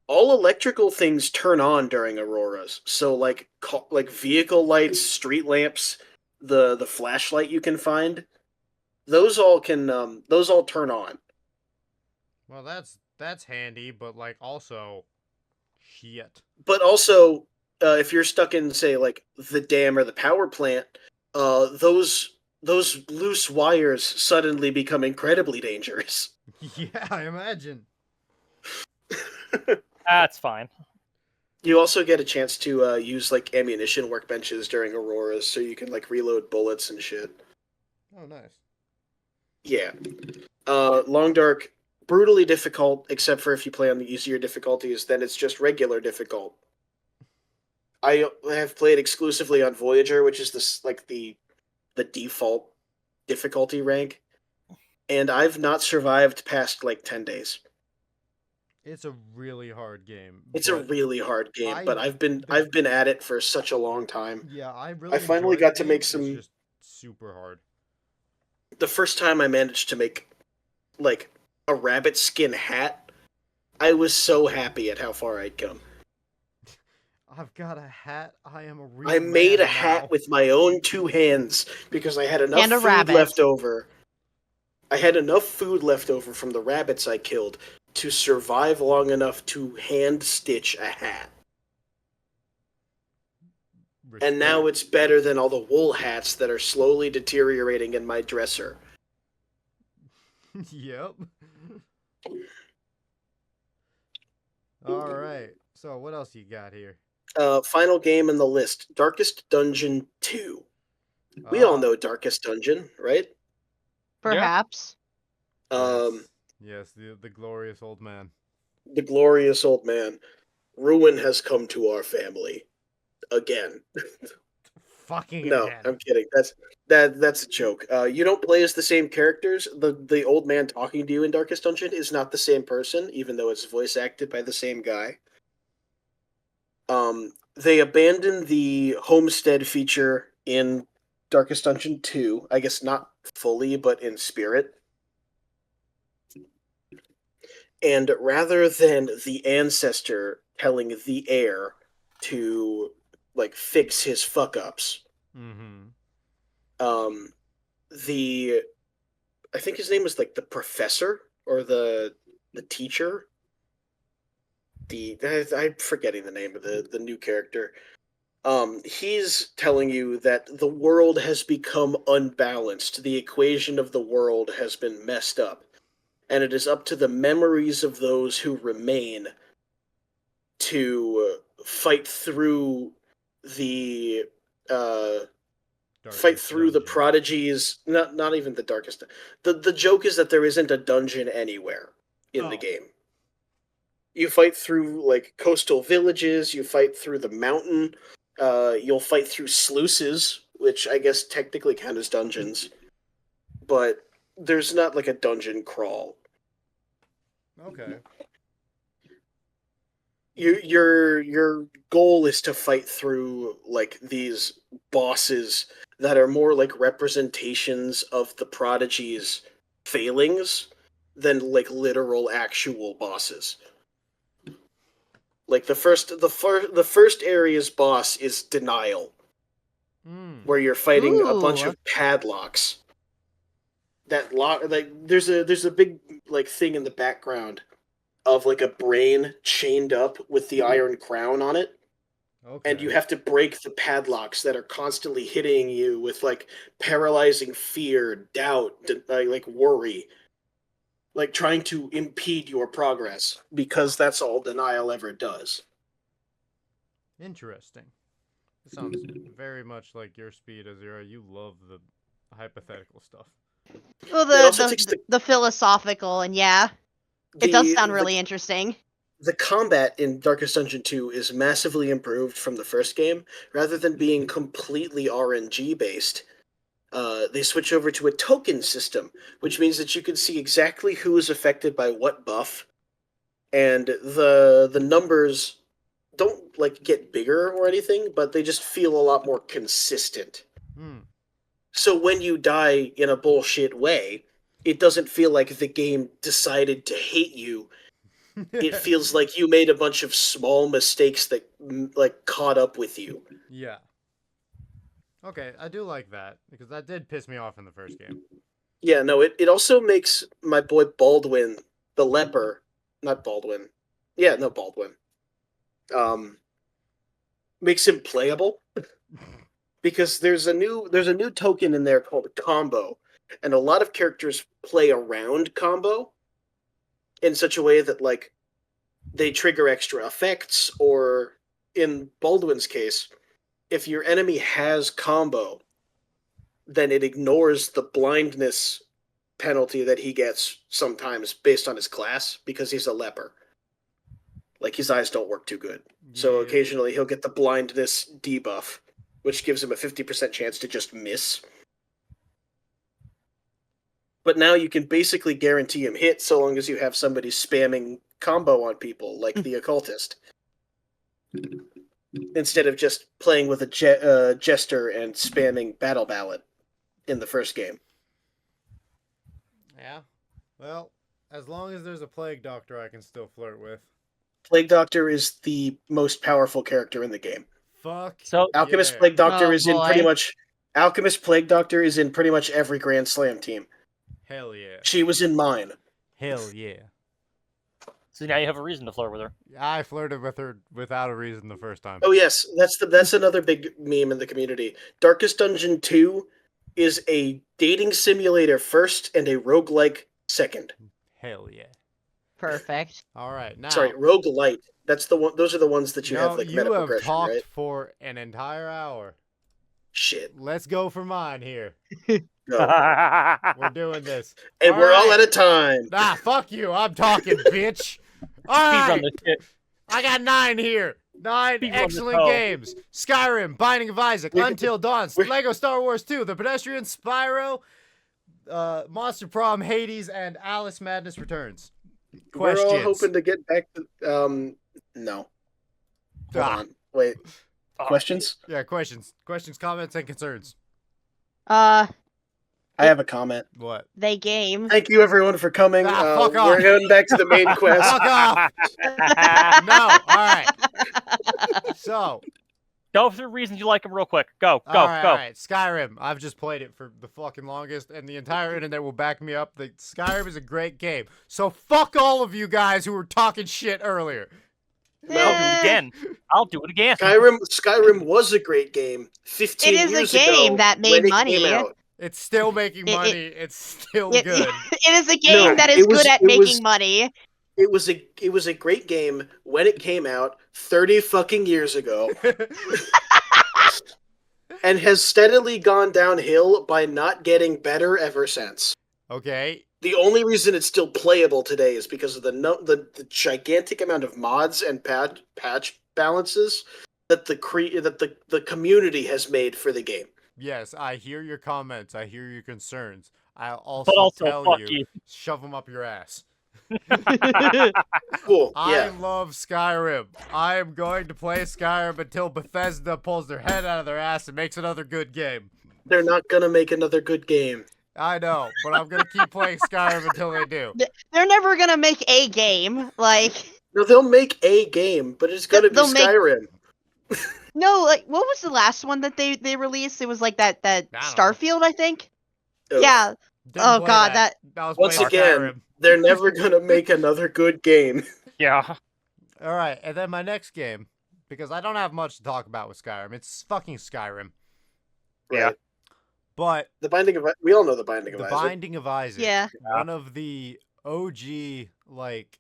[SPEAKER 3] all electrical things turn on during auroras. So like vehicle lights, street lamps, the flashlight you can find, those all turn on.
[SPEAKER 2] Well, that's handy, but like also, shit.
[SPEAKER 3] But also, if you're stuck in, say, like the dam or the power plant, those loose wires suddenly become incredibly dangerous.
[SPEAKER 2] Yeah, I imagine.
[SPEAKER 4] That's fine.
[SPEAKER 3] You also get a chance to use like ammunition workbenches during auroras, so you can like reload bullets and shit.
[SPEAKER 2] Oh, nice.
[SPEAKER 3] Yeah. Long Dark, brutally difficult, except for if you play on the easier difficulties, then it's just regular difficult. I have played exclusively on Voyager, which is the default difficulty rank, and I've not survived past like 10 days.
[SPEAKER 2] It's a really hard game.
[SPEAKER 3] It's a really hard game, but I've been at it for such a long time.
[SPEAKER 2] Yeah, I really.
[SPEAKER 3] I finally
[SPEAKER 2] enjoy
[SPEAKER 3] got
[SPEAKER 2] the
[SPEAKER 3] to make
[SPEAKER 2] game.
[SPEAKER 3] some.
[SPEAKER 2] It's just super hard.
[SPEAKER 3] The first time I managed to make like a rabbit skin hat, I was so happy at how far I'd come.
[SPEAKER 2] I've got a hat. I am a real.
[SPEAKER 3] I made a
[SPEAKER 2] man
[SPEAKER 3] hat
[SPEAKER 2] now.
[SPEAKER 3] with my own 2 hands because I had enough
[SPEAKER 5] And a
[SPEAKER 3] food
[SPEAKER 5] rabbit.
[SPEAKER 3] left over. I had enough food left over from the rabbits I killed to survive long enough to hand stitch a hat. And now it's better than all the wool hats that are slowly deteriorating in my dresser.
[SPEAKER 2] Yep. All right. So what else you got here?
[SPEAKER 3] Final game in the list, Darkest Dungeon 2. We all know Darkest Dungeon, right?
[SPEAKER 5] Perhaps.
[SPEAKER 2] Yes, the glorious old man.
[SPEAKER 3] The glorious old man. Ruin has come to our family. Again.
[SPEAKER 2] Fucking
[SPEAKER 3] No,
[SPEAKER 2] again.
[SPEAKER 3] I'm kidding. That's a joke. You don't play as the same characters. The old man talking to you in Darkest Dungeon is not the same person, even though it's voice acted by the same guy. They abandoned the homestead feature in Darkest Dungeon 2. I guess not fully, but in spirit. And rather than the ancestor telling the heir to like fix his fuck ups, I think his name was like the professor or the teacher. I'm forgetting the name of the new character. He's telling you that the world has become unbalanced. The equation of the world has been messed up. And it is up to the memories of those who remain to fight through the prodigies. Not even the darkest. The joke is that there isn't a dungeon anywhere in the game. You fight through like coastal villages. You fight through the mountain. You'll fight through sluices, which I guess technically count as dungeons, but there's not like a dungeon crawl.
[SPEAKER 2] Okay.
[SPEAKER 3] Your goal is to fight through like these bosses that are more like representations of the prodigy's failings than like literal actual bosses. Like the first area's boss is Denial, where you're fighting a bunch of padlocks. That lock, like there's a big like thing in the background of like a brain chained up with the iron crown on it. Okay. And you have to break the padlocks that are constantly hitting you with like paralyzing fear, doubt, like worry, like trying to impede your progress, because that's all Denial ever does.
[SPEAKER 2] Interesting. It sounds very much like your speed, Azira. You love the hypothetical stuff.
[SPEAKER 5] Well, the philosophical, and it does sound really interesting.
[SPEAKER 3] The combat in Darkest Dungeon 2 is massively improved from the first game. Rather than being completely RNG based, they switch over to a token system, which means that you can see exactly who is affected by what buff, and the numbers don't like get bigger or anything, but they just feel a lot more consistent. So when you die in a bullshit way, it doesn't feel like the game decided to hate you. It feels like you made a bunch of small mistakes that like caught up with you.
[SPEAKER 2] Yeah. Okay, I do like that because that did piss me off in the first game.
[SPEAKER 3] Yeah, no, it also makes my boy Baldwin, the leper, not Baldwin. Yeah, no, Baldwin. Makes him playable because there's a new token in there called combo, and a lot of characters play around combo in such a way that like they trigger extra effects, or in Baldwin's case, if your enemy has combo, then it ignores the blindness penalty that he gets sometimes based on his class because he's a leper. Like, his eyes don't work too good. So
[SPEAKER 2] Yeah.
[SPEAKER 3] occasionally he'll get the blindness debuff, which gives him a 50% chance to just miss. But now you can basically guarantee him hit so long as you have somebody spamming combo on people, like the occultist. Instead of just playing with a jester and spamming battle ballad in the first game.
[SPEAKER 2] Yeah. Well, as long as there's a plague doctor I can still flirt with.
[SPEAKER 3] Plague Doctor is the most powerful character in the game.
[SPEAKER 2] Fuck.
[SPEAKER 4] So
[SPEAKER 3] Alchemist
[SPEAKER 2] yeah.
[SPEAKER 3] Plague Doctor
[SPEAKER 5] Oh,
[SPEAKER 3] is in pretty
[SPEAKER 5] boy.
[SPEAKER 3] much Alchemist Plague Doctor is in pretty much every Grand Slam team.
[SPEAKER 2] Hell yeah.
[SPEAKER 3] She was in mine.
[SPEAKER 2] Hell yeah.
[SPEAKER 4] so now you have a reason to flirt with her.
[SPEAKER 2] I flirted with her without a reason the first time.
[SPEAKER 3] Oh yes, that's another big meme in the community. Darkest Dungeon 2 is a dating simulator first and a roguelike second.
[SPEAKER 2] Hell yeah.
[SPEAKER 5] Perfect.
[SPEAKER 2] All right, now.
[SPEAKER 3] Sorry, roguelite. That's the one. Those are the ones that you have like meta
[SPEAKER 2] you have
[SPEAKER 3] progression,
[SPEAKER 2] talked
[SPEAKER 3] right?
[SPEAKER 2] for an entire hour.
[SPEAKER 3] Shit.
[SPEAKER 2] Let's go for mine here.
[SPEAKER 3] Go.
[SPEAKER 2] We're doing this.
[SPEAKER 3] And we're all
[SPEAKER 2] right.
[SPEAKER 3] out of time.
[SPEAKER 2] Ah, fuck you. I'm talking, bitch. All
[SPEAKER 4] Speedrun
[SPEAKER 2] right.
[SPEAKER 4] this shit.
[SPEAKER 2] I got 9 here. 9
[SPEAKER 4] Speedrun
[SPEAKER 2] excellent
[SPEAKER 4] this hoe.
[SPEAKER 2] games. Skyrim, Binding of Isaac,
[SPEAKER 3] We're-
[SPEAKER 2] Until Dawn,
[SPEAKER 3] we're-
[SPEAKER 2] Lego Star Wars 2, The Pedestrian, Spyro, Monster Prom, Hades, and Alice Madness Returns. Questions.
[SPEAKER 3] We're all hoping to get back to no. Hold
[SPEAKER 2] Ah.
[SPEAKER 3] on. Wait.
[SPEAKER 4] Oh,
[SPEAKER 3] Questions?
[SPEAKER 2] Yeah, questions. Questions, comments, and concerns.
[SPEAKER 3] I have a comment.
[SPEAKER 2] What?
[SPEAKER 5] They game.
[SPEAKER 3] Thank you everyone for coming.
[SPEAKER 2] Fuck off.
[SPEAKER 3] We're going back to the main quest.
[SPEAKER 2] Fuck off. No. All right. So.
[SPEAKER 4] Go through reasons you like them real quick. Go, go,
[SPEAKER 2] All right,
[SPEAKER 4] go.
[SPEAKER 2] all right. Skyrim. I've just played it for the fucking longest, and the entire internet will back me up that Skyrim is a great game. So fuck all of you guys who were talking shit earlier.
[SPEAKER 4] I'll do it again. I'll do it again.
[SPEAKER 3] Skyrim was a great game 15
[SPEAKER 5] It is a
[SPEAKER 3] years
[SPEAKER 5] game
[SPEAKER 3] ago
[SPEAKER 5] that made
[SPEAKER 3] when it
[SPEAKER 5] money.
[SPEAKER 3] came out.
[SPEAKER 2] It's still making
[SPEAKER 5] It-
[SPEAKER 2] money. It's still
[SPEAKER 5] It,
[SPEAKER 2] good.
[SPEAKER 5] it is a game
[SPEAKER 3] No,
[SPEAKER 5] that
[SPEAKER 3] it
[SPEAKER 5] is
[SPEAKER 3] was-
[SPEAKER 5] good at
[SPEAKER 3] it
[SPEAKER 5] making
[SPEAKER 3] was-
[SPEAKER 5] money.
[SPEAKER 3] It was a great game when it came out 30 fucking years ago and has steadily gone downhill by not getting better ever since.
[SPEAKER 2] Okay.
[SPEAKER 3] The only reason it's still playable today is because of the gigantic amount of mods and patch balances that the community has made for the game.
[SPEAKER 2] Yes, I hear your comments. I hear your concerns. I'll
[SPEAKER 4] But also,
[SPEAKER 2] tell
[SPEAKER 4] fuck
[SPEAKER 2] you,
[SPEAKER 4] you.
[SPEAKER 2] shove them up your ass.
[SPEAKER 3] Cool.
[SPEAKER 2] I
[SPEAKER 3] Yeah.
[SPEAKER 2] love Skyrim. I am going to play Skyrim until Bethesda pulls their head out of their ass and makes another good game.
[SPEAKER 3] They're not gonna make another good game.
[SPEAKER 2] I know, but I'm gonna keep playing Skyrim until they do.
[SPEAKER 5] They're never gonna make a game. Like,
[SPEAKER 3] No, they'll make a game, but it's gonna be
[SPEAKER 5] They'll make-
[SPEAKER 3] Skyrim.
[SPEAKER 5] no, like, what was the last one that they released? It was like that
[SPEAKER 2] I don't know.
[SPEAKER 5] Starfield, I think.
[SPEAKER 3] Ugh.
[SPEAKER 5] Yeah.
[SPEAKER 2] Didn't
[SPEAKER 5] Oh,
[SPEAKER 2] play
[SPEAKER 5] God, that-
[SPEAKER 2] I was
[SPEAKER 3] Once
[SPEAKER 2] playing
[SPEAKER 3] again,
[SPEAKER 2] Skyrim.
[SPEAKER 3] they're never gonna make another good game.
[SPEAKER 4] Yeah.
[SPEAKER 2] All right, and then my next game, because I don't have much to talk about with Skyrim. It's fucking Skyrim.
[SPEAKER 4] Yeah.
[SPEAKER 3] Right.
[SPEAKER 2] But
[SPEAKER 3] The Binding of we all know the Binding of
[SPEAKER 2] the
[SPEAKER 3] Isaac.
[SPEAKER 2] Binding of Isaac,
[SPEAKER 5] Yeah.
[SPEAKER 2] one of the OG like,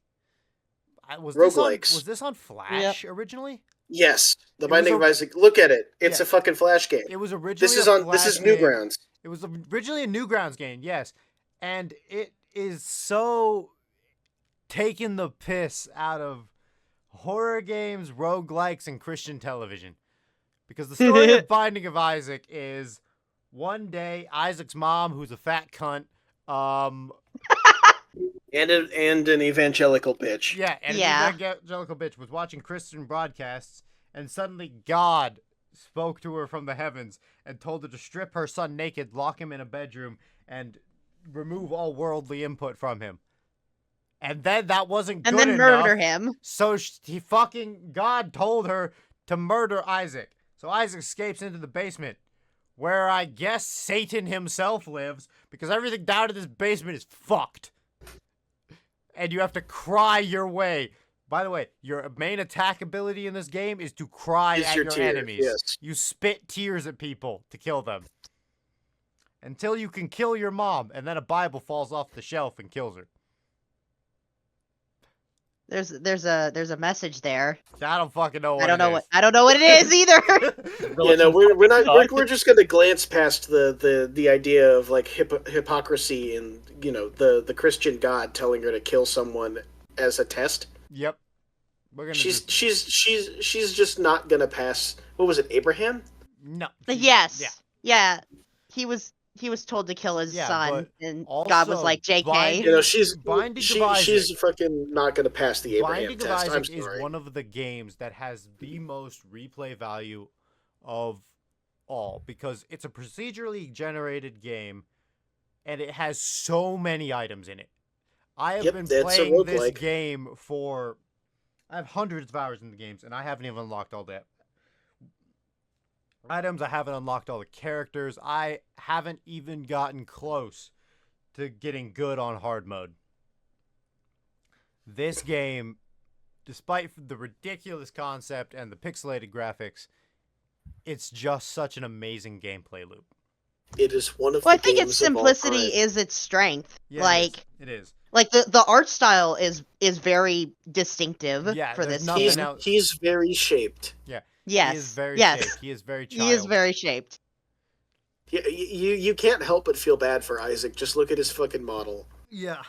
[SPEAKER 2] was
[SPEAKER 3] Roguelikes.
[SPEAKER 2] this on Flash originally?
[SPEAKER 3] Yes, the
[SPEAKER 2] It was
[SPEAKER 3] Binding
[SPEAKER 2] a-
[SPEAKER 3] of Isaac. Look at it. It's
[SPEAKER 2] Yeah.
[SPEAKER 3] a fucking Flash game.
[SPEAKER 2] It was originally
[SPEAKER 3] This is
[SPEAKER 2] a
[SPEAKER 3] on. This
[SPEAKER 2] Flash
[SPEAKER 3] is
[SPEAKER 2] game.
[SPEAKER 3] Newgrounds.
[SPEAKER 2] It was originally a Newgrounds game, yes, and it is so taking the piss out of horror games, roguelikes, and Christian television. Because the story of Binding of Isaac is one day Isaac's mom, who's a fat cunt,
[SPEAKER 3] And an evangelical bitch.
[SPEAKER 2] Yeah, and
[SPEAKER 5] Yeah.
[SPEAKER 2] an evangelical bitch was watching Christian broadcasts, and suddenly God spoke to her from the heavens and told her to strip her son naked, lock him in a bedroom, and remove all worldly input from him. And then that wasn't
[SPEAKER 5] And
[SPEAKER 2] good
[SPEAKER 5] then
[SPEAKER 2] enough.
[SPEAKER 5] murder him.
[SPEAKER 2] So God told her to murder Isaac. So Isaac escapes into the basement, where I guess Satan himself lives, because everything down in this basement is fucked. And you have to cry your way. By the way, your main attack ability in this game is to cry at your
[SPEAKER 3] tears,
[SPEAKER 2] enemies.
[SPEAKER 3] yes.
[SPEAKER 2] You spit tears at people to kill them. Until you can kill your mom, and then a Bible falls off the shelf and kills her.
[SPEAKER 5] There's a message there.
[SPEAKER 2] I don't fucking know what
[SPEAKER 5] I don't know
[SPEAKER 2] it
[SPEAKER 5] I don't know what it is either.
[SPEAKER 3] Yeah, no, we're not. We're just gonna glance past the idea of like hypocrisy and the Christian God telling her to kill someone as a test.
[SPEAKER 2] Yep. We're gonna
[SPEAKER 3] She's just not gonna pass. What was it, Abraham?
[SPEAKER 2] No.
[SPEAKER 5] Yes. Yeah. He was told to kill his
[SPEAKER 2] Yeah,
[SPEAKER 5] son,
[SPEAKER 2] but
[SPEAKER 5] and God was
[SPEAKER 2] also
[SPEAKER 5] like, "JK."
[SPEAKER 3] You know, she's
[SPEAKER 2] Binding of Isaac.
[SPEAKER 3] she's fucking not gonna pass the Abraham
[SPEAKER 2] Binding of
[SPEAKER 3] test. I'm
[SPEAKER 2] Isaac is
[SPEAKER 3] sorry.
[SPEAKER 2] one of the games that has the most replay value of all, because it's a procedurally generated game and it has so many items in it. I have
[SPEAKER 3] Yep,
[SPEAKER 2] been
[SPEAKER 3] it's a
[SPEAKER 2] playing this
[SPEAKER 3] roguelike.
[SPEAKER 2] game for... I have hundreds of hours in the games and I haven't even unlocked all that. Items, I haven't unlocked all the characters. I haven't even gotten close to getting good on hard mode. This game, despite the ridiculous concept and the pixelated graphics, it's just such an amazing gameplay loop.
[SPEAKER 3] It is one of
[SPEAKER 5] Well, I
[SPEAKER 3] the
[SPEAKER 5] think
[SPEAKER 3] games
[SPEAKER 5] its
[SPEAKER 3] of all
[SPEAKER 5] simplicity
[SPEAKER 3] time.
[SPEAKER 5] is its strength.
[SPEAKER 2] Yeah,
[SPEAKER 5] Like
[SPEAKER 2] it is.
[SPEAKER 5] like the art style is very distinctive
[SPEAKER 2] Yeah,
[SPEAKER 5] for
[SPEAKER 2] there's
[SPEAKER 5] this
[SPEAKER 2] nothing
[SPEAKER 5] game.
[SPEAKER 2] else.
[SPEAKER 3] He's very shaped.
[SPEAKER 5] Yes.
[SPEAKER 2] He is very
[SPEAKER 5] yes.
[SPEAKER 2] shaped. He is very
[SPEAKER 5] He is
[SPEAKER 2] child.
[SPEAKER 5] very shaped.
[SPEAKER 3] You can't help but feel bad for Isaac. Just look at his fucking model.
[SPEAKER 2] Yeah.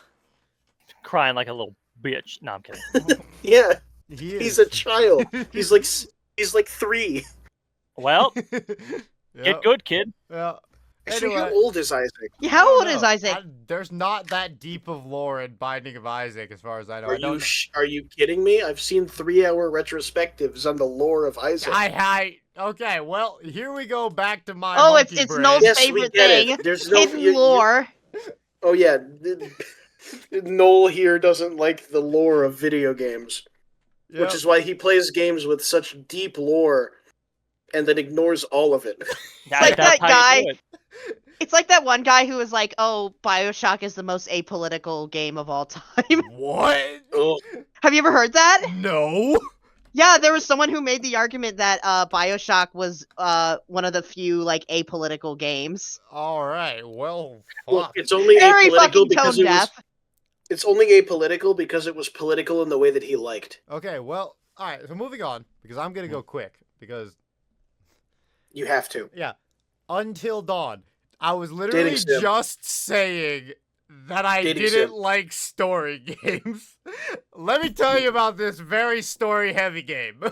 [SPEAKER 4] Crying like a little bitch. No, I'm kidding.
[SPEAKER 3] Yeah,
[SPEAKER 2] He is.
[SPEAKER 3] he's a child. He's like 3.
[SPEAKER 4] Well,
[SPEAKER 2] Yeah.
[SPEAKER 4] get good, kid.
[SPEAKER 2] Yeah.
[SPEAKER 3] Actually,
[SPEAKER 2] Anyway.
[SPEAKER 3] how old is Isaac?
[SPEAKER 5] Yeah, how old
[SPEAKER 2] No,
[SPEAKER 5] is Isaac?
[SPEAKER 2] there's not that deep of lore in Binding of Isaac, as far as I know.
[SPEAKER 3] Are you kidding me? I've seen 3-hour retrospectives on the lore of Isaac.
[SPEAKER 2] Okay, well, here we go back to my
[SPEAKER 5] Oh,
[SPEAKER 2] monkey
[SPEAKER 5] it's
[SPEAKER 2] brain.
[SPEAKER 5] Noel's
[SPEAKER 3] Yes, we
[SPEAKER 5] favorite
[SPEAKER 3] get it.
[SPEAKER 5] thing.
[SPEAKER 3] There's no-
[SPEAKER 5] Hidden
[SPEAKER 3] you-
[SPEAKER 5] lore.
[SPEAKER 3] Oh yeah, Noel here doesn't like the lore of video games,
[SPEAKER 2] Yep.
[SPEAKER 3] which is why he plays games with such deep lore, and then ignores all of it.
[SPEAKER 5] Like
[SPEAKER 4] That's
[SPEAKER 5] that
[SPEAKER 4] how you
[SPEAKER 5] guy.
[SPEAKER 4] do it.
[SPEAKER 5] It's like that one guy who was like, "Oh, BioShock is the most apolitical game of all time."
[SPEAKER 2] What?
[SPEAKER 3] Oh,
[SPEAKER 5] Have you ever heard that?
[SPEAKER 2] No.
[SPEAKER 5] Yeah, there was someone who made the argument that BioShock was one of the few like apolitical games.
[SPEAKER 2] All right. Well,
[SPEAKER 3] well,
[SPEAKER 2] fuck.
[SPEAKER 3] it's only
[SPEAKER 5] Very
[SPEAKER 3] apolitical
[SPEAKER 5] fucking
[SPEAKER 3] because
[SPEAKER 5] tone
[SPEAKER 3] it was.
[SPEAKER 5] deaf.
[SPEAKER 3] It's only apolitical because it was political in the way that he liked.
[SPEAKER 2] Okay. Well. All right. So moving on, because I'm gonna go quick, because
[SPEAKER 3] You have to.
[SPEAKER 2] yeah, Until Dawn. I was literally
[SPEAKER 3] Dating sim.
[SPEAKER 2] just saying that I
[SPEAKER 3] Dating
[SPEAKER 2] didn't
[SPEAKER 3] sim.
[SPEAKER 2] like story games. Let me tell you about this very story-heavy game.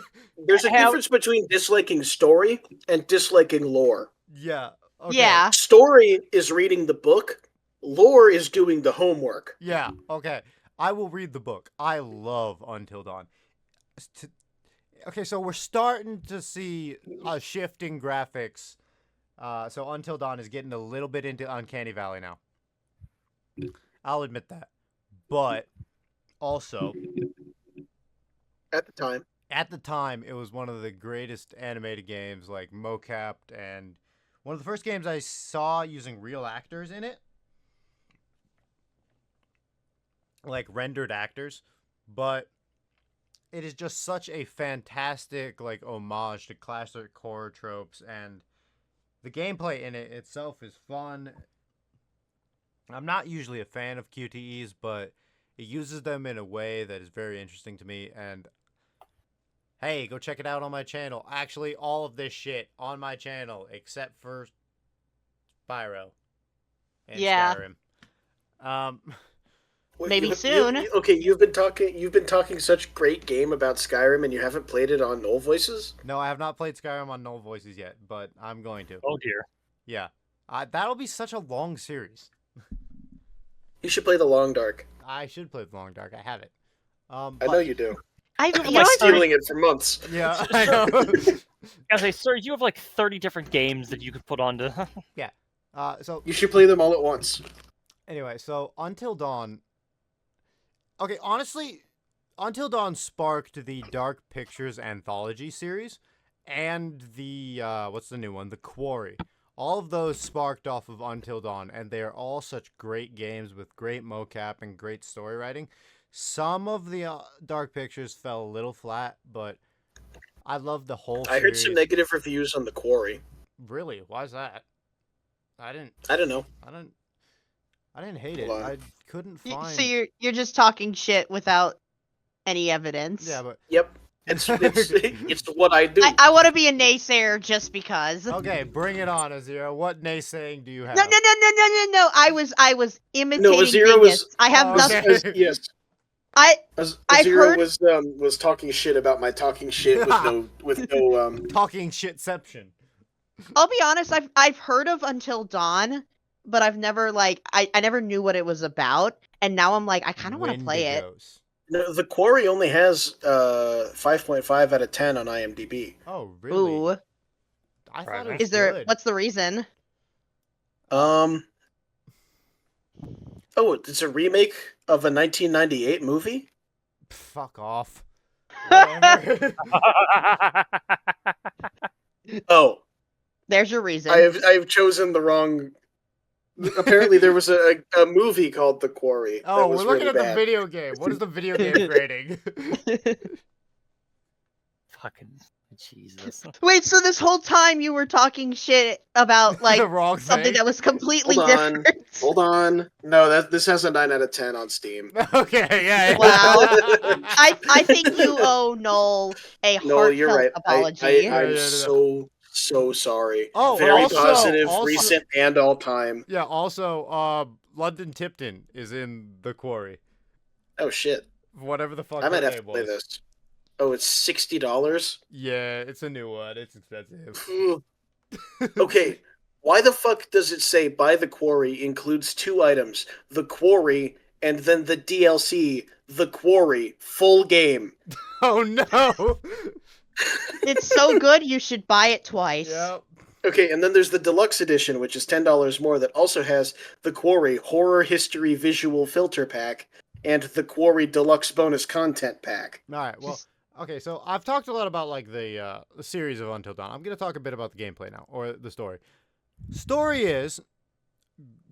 [SPEAKER 3] There's a
[SPEAKER 4] How-
[SPEAKER 3] difference between disliking story and disliking lore.
[SPEAKER 2] Yeah. Okay.
[SPEAKER 5] Yeah.
[SPEAKER 3] Story is reading the book. Lore is doing the homework.
[SPEAKER 2] Yeah, okay. I will read the book. I love Until Dawn. Okay, so we're starting to see a shift in graphics. So Until Dawn is getting a little bit into Uncanny Valley now. I'll admit that. But also,
[SPEAKER 3] At the time,
[SPEAKER 2] at the time, it was one of the greatest animated games, like mocapped, and one of the first games I saw using real actors in it. Like rendered actors. But it is just such a fantastic like homage to classic horror tropes, and the gameplay in it itself is fun. I'm not usually a fan of QTEs, but it uses them in a way that is very interesting to me, and hey, go check it out on my channel. Actually, all of this shit on my channel except for Spyro and
[SPEAKER 5] Yeah.
[SPEAKER 2] Skyrim.
[SPEAKER 3] Wait,
[SPEAKER 5] Maybe
[SPEAKER 3] you-
[SPEAKER 5] soon.
[SPEAKER 3] Okay, you've been talking such great game about Skyrim, and you haven't played it on Null Voices.
[SPEAKER 2] No, I have not played Skyrim on Null Voices yet, but I'm going to.
[SPEAKER 4] Oh dear.
[SPEAKER 2] Yeah. That'll be such a long series.
[SPEAKER 3] You should play the Long Dark.
[SPEAKER 2] I should play the Long Dark. I have it.
[SPEAKER 3] I
[SPEAKER 2] But-
[SPEAKER 3] know you do.
[SPEAKER 5] I've
[SPEAKER 4] You
[SPEAKER 5] you
[SPEAKER 4] have,
[SPEAKER 5] know
[SPEAKER 3] I've
[SPEAKER 4] like,
[SPEAKER 3] been stealing it for months.
[SPEAKER 2] Yeah, I know.
[SPEAKER 4] I say, sir, you have like 30 different games that you could put onto.
[SPEAKER 2] So
[SPEAKER 3] You should play them all at once.
[SPEAKER 2] anyway, so Until Dawn. Okay, honestly, Until Dawn sparked the Dark Pictures anthology series, and the what's the new one? The Quarry. All of those sparked off of Until Dawn, and they are all such great games with great mocap and great story writing. Some of the Dark Pictures fell a little flat, but I love the whole
[SPEAKER 3] I heard some
[SPEAKER 2] series.
[SPEAKER 3] negative reviews on The Quarry.
[SPEAKER 2] Really? Why's that? I didn't
[SPEAKER 3] I don't know.
[SPEAKER 2] hate it.
[SPEAKER 3] Hold on.
[SPEAKER 2] I couldn't
[SPEAKER 5] Y-
[SPEAKER 2] find.
[SPEAKER 5] So you're just talking shit without any evidence.
[SPEAKER 2] Yeah, but
[SPEAKER 3] Yep. It's what I do.
[SPEAKER 5] I want to be a naysayer just because.
[SPEAKER 2] okay, bring it on, Azira. What naysaying do you have?
[SPEAKER 5] No. I was imitating
[SPEAKER 3] Azira
[SPEAKER 5] Bingus.
[SPEAKER 3] was-
[SPEAKER 5] I have
[SPEAKER 2] Oh,
[SPEAKER 5] nothing.
[SPEAKER 2] okay.
[SPEAKER 3] Yes.
[SPEAKER 5] I've
[SPEAKER 3] Azira
[SPEAKER 5] heard-
[SPEAKER 3] was talking shit about my talking shit with no
[SPEAKER 2] Talking shitception.
[SPEAKER 5] I'll be honest. I've heard of Until Dawn, but I've never I never knew what it was about, and now I'm like I kind of want to play it.
[SPEAKER 2] Wendigos.
[SPEAKER 3] No, The Quarry only has 5.5 out of 10 on IMDb.
[SPEAKER 2] Oh, really?
[SPEAKER 5] Ooh,
[SPEAKER 2] I thought
[SPEAKER 4] Right.
[SPEAKER 2] it was
[SPEAKER 5] is there?
[SPEAKER 2] good.
[SPEAKER 5] What's the reason?
[SPEAKER 3] Oh, it's a remake of a 1998 movie?
[SPEAKER 2] Fuck off. Whatever.
[SPEAKER 3] Oh,
[SPEAKER 5] There's your reason.
[SPEAKER 3] I've chosen the wrong. Apparently, there was a movie called The Quarry.
[SPEAKER 2] Oh,
[SPEAKER 3] that was
[SPEAKER 2] we're looking
[SPEAKER 3] really
[SPEAKER 2] at
[SPEAKER 3] bad.
[SPEAKER 2] the video game. What is the video game grading?
[SPEAKER 4] Fucking Jesus.
[SPEAKER 5] Wait, so this whole time you were talking shit about like
[SPEAKER 2] the wrong
[SPEAKER 5] something
[SPEAKER 2] thing.
[SPEAKER 5] that was completely
[SPEAKER 3] Hold on.
[SPEAKER 5] different.
[SPEAKER 3] Hold on. No, this has a 9 out of 10 on Steam.
[SPEAKER 2] Okay, yeah.
[SPEAKER 5] Wow. I think you owe Noel a
[SPEAKER 3] No,
[SPEAKER 5] heartfelt
[SPEAKER 3] you're right.
[SPEAKER 5] apology.
[SPEAKER 3] I'm
[SPEAKER 2] Yeah.
[SPEAKER 3] so sorry.
[SPEAKER 2] Oh,
[SPEAKER 3] Very
[SPEAKER 2] also-
[SPEAKER 3] positive,
[SPEAKER 2] also-
[SPEAKER 3] recent, and all time.
[SPEAKER 2] Yeah, also, London Tipton is in The Quarry.
[SPEAKER 3] Oh shit!
[SPEAKER 2] Whatever the fuck
[SPEAKER 3] I might
[SPEAKER 2] her
[SPEAKER 3] have to
[SPEAKER 2] name
[SPEAKER 3] play
[SPEAKER 2] was.
[SPEAKER 3] this. Oh, it's $60.
[SPEAKER 2] Yeah, it's a new one. It's expensive.
[SPEAKER 3] Okay, why the fuck does it say "Buy the Quarry" includes 2 items: the Quarry and then the DLC, the Quarry full game?
[SPEAKER 2] Oh no!
[SPEAKER 5] It's so good you should buy it twice.
[SPEAKER 2] Yep.
[SPEAKER 3] Okay, and then there's the deluxe edition, which is $10 more, that also has the Quarry Horror History Visual Filter Pack and the Quarry Deluxe Bonus Content Pack.
[SPEAKER 2] All right. Well, okay. So I've talked a lot about like the series of Until Dawn. I'm gonna talk a bit about the gameplay now, or the story. Story is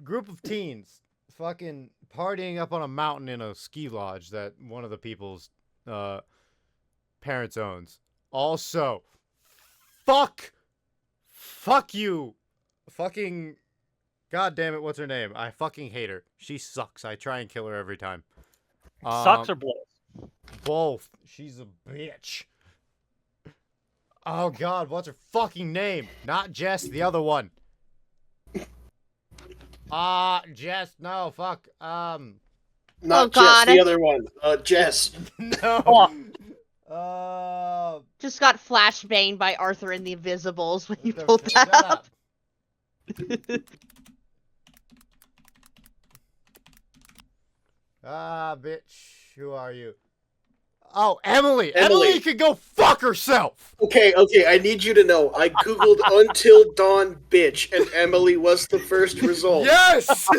[SPEAKER 2] group of teens fucking partying up on a mountain in a ski lodge that one of the people's parents owns. Also, fuck you, fucking, god damn it, what's her name? I fucking hate her. She sucks. I try and kill her every time.
[SPEAKER 4] Sucks or blows?
[SPEAKER 2] Both. She's a bitch. Oh god, what's her fucking name? Not Jess, the other one. Jess, no, fuck.
[SPEAKER 3] Not
[SPEAKER 5] Oh,
[SPEAKER 3] Jess,
[SPEAKER 5] God.
[SPEAKER 3] the other one. Jess.
[SPEAKER 2] No.
[SPEAKER 5] Just got flashbanged by Arthur and the Invisibles when you
[SPEAKER 2] the-
[SPEAKER 5] pulled that
[SPEAKER 2] shut
[SPEAKER 5] up.
[SPEAKER 2] Bitch, who are you? Oh, Emily.
[SPEAKER 3] Emily.
[SPEAKER 2] Emily can go fuck herself.
[SPEAKER 3] Okay, I need you to know, I googled Until Dawn bitch, and Emily was the first result.
[SPEAKER 2] Yes.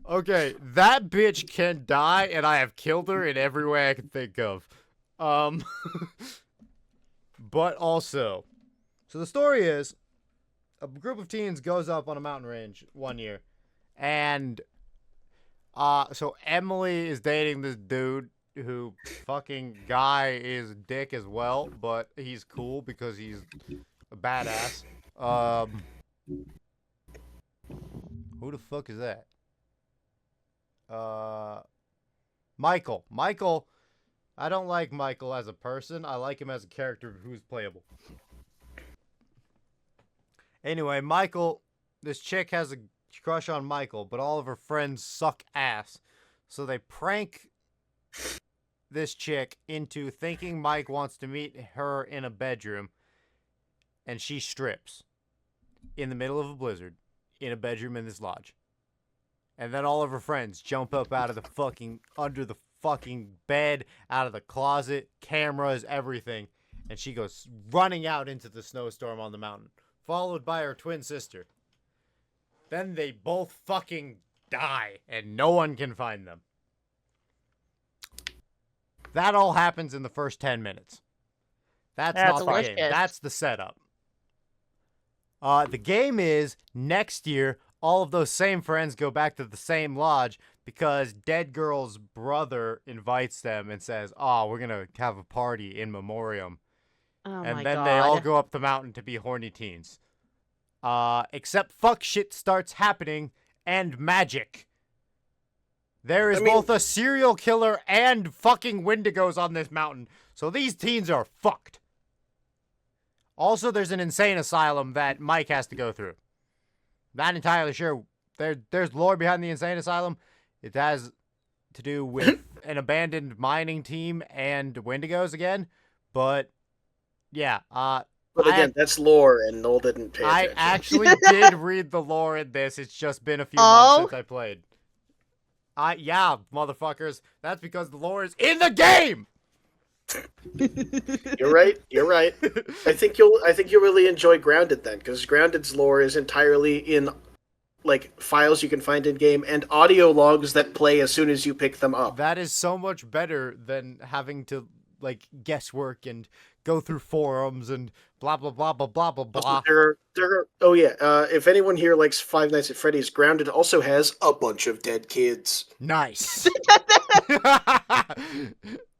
[SPEAKER 2] Okay, that bitch can die, and I have killed her in every way I can think of. But also, so the story is, a group of teens goes up on a mountain range one year, and so Emily is dating this dude who fucking guy is a dick as well, but he's cool because he's a badass. Who the fuck is that? Michael. Michael. I don't like Michael as a person. I like him as a character who's playable. Anyway, Michael, this chick has a crush on Michael, but all of her friends suck ass. So they prank this chick into thinking Mike wants to meet her in a bedroom, and she strips in the middle of a blizzard in a bedroom in this lodge. And then all of her friends jump up out of the fucking, under the fucking bed, out of the closet, cameras, everything. And she goes running out into the snowstorm on the mountain, followed by her twin sister. Then they both fucking die, and no one can find them. That all happens in the first 10 minutes. That's not the
[SPEAKER 5] delicious.
[SPEAKER 2] game. That's the setup. The game is, next year, all of those same friends go back to the same lodge because Dead Girl's brother invites them and says, "Oh, we're going to have a party in memoriam."
[SPEAKER 5] Oh
[SPEAKER 2] And
[SPEAKER 5] my
[SPEAKER 2] then
[SPEAKER 5] god.
[SPEAKER 2] they all go up the mountain to be horny teens. Except fuck shit starts happening and magic. There is both a serial killer and fucking Wendigos on this mountain. So these teens are fucked. Also, there's an insane asylum that Mike has to go through. Not entirely sure. There's lore behind the insane asylum. It has to do with an abandoned mining team and Wendigos again. But, yeah.
[SPEAKER 3] But again, that's lore, and Noel didn't pay
[SPEAKER 2] I
[SPEAKER 3] attention.
[SPEAKER 2] actually did read the lore in this. It's just been a few months since I played. Yeah, motherfuckers. That's because the lore is in the game.
[SPEAKER 3] You're right. You're right. I think you'll really enjoy Grounded then, because Grounded's lore is entirely in like files you can find in game and audio logs that play as soon as you pick them up.
[SPEAKER 2] That is so much better than having to like guesswork and go through forums and blah blah blah blah blah blah blah.
[SPEAKER 3] If anyone here likes Five Nights at Freddy's, Grounded also has a bunch of dead kids.
[SPEAKER 2] Nice.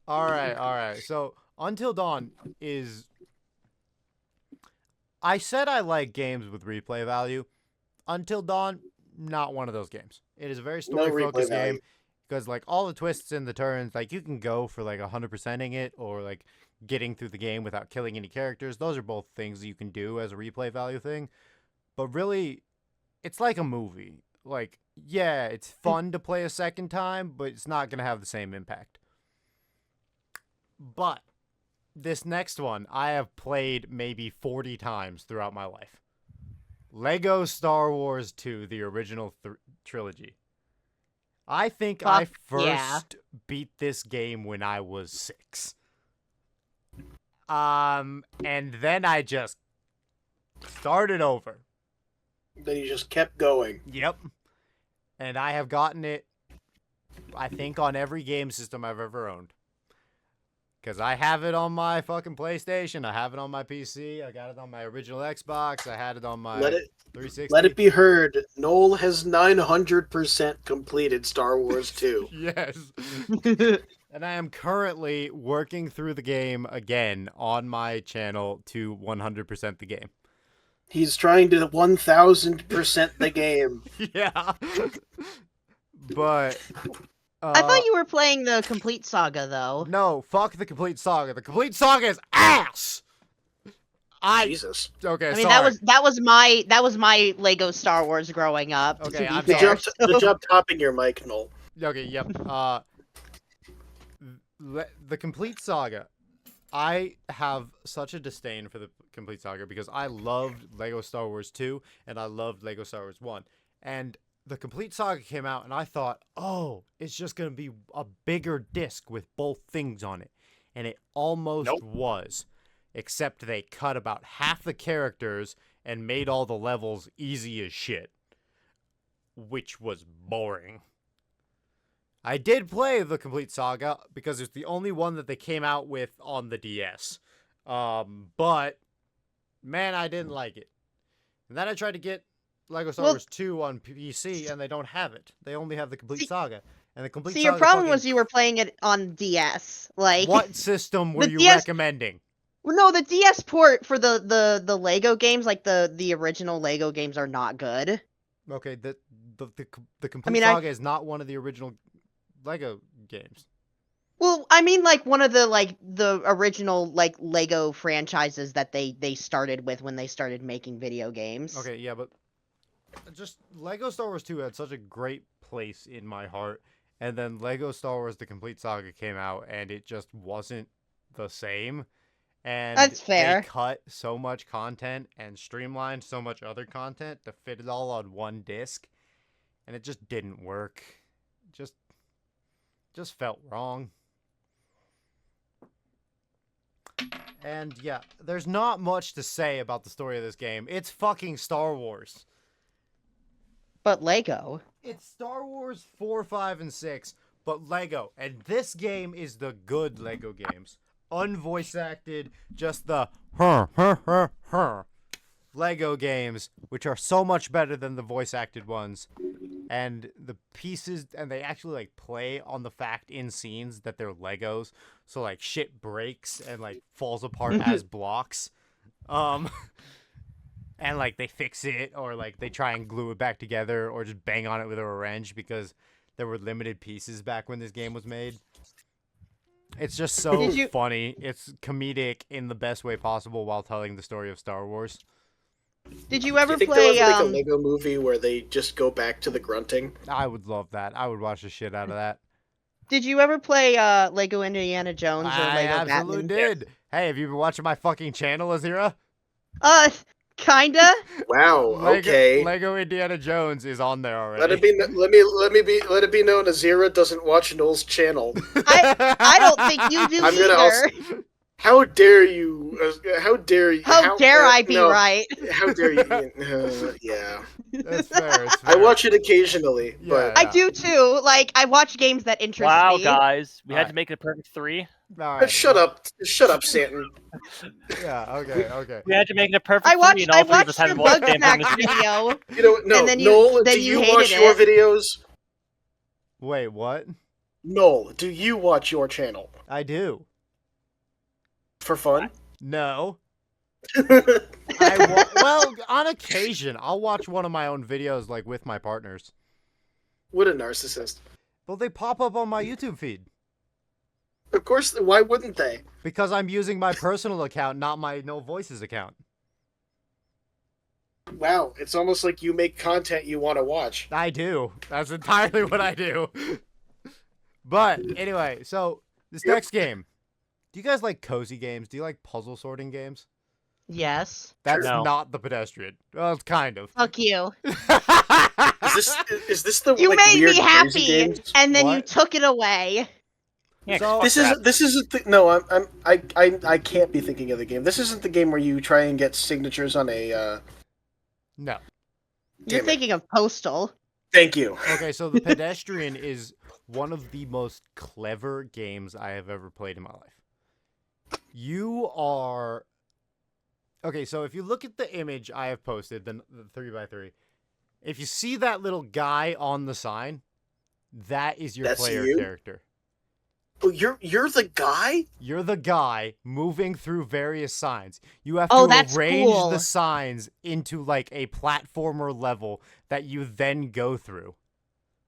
[SPEAKER 2] All right. So, Until Dawn is... I said I like games with replay value. Until Dawn, not one of those games. It is a very story-focused game. Because, like, all the twists and the turns, like, you can go for, like, 100%ing it or, like, getting through the game without killing any characters. Those are both things you can do as a replay value thing. But really, it's like a movie. Like, yeah, it's fun to play a second time, but it's not going to have the same impact. But this next one, I have played maybe 40 times throughout my life. Lego Star Wars 2, the original trilogy. I think I first beat this game when I was 6. And then I just started over.
[SPEAKER 3] Then you just kept going.
[SPEAKER 2] Yep. And I have gotten it, I think, on every game system I've ever owned. Because I have it on my fucking PlayStation. I have it on my PC. I got it on my original Xbox. I had it on my 360.
[SPEAKER 3] Let it be heard, Noel has 900% completed Star Wars 2.
[SPEAKER 2] Yes. And I am currently working through the game again on my channel to 100% the game.
[SPEAKER 3] He's trying to 1000% the game.
[SPEAKER 2] Yeah. But...
[SPEAKER 5] I thought you were playing the complete saga, though.
[SPEAKER 2] No, fuck the complete saga. The complete saga is ass.
[SPEAKER 3] Jesus.
[SPEAKER 2] Okay,
[SPEAKER 5] I mean,
[SPEAKER 2] sorry.
[SPEAKER 5] that was my Lego Star Wars growing up.
[SPEAKER 2] Okay,
[SPEAKER 5] to
[SPEAKER 2] I'm
[SPEAKER 5] be
[SPEAKER 2] sorry.
[SPEAKER 5] fair.
[SPEAKER 3] Good job topping your mic, Noel.
[SPEAKER 2] Okay, yep. The complete saga. I have such a disdain for the complete saga because I loved Lego Star Wars 2 and I loved Lego Star Wars 1. And the complete saga came out and I thought, oh, it's just going to be a bigger disc with both things on it. And it almost was. Except they cut about half the characters and made all the levels easy as shit. Which was boring. I did play the complete saga because it's the only one that they came out with on the DS. But, man, I didn't like it. And then I tried to get Lego Star Wars 2 on PC, and they don't have it. They only have the complete saga. And the complete saga
[SPEAKER 5] your problem was you were playing it on DS. Like,
[SPEAKER 2] what system were you
[SPEAKER 5] DS
[SPEAKER 2] recommending?
[SPEAKER 5] No, the DS port for the Lego games, like the original Lego games, are not good.
[SPEAKER 2] Okay, the complete saga is not one of the original Lego games.
[SPEAKER 5] Well, I mean, like one of the original Lego franchises that they started with when they started making video games.
[SPEAKER 2] Okay, yeah, but just Lego Star Wars 2 had such a great place in my heart, and then Lego Star Wars The Complete Saga came out, and it just wasn't the same. And
[SPEAKER 5] that's fair.
[SPEAKER 2] They cut so much content and streamlined so much other content to fit it all on one disc. and it just didn't work. Just felt wrong. And yeah, there's not much to say about the story of this game. It's fucking Star Wars.
[SPEAKER 5] But Lego.
[SPEAKER 2] It's Star Wars 4, 5, and 6, but Lego. And this game is the good Lego games. Unvoice acted, just the Lego games, which are so much better than the voice acted ones. And the pieces, and they actually like play on the fact in scenes that they're Legos, so like shit breaks and like falls apart as blocks. And like they fix it, or like they try and glue it back together, or just bang on it with a wrench because there were limited pieces back when this game was made. It's just so funny. It's comedic in the best way possible while telling the story of Star Wars.
[SPEAKER 5] Did you ever
[SPEAKER 3] Do you think
[SPEAKER 5] play?
[SPEAKER 3] there was like a Lego movie where they just go back to the grunting?
[SPEAKER 2] I would love that. I would watch the shit out of that.
[SPEAKER 5] Did you ever play Lego Indiana Jones or
[SPEAKER 2] I
[SPEAKER 5] Lego
[SPEAKER 2] absolutely
[SPEAKER 5] Batman?
[SPEAKER 2] did. Hey, have you been watching my fucking channel, Azira?
[SPEAKER 5] Kinda.
[SPEAKER 3] Wow. Okay.
[SPEAKER 2] Lego Indiana Jones is on there already.
[SPEAKER 3] Let it be known Azira doesn't watch Noel's channel.
[SPEAKER 5] I don't think you do
[SPEAKER 3] I'm
[SPEAKER 5] either.
[SPEAKER 3] gonna also. How dare you? How dare you?
[SPEAKER 5] How dare I be
[SPEAKER 3] no,
[SPEAKER 5] right?
[SPEAKER 3] How dare you? Yeah.
[SPEAKER 2] That's fair. It's
[SPEAKER 3] I
[SPEAKER 2] fair.
[SPEAKER 3] watch it occasionally,
[SPEAKER 2] Yeah.
[SPEAKER 3] but
[SPEAKER 5] I do too. Like I watch games that interest
[SPEAKER 4] Wow,
[SPEAKER 5] me.
[SPEAKER 4] guys, we had
[SPEAKER 2] Alright.
[SPEAKER 4] to make it a perfect 3.
[SPEAKER 2] All right.
[SPEAKER 3] shut up, Stanton.
[SPEAKER 2] Yeah. Okay.
[SPEAKER 4] We had to make it a perfect
[SPEAKER 5] I
[SPEAKER 4] 3,
[SPEAKER 5] watched
[SPEAKER 4] and all 3 of us
[SPEAKER 5] the
[SPEAKER 4] had to watch
[SPEAKER 5] Bug
[SPEAKER 4] the damn thing.
[SPEAKER 5] Snacks video.
[SPEAKER 3] You know, no,
[SPEAKER 5] And then
[SPEAKER 3] Noel,
[SPEAKER 5] then
[SPEAKER 3] do
[SPEAKER 5] you
[SPEAKER 3] you watch
[SPEAKER 5] hated
[SPEAKER 3] your
[SPEAKER 5] it.
[SPEAKER 3] videos?
[SPEAKER 2] Wait, what?
[SPEAKER 3] Noel, do you watch your channel
[SPEAKER 2] I do.
[SPEAKER 3] for fun?
[SPEAKER 2] No. Well, on occasion, I'll watch one of my own videos, like with my partners.
[SPEAKER 3] What a narcissist.
[SPEAKER 2] Well, they pop up on my YouTube feed
[SPEAKER 3] Of course, why wouldn't they?
[SPEAKER 2] because I'm using my personal account, not my No Voices account.
[SPEAKER 3] Wow, it's almost like you make content you want to watch.
[SPEAKER 2] I do. That's entirely what I do. But anyway, so this
[SPEAKER 3] Yep.
[SPEAKER 2] next game. Do you guys like cozy games? Do you like puzzle sorting games?
[SPEAKER 5] Yes.
[SPEAKER 2] That's
[SPEAKER 4] No.
[SPEAKER 2] not the pedestrian. Well, it's kind of.
[SPEAKER 5] Fuck you.
[SPEAKER 3] Is this the
[SPEAKER 5] You
[SPEAKER 3] like,
[SPEAKER 5] made
[SPEAKER 3] weird
[SPEAKER 5] me
[SPEAKER 3] crazy
[SPEAKER 5] happy,
[SPEAKER 3] games?
[SPEAKER 5] and then you
[SPEAKER 2] What?
[SPEAKER 5] took it away.
[SPEAKER 4] Yeah,
[SPEAKER 2] So-
[SPEAKER 3] This isn't no. I can't be thinking of the game. This isn't the game where you try and get signatures on a.
[SPEAKER 2] No.
[SPEAKER 5] You're
[SPEAKER 3] Damn it.
[SPEAKER 5] thinking of Postal.
[SPEAKER 3] Thank you.
[SPEAKER 2] Okay, so the pedestrian is one of the most clever games I have ever played in my life. You are okay. So if you look at the image I have posted, the 3x3, if you see that little guy on the sign, that is your
[SPEAKER 3] That's
[SPEAKER 2] player
[SPEAKER 3] you?
[SPEAKER 2] character.
[SPEAKER 3] Oh, you're the guy.
[SPEAKER 2] You're the guy moving through various signs. You have
[SPEAKER 5] Oh,
[SPEAKER 2] to
[SPEAKER 5] that's
[SPEAKER 2] arrange
[SPEAKER 5] cool.
[SPEAKER 2] the signs into like a platformer level that you then go through.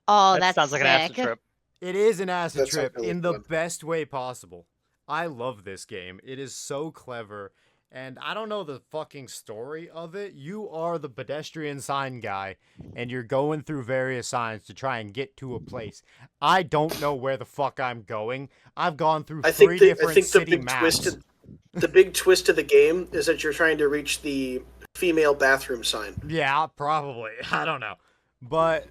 [SPEAKER 5] Oh,
[SPEAKER 4] that
[SPEAKER 5] that's
[SPEAKER 4] sounds like an acid
[SPEAKER 5] sick.
[SPEAKER 4] trip.
[SPEAKER 2] It is an acid
[SPEAKER 3] That sounds
[SPEAKER 2] trip
[SPEAKER 3] really
[SPEAKER 2] in the
[SPEAKER 3] fun.
[SPEAKER 2] best way possible. I love this game. It is so clever. And I don't know the fucking story of it. You are the pedestrian sign guy, and you're going through various signs to try and get to a place. I don't know where the fuck I'm going. I've gone through
[SPEAKER 3] I
[SPEAKER 2] three
[SPEAKER 3] think
[SPEAKER 2] different
[SPEAKER 3] the
[SPEAKER 2] city
[SPEAKER 3] big
[SPEAKER 2] maps.
[SPEAKER 3] the big twist of the game is that you're trying to reach the female bathroom sign.
[SPEAKER 2] Yeah, probably. I don't know. But,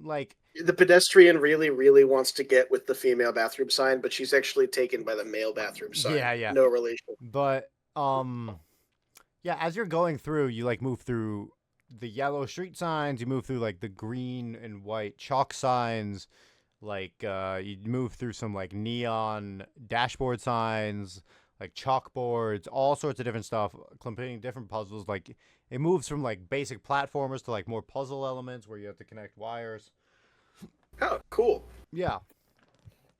[SPEAKER 2] like,
[SPEAKER 3] The pedestrian really wants to get with the female bathroom sign, but she's actually taken by the male bathroom sign.
[SPEAKER 2] Yeah.
[SPEAKER 3] No relation.
[SPEAKER 2] But yeah, as you're going through, you like move through the yellow street signs, you move through like the green and white chalk signs, like you move through some like neon dashboard signs, like chalkboards, all sorts of different stuff, completing different puzzles. Like it moves from like basic platformers to like more puzzle elements where you have to connect wires.
[SPEAKER 3] Oh, cool.
[SPEAKER 2] Yeah.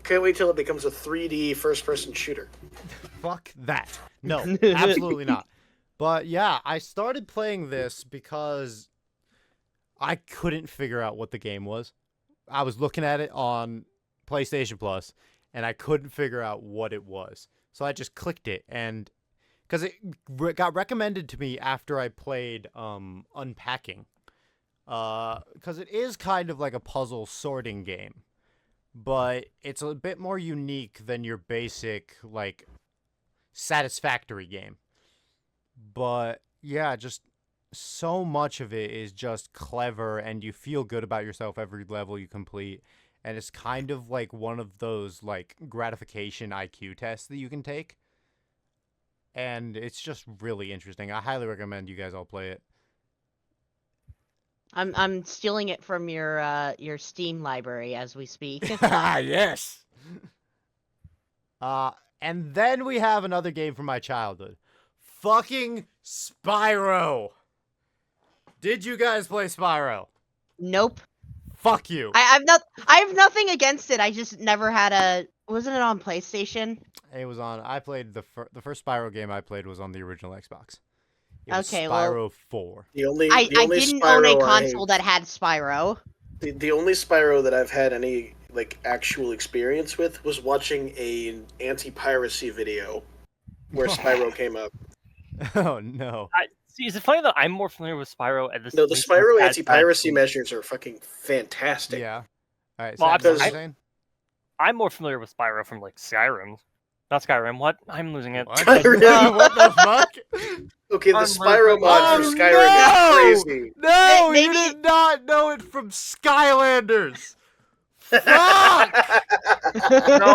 [SPEAKER 3] Can't wait till it becomes a 3D first-person shooter.
[SPEAKER 2] Fuck that. No, absolutely not. But yeah, I started playing this because I couldn't figure out what the game was. I was looking at it on PlayStation Plus, and I couldn't figure out what it was. So I just clicked it, and because it got recommended to me after I played Unpacking, because it is kind of like a puzzle sorting game, but it's a bit more unique than your basic like Satisfactory game. But yeah, just so much of it is just clever, and you feel good about yourself every level you complete. And it's kind of like one of those like gratification IQ tests that you can take. And it's just really interesting. I highly recommend you guys all play it.
[SPEAKER 5] I'm stealing it from your Steam library as we speak.
[SPEAKER 2] Yes. And then we have another game from my childhood. Fucking Spyro. Did you guys play Spyro?
[SPEAKER 5] Nope.
[SPEAKER 2] Fuck you.
[SPEAKER 5] I have nothing against it. I just never had a. Wasn't it on PlayStation?
[SPEAKER 2] It was on. I played the first Spyro game I played was on the original Xbox. It was
[SPEAKER 5] Okay,
[SPEAKER 2] Spyro
[SPEAKER 5] well,
[SPEAKER 2] 4.
[SPEAKER 3] The only
[SPEAKER 5] I didn't own a
[SPEAKER 3] Spyro
[SPEAKER 5] console that had Spyro.
[SPEAKER 3] The only Spyro that I've had any like actual experience with was watching an anti-piracy video where Spyro came up.
[SPEAKER 2] Oh no.
[SPEAKER 4] See, is it funny that I'm more familiar with Spyro at this?
[SPEAKER 3] No, the
[SPEAKER 4] makes more
[SPEAKER 3] Spyro
[SPEAKER 4] bad
[SPEAKER 3] anti-piracy
[SPEAKER 4] sense.
[SPEAKER 3] measures are fucking fantastic.
[SPEAKER 2] Yeah. All right.
[SPEAKER 4] Well,
[SPEAKER 2] Sam, what were you
[SPEAKER 3] I-
[SPEAKER 2] saying?
[SPEAKER 4] I'm more familiar with Spyro from like Skyrim. Not Skyrim. What? I'm losing it.
[SPEAKER 2] What?
[SPEAKER 3] Skyrim.
[SPEAKER 2] What the fuck?
[SPEAKER 3] Okay, the
[SPEAKER 4] I'm
[SPEAKER 3] Spyro
[SPEAKER 4] like-
[SPEAKER 3] mod for
[SPEAKER 2] Oh,
[SPEAKER 3] Skyrim is crazy.
[SPEAKER 2] No,
[SPEAKER 5] Maybe-
[SPEAKER 2] you did not know it from Skylanders. Fuck!
[SPEAKER 4] No,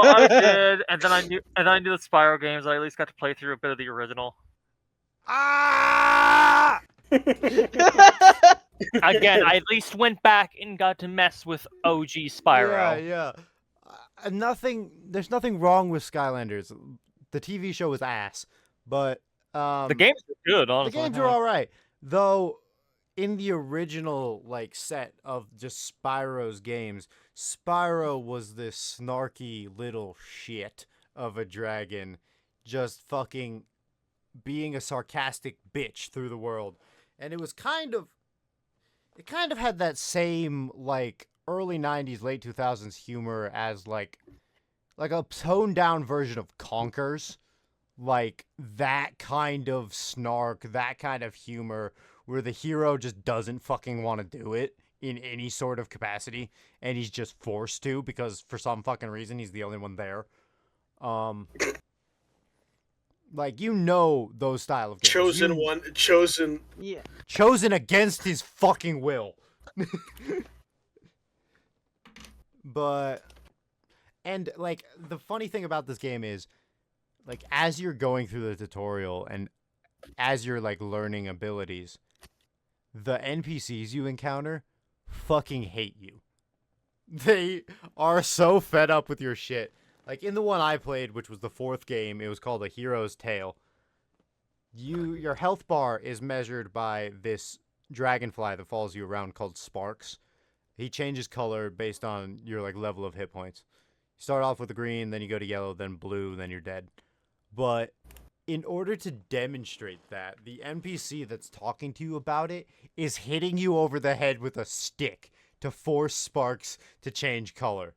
[SPEAKER 4] I did, and then I knew the Spyro games. I at least got to play through a bit of the original.
[SPEAKER 2] Ah!
[SPEAKER 4] Again, I at least went back and got to mess with OG Spyro.
[SPEAKER 2] Yeah. There's nothing wrong with Skylanders. The TV show was ass, but
[SPEAKER 4] The games are good,
[SPEAKER 2] the
[SPEAKER 4] honestly.
[SPEAKER 2] games are all right. Though, in the original like set of just Spyro's games, Spyro was this snarky little shit of a dragon, just fucking being a sarcastic bitch through the world, and it kind of had that same like early 90s late 2000s humor as like a toned down version of Conkers, like that kind of snark, that kind of humor where the hero just doesn't fucking want to do it in any sort of capacity, and he's just forced to because for some fucking reason he's the only one there. Like, you know, those style of games.
[SPEAKER 5] Yeah.
[SPEAKER 2] Chosen against his fucking will. But, and like, the funny thing about this game is, like, as you're going through the tutorial and as you're like learning abilities, the NPCs you encounter fucking hate you. They are so fed up with your shit. Like, in the one I played, which was the fourth game, it was called A Hero's Tale. Your health bar is measured by this dragonfly that follows you around called Sparks. He changes color based on your like level of hit points. You start off with a green, then you go to yellow, then blue, then you're dead. But in order to demonstrate that, the NPC that's talking to you about it is hitting you over the head with a stick to force Sparks to change color.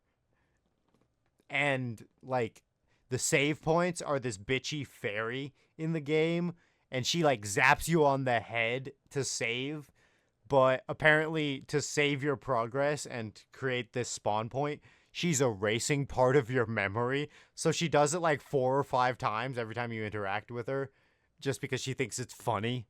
[SPEAKER 2] And, like, the save points are this bitchy fairy in the game, and she, like, zaps you on the head to save, but apparently to save your progress and create this spawn point, she's erasing part of your memory, so she does it, like, 4 or 5 times every time you interact with her, just because she thinks it's funny.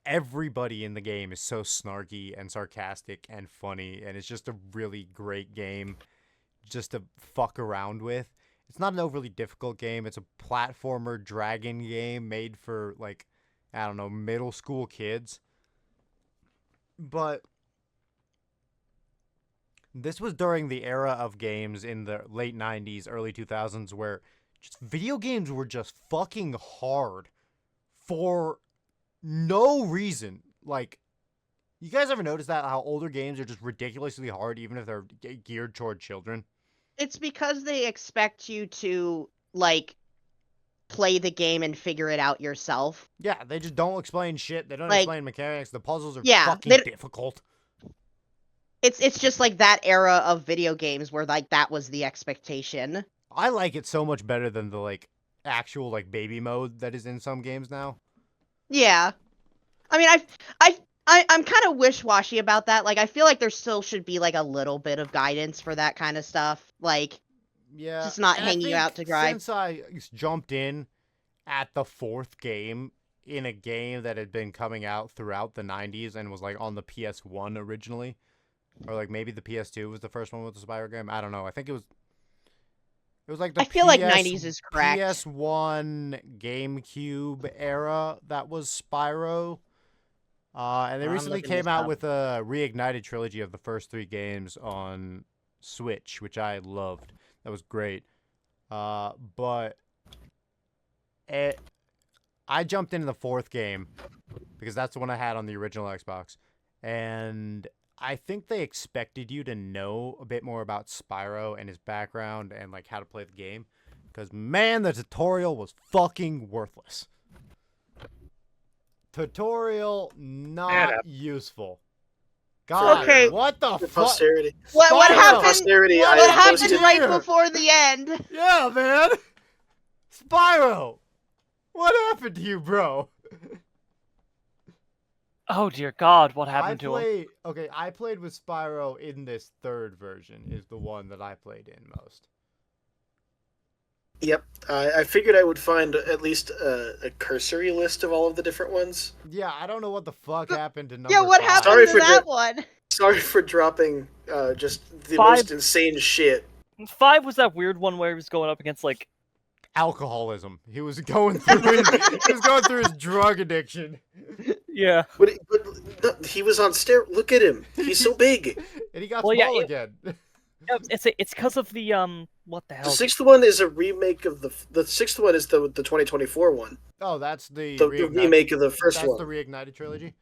[SPEAKER 2] Everybody in the game is so snarky and sarcastic and funny, and it's just a really great game just to fuck around with. It's not an overly difficult game. It's a platformer dragon game made for, like, I don't know, middle school kids. But this was during the era of games in the late 90s, early 2000s where just video games were just fucking hard for no reason. Like, you guys ever notice that, how older games are just ridiculously hard even if they're geared toward children?
[SPEAKER 5] It's because they expect you to like play the game and figure it out yourself.
[SPEAKER 2] Yeah, they just don't explain shit. They don't
[SPEAKER 5] Like,
[SPEAKER 2] explain mechanics. The puzzles are
[SPEAKER 5] yeah,
[SPEAKER 2] fucking
[SPEAKER 5] they-
[SPEAKER 2] difficult.
[SPEAKER 5] It's just like that era of video games where like that was the expectation.
[SPEAKER 2] I like it so much better than the like actual like baby mode that is in some games now.
[SPEAKER 5] Yeah. I mean, I'm kind of wish-washy about that. Like, I feel like there still should be like a little bit of guidance for that kind of stuff. Like,
[SPEAKER 2] Yeah,
[SPEAKER 5] Just not
[SPEAKER 2] and I
[SPEAKER 5] hanging you
[SPEAKER 2] think
[SPEAKER 5] out to dry.
[SPEAKER 2] Since I jumped in at the fourth game, in a game that had been coming out throughout the 90s and was like on the PS1 originally. Or like maybe the PS2 was the first one with the Spyro game. I don't know. I think it was like the
[SPEAKER 5] I feel like 90s is correct.
[SPEAKER 2] PS1 GameCube era that was Spyro. And they
[SPEAKER 5] I'm
[SPEAKER 2] recently
[SPEAKER 5] looking
[SPEAKER 2] came
[SPEAKER 5] this
[SPEAKER 2] out
[SPEAKER 5] up.
[SPEAKER 2] with a reignited trilogy of the first 3 games on Switch, which I loved. That was great. But I jumped into the 4th game because that's the one I had on the original Xbox. And I think they expected you to know a bit more about Spyro and his background and like how to play the game. Because man, the tutorial was fucking worthless. Tutorial not useful. God,
[SPEAKER 5] Okay.
[SPEAKER 2] what the
[SPEAKER 3] For
[SPEAKER 2] fuck?
[SPEAKER 3] posterity.
[SPEAKER 5] What
[SPEAKER 2] Spyro!
[SPEAKER 5] happened?
[SPEAKER 3] Posterity,
[SPEAKER 2] What
[SPEAKER 3] I
[SPEAKER 5] What
[SPEAKER 3] have
[SPEAKER 5] happened
[SPEAKER 3] posted-
[SPEAKER 5] right
[SPEAKER 2] here?
[SPEAKER 5] before the end?
[SPEAKER 2] Yeah, man. Spyro, what happened to you, bro?
[SPEAKER 4] Oh dear God, what happened to him?
[SPEAKER 2] I played with Spyro in this 3rd version. Is the one that I played in most.
[SPEAKER 3] Yep. I figured I would find at least a cursory list of all of the different ones.
[SPEAKER 2] Yeah, I don't know what the fuck happened to number
[SPEAKER 5] Yeah, what
[SPEAKER 2] 5.
[SPEAKER 5] happened
[SPEAKER 3] Sorry
[SPEAKER 5] to
[SPEAKER 3] for
[SPEAKER 5] that one?
[SPEAKER 3] Sorry for dropping just the
[SPEAKER 4] 5.
[SPEAKER 3] most insane shit.
[SPEAKER 4] 5 was that weird one where he was going up against like
[SPEAKER 2] Alcoholism. He was going through his drug addiction.
[SPEAKER 4] yeah.
[SPEAKER 3] But no, he was on Look at him. He's so big.
[SPEAKER 2] And he got
[SPEAKER 4] Well, yeah,
[SPEAKER 2] small again.
[SPEAKER 4] It's because of the what the
[SPEAKER 3] The
[SPEAKER 4] hell?
[SPEAKER 3] 6th one is a remake of the 6th one is the 2024 one.
[SPEAKER 2] Oh, that's the
[SPEAKER 3] The remake of the first
[SPEAKER 2] That's
[SPEAKER 3] one.
[SPEAKER 2] the reignited trilogy.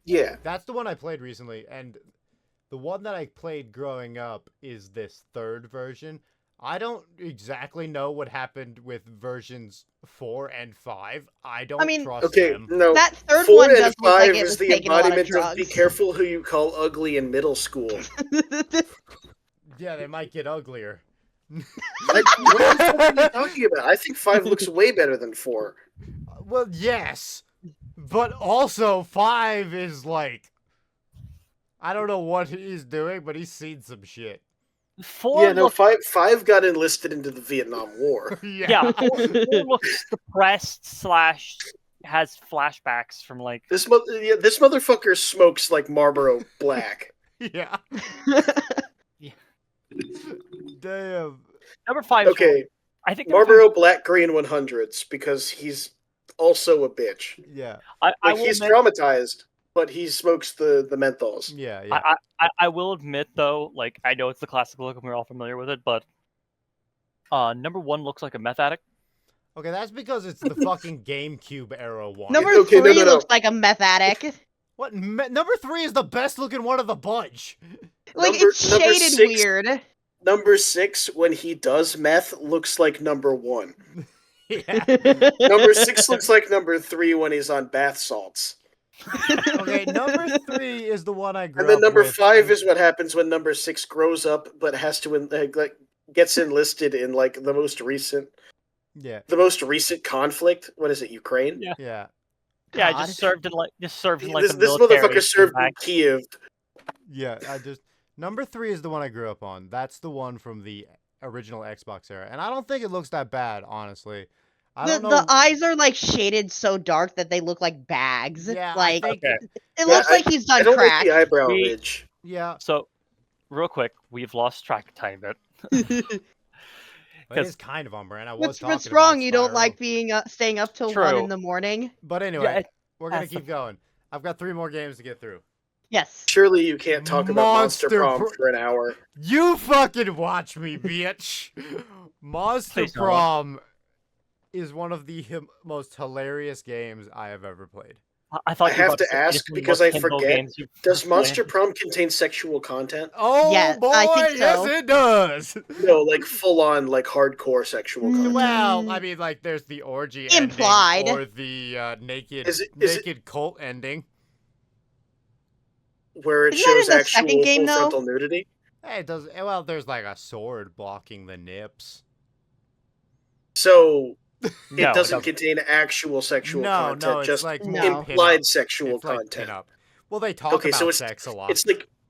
[SPEAKER 3] Yeah.
[SPEAKER 2] That's the one I played recently, and the one that I played growing up is this 3rd version. I don't exactly know what happened with versions 4 and 5. I don't trust
[SPEAKER 3] Okay,
[SPEAKER 2] them.
[SPEAKER 3] no.
[SPEAKER 5] That 3rd
[SPEAKER 3] 4
[SPEAKER 5] one
[SPEAKER 3] and
[SPEAKER 5] does look
[SPEAKER 3] 5
[SPEAKER 5] like it
[SPEAKER 3] is
[SPEAKER 5] was
[SPEAKER 3] the
[SPEAKER 5] taking a lot of
[SPEAKER 3] embodiment of be
[SPEAKER 5] drugs.
[SPEAKER 3] careful who you call ugly in middle school.
[SPEAKER 2] Yeah, they might get uglier.
[SPEAKER 3] What the fuck are you talking about? I think 5 looks way better than 4.
[SPEAKER 2] Well, yes, but also 5 is like, I don't know what he's doing, but he's seen some shit.
[SPEAKER 4] 4
[SPEAKER 3] Yeah, no,
[SPEAKER 4] looks
[SPEAKER 3] 5 got enlisted into the Vietnam War.
[SPEAKER 4] yeah, 4 looks depressed / has flashbacks from like
[SPEAKER 3] This motherfucker smokes like Marlboro Black.
[SPEAKER 2] Yeah. Damn.
[SPEAKER 4] number 5.
[SPEAKER 3] Okay,
[SPEAKER 4] I think number
[SPEAKER 3] Marlboro Black Green 100s because he's also a bitch.
[SPEAKER 2] Yeah.
[SPEAKER 4] I
[SPEAKER 3] Like
[SPEAKER 4] will
[SPEAKER 3] he's
[SPEAKER 4] admit,
[SPEAKER 3] traumatized, but he smokes the menthols.
[SPEAKER 2] Yeah. Yeah.
[SPEAKER 4] I will admit though, like I know it's the classic look and we're all familiar with it, but number 1 looks like a meth addict.
[SPEAKER 2] Okay, that's because it's the fucking GameCube era one.
[SPEAKER 5] Number
[SPEAKER 3] Okay, no,
[SPEAKER 5] 3
[SPEAKER 3] no, no.
[SPEAKER 5] looks like a meth addict.
[SPEAKER 2] What? Number 3 is the best looking one of the bunch.
[SPEAKER 5] Like
[SPEAKER 3] Number-
[SPEAKER 5] it's
[SPEAKER 3] number
[SPEAKER 5] shaded
[SPEAKER 3] 6
[SPEAKER 5] weird.
[SPEAKER 3] Number 6, when he does meth, looks like number 1.
[SPEAKER 2] Yeah.
[SPEAKER 3] Number 6 looks like number 3 when he's on bath salts.
[SPEAKER 2] Okay, number 3 is the one I grew
[SPEAKER 3] And then
[SPEAKER 2] up
[SPEAKER 3] number
[SPEAKER 2] with.
[SPEAKER 3] 5 is what happens when number 6 grows up, but has to gets enlisted in like the most recent
[SPEAKER 2] Yeah.
[SPEAKER 3] conflict. What is it? Ukraine.
[SPEAKER 4] Yeah.
[SPEAKER 2] Yeah.
[SPEAKER 4] Yeah,
[SPEAKER 5] God.
[SPEAKER 4] just served in like
[SPEAKER 3] This
[SPEAKER 4] the military.
[SPEAKER 3] motherfucker served in
[SPEAKER 4] back.
[SPEAKER 3] Kiev.
[SPEAKER 2] Yeah. Number 3 is the one I grew up on. That's the one from the original Xbox era, and I don't think it looks that bad, honestly. I don't know.
[SPEAKER 5] The eyes are like shaded so dark that they look like bags.
[SPEAKER 2] Yeah, I
[SPEAKER 5] like
[SPEAKER 2] think-
[SPEAKER 4] Okay.
[SPEAKER 5] it looks like he's
[SPEAKER 3] I
[SPEAKER 5] done
[SPEAKER 3] don't
[SPEAKER 5] crack.
[SPEAKER 3] like the eyebrow
[SPEAKER 4] We-
[SPEAKER 3] ridge.
[SPEAKER 2] Yeah.
[SPEAKER 4] So, real quick, we've lost track a tiny bit.
[SPEAKER 2] It is kind of on brand. I was talking
[SPEAKER 5] What's wrong?
[SPEAKER 2] about
[SPEAKER 5] You don't
[SPEAKER 2] Spyro.
[SPEAKER 5] like being staying up till 1
[SPEAKER 4] True.
[SPEAKER 5] in the morning?
[SPEAKER 2] But anyway,
[SPEAKER 4] Yeah,
[SPEAKER 2] we're gonna
[SPEAKER 4] that's the-
[SPEAKER 2] keep going. I've got 3 more games to get through.
[SPEAKER 5] Yes.
[SPEAKER 3] Surely you can't talk about Monster
[SPEAKER 2] Monster
[SPEAKER 3] Prom
[SPEAKER 2] Pro-
[SPEAKER 3] for an hour.
[SPEAKER 2] You fucking watch me, bitch. Monster
[SPEAKER 4] Please don't.
[SPEAKER 2] Prom is one of the most hilarious games I have ever played.
[SPEAKER 4] I thought
[SPEAKER 3] I
[SPEAKER 4] you were
[SPEAKER 3] have
[SPEAKER 4] about
[SPEAKER 3] to
[SPEAKER 4] say
[SPEAKER 3] ask
[SPEAKER 4] just one of the
[SPEAKER 3] because
[SPEAKER 4] most
[SPEAKER 3] I
[SPEAKER 4] pinball
[SPEAKER 3] forget.
[SPEAKER 4] games you've
[SPEAKER 3] Does
[SPEAKER 4] played.
[SPEAKER 3] Monster Prom contain sexual content?
[SPEAKER 2] Oh
[SPEAKER 5] Yes,
[SPEAKER 2] boy,
[SPEAKER 5] I think
[SPEAKER 2] yes
[SPEAKER 5] so.
[SPEAKER 2] it does.
[SPEAKER 3] No, like full on, like hardcore sexual content.
[SPEAKER 2] Well, I mean, like there's the orgy
[SPEAKER 5] Implied.
[SPEAKER 2] ending or the naked
[SPEAKER 3] Is it-
[SPEAKER 2] naked cult ending.
[SPEAKER 3] Where it
[SPEAKER 5] Isn't that
[SPEAKER 3] shows
[SPEAKER 5] in the
[SPEAKER 3] actual
[SPEAKER 5] second game,
[SPEAKER 3] full
[SPEAKER 5] though?
[SPEAKER 3] frontal nudity.
[SPEAKER 2] Hey, it does. Well, there's like a sword blocking the nips.
[SPEAKER 3] So
[SPEAKER 4] No,
[SPEAKER 3] it doesn't
[SPEAKER 4] doesn't.
[SPEAKER 3] contain actual sexual
[SPEAKER 2] No,
[SPEAKER 3] content,
[SPEAKER 2] no, it's
[SPEAKER 3] just
[SPEAKER 2] like
[SPEAKER 5] No.
[SPEAKER 2] more
[SPEAKER 3] implied
[SPEAKER 2] pinup.
[SPEAKER 3] sexual
[SPEAKER 2] It's like
[SPEAKER 3] content.
[SPEAKER 2] pinup. Well, they talk
[SPEAKER 3] Okay,
[SPEAKER 2] about
[SPEAKER 3] so
[SPEAKER 2] sex a lot.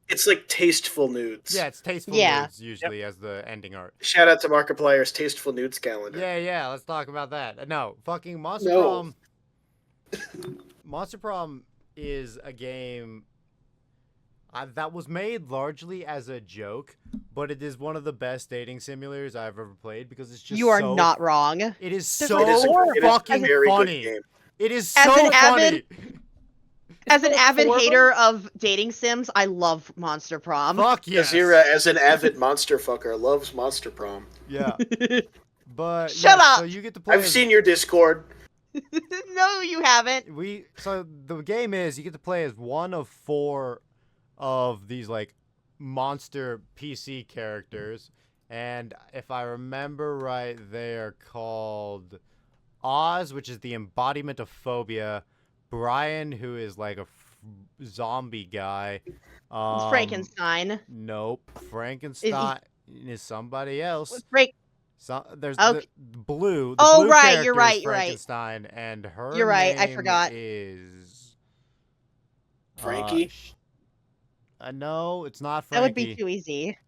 [SPEAKER 3] It's like tasteful nudes.
[SPEAKER 2] Yeah, it's tasteful
[SPEAKER 5] Yeah.
[SPEAKER 2] nudes usually as the ending art.
[SPEAKER 3] Shout out to Markiplier's tasteful nudes calendar.
[SPEAKER 2] Yeah, let's talk about that. No, fucking Monster
[SPEAKER 3] No.
[SPEAKER 2] Prom. Monster Prom is a game that was made largely as a joke, but it is one of the best dating simulators I've ever played because it's just
[SPEAKER 5] You are
[SPEAKER 2] so
[SPEAKER 5] not wrong.
[SPEAKER 2] It is
[SPEAKER 5] There's
[SPEAKER 2] so
[SPEAKER 5] like
[SPEAKER 3] It is a
[SPEAKER 2] fucking
[SPEAKER 3] very good
[SPEAKER 2] funny.
[SPEAKER 3] game.
[SPEAKER 2] It is
[SPEAKER 5] As
[SPEAKER 2] so
[SPEAKER 5] an
[SPEAKER 2] funny.
[SPEAKER 5] As an
[SPEAKER 4] like
[SPEAKER 5] avid
[SPEAKER 4] 4 of them?
[SPEAKER 5] hater of dating sims, I love Monster Prom.
[SPEAKER 2] Fuck yes.
[SPEAKER 3] Azira, as an avid monster fucker, loves Monster Prom.
[SPEAKER 2] Yeah, but
[SPEAKER 5] Shut
[SPEAKER 2] yeah,
[SPEAKER 5] up!
[SPEAKER 2] so you get to play.
[SPEAKER 3] I've seen your Discord.
[SPEAKER 5] No, you haven't.
[SPEAKER 2] So the game is you get to play as one of 4 of these like monster PC characters, and if I remember right, they are called Oz, which is the embodiment of phobia, Brian, who is like a zombie guy.
[SPEAKER 5] It's Frankenstein.
[SPEAKER 2] Nope, Frankenstein is somebody else. There's
[SPEAKER 5] Okay.
[SPEAKER 2] the blue. The
[SPEAKER 5] Oh,
[SPEAKER 2] blue
[SPEAKER 5] right,
[SPEAKER 2] character
[SPEAKER 5] you're right,
[SPEAKER 2] is
[SPEAKER 5] you're right.
[SPEAKER 2] Frankenstein, and her
[SPEAKER 5] You're right, I
[SPEAKER 2] name
[SPEAKER 5] forgot.
[SPEAKER 2] is
[SPEAKER 3] Frankie?
[SPEAKER 2] no, it's not
[SPEAKER 5] That would
[SPEAKER 2] Frankie.
[SPEAKER 5] be too easy.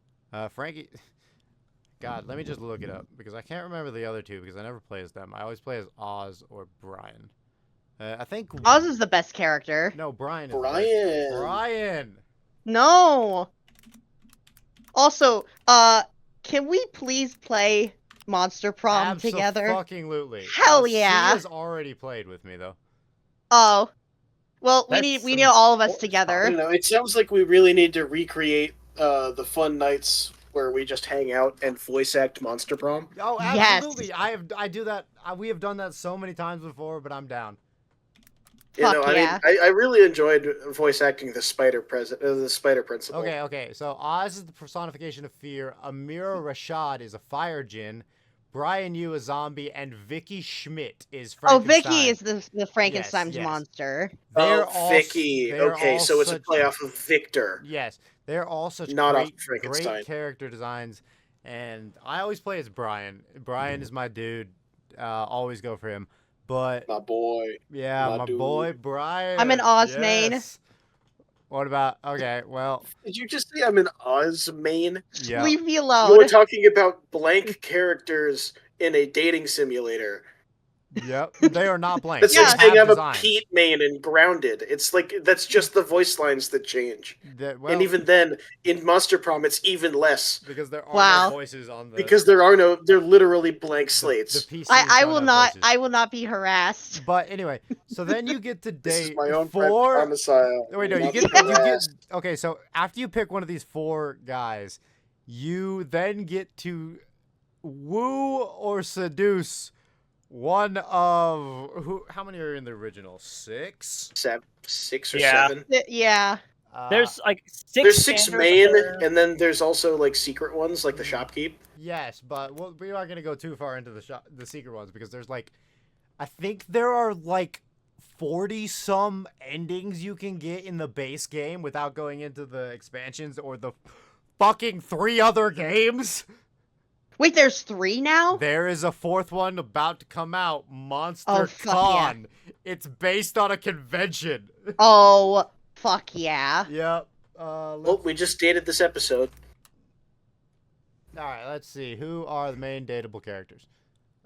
[SPEAKER 2] Frankie. God, let me just look it up because I can't remember the other 2 because I never play as them. I always play as Oz or Brian. I think
[SPEAKER 5] Oz is the best character.
[SPEAKER 2] No, Brian is
[SPEAKER 3] Brian.
[SPEAKER 2] Brian.
[SPEAKER 5] No. Also, can we please play Monster Prom together?
[SPEAKER 2] Absolutely.
[SPEAKER 5] Hell yeah.
[SPEAKER 2] She has already played with me though.
[SPEAKER 5] Oh. Well, we
[SPEAKER 4] That's
[SPEAKER 5] need all of us
[SPEAKER 3] I
[SPEAKER 5] together.
[SPEAKER 3] don't know. It sounds like we really need to recreate the fun nights where we just hang out and voice act Monster Prom.
[SPEAKER 2] Oh,
[SPEAKER 5] Yes.
[SPEAKER 2] absolutely. I do that. We have done that so many times before, but I'm down.
[SPEAKER 5] Fuck yeah.
[SPEAKER 3] I really enjoyed voice acting the spider principal.
[SPEAKER 2] Okay. So Oz is the personification of fear. Amira Rashad is a fire djinn. Brian Yu a zombie, and Vicky Schmidt is
[SPEAKER 5] Oh,
[SPEAKER 2] Frankenstein.
[SPEAKER 5] Vicky is the Frankenstein's
[SPEAKER 2] yes.
[SPEAKER 5] monster.
[SPEAKER 2] They're
[SPEAKER 3] Oh,
[SPEAKER 2] all
[SPEAKER 3] Vicky.
[SPEAKER 2] they're
[SPEAKER 3] Okay,
[SPEAKER 2] all
[SPEAKER 3] so it's a
[SPEAKER 2] such-
[SPEAKER 3] playoff of Victor.
[SPEAKER 2] Yes, they're all such
[SPEAKER 3] Not off
[SPEAKER 2] great
[SPEAKER 3] Frankenstein.
[SPEAKER 2] character designs, and I always play as Brian. Brian is my dude. Always go for him. But
[SPEAKER 3] My boy.
[SPEAKER 2] yeah,
[SPEAKER 3] my
[SPEAKER 2] my
[SPEAKER 3] dude.
[SPEAKER 2] boy Brian.
[SPEAKER 5] I'm an Oz main.
[SPEAKER 2] yes. What about? Okay, well,
[SPEAKER 3] Did you just say I'm an Oz main?
[SPEAKER 2] yeah.
[SPEAKER 5] Leave me
[SPEAKER 3] You
[SPEAKER 5] alone.
[SPEAKER 3] were talking about blank characters in a dating simulator.
[SPEAKER 2] Yep, they are not blank.
[SPEAKER 3] That's
[SPEAKER 2] They
[SPEAKER 3] like
[SPEAKER 5] Yeah.
[SPEAKER 3] saying
[SPEAKER 2] have
[SPEAKER 3] I'm
[SPEAKER 2] designs.
[SPEAKER 3] a Pete main in Grounded. It's like that's just the voice lines that change.
[SPEAKER 2] Well,
[SPEAKER 3] And even then, in Monster Prom, it's even less
[SPEAKER 2] because there are
[SPEAKER 5] Wow.
[SPEAKER 2] no voices on the
[SPEAKER 3] because they're literally blank slates.
[SPEAKER 2] The PCs
[SPEAKER 5] I
[SPEAKER 2] don't
[SPEAKER 5] will
[SPEAKER 2] have
[SPEAKER 5] not.
[SPEAKER 2] voices.
[SPEAKER 5] I will not be harassed.
[SPEAKER 2] But anyway, so then you get to
[SPEAKER 3] This is
[SPEAKER 2] date
[SPEAKER 3] my own private
[SPEAKER 2] 4.
[SPEAKER 3] domicile.
[SPEAKER 2] Wait, no,
[SPEAKER 3] I'm
[SPEAKER 2] you
[SPEAKER 3] not
[SPEAKER 2] get
[SPEAKER 3] harassed.
[SPEAKER 2] okay. So after you pick one of these 4 guys, you then get to woo or seduce one of who? How many are in the original? 6.
[SPEAKER 3] 6 or
[SPEAKER 4] Yeah.
[SPEAKER 3] 7.
[SPEAKER 5] Yeah.
[SPEAKER 4] There's like 6
[SPEAKER 3] There's 6
[SPEAKER 4] standard,
[SPEAKER 3] main,
[SPEAKER 4] but they're-
[SPEAKER 3] and then there's also like secret ones, like the shopkeep.
[SPEAKER 2] yes, but we aren't gonna go too far into the secret ones because there's like, I think there are like 40 some endings you can get in the base game without going into the expansions or the fucking 3 other games.
[SPEAKER 5] Wait, there's 3 now?
[SPEAKER 2] There is a 4th one about to come out, Monster
[SPEAKER 5] Oh, fuck
[SPEAKER 2] Con. It's based on a convention.
[SPEAKER 5] Oh, fuck yeah.
[SPEAKER 2] Yep.
[SPEAKER 3] Well, we just dated this episode.
[SPEAKER 2] All right, let's see. Who are the main dateable characters?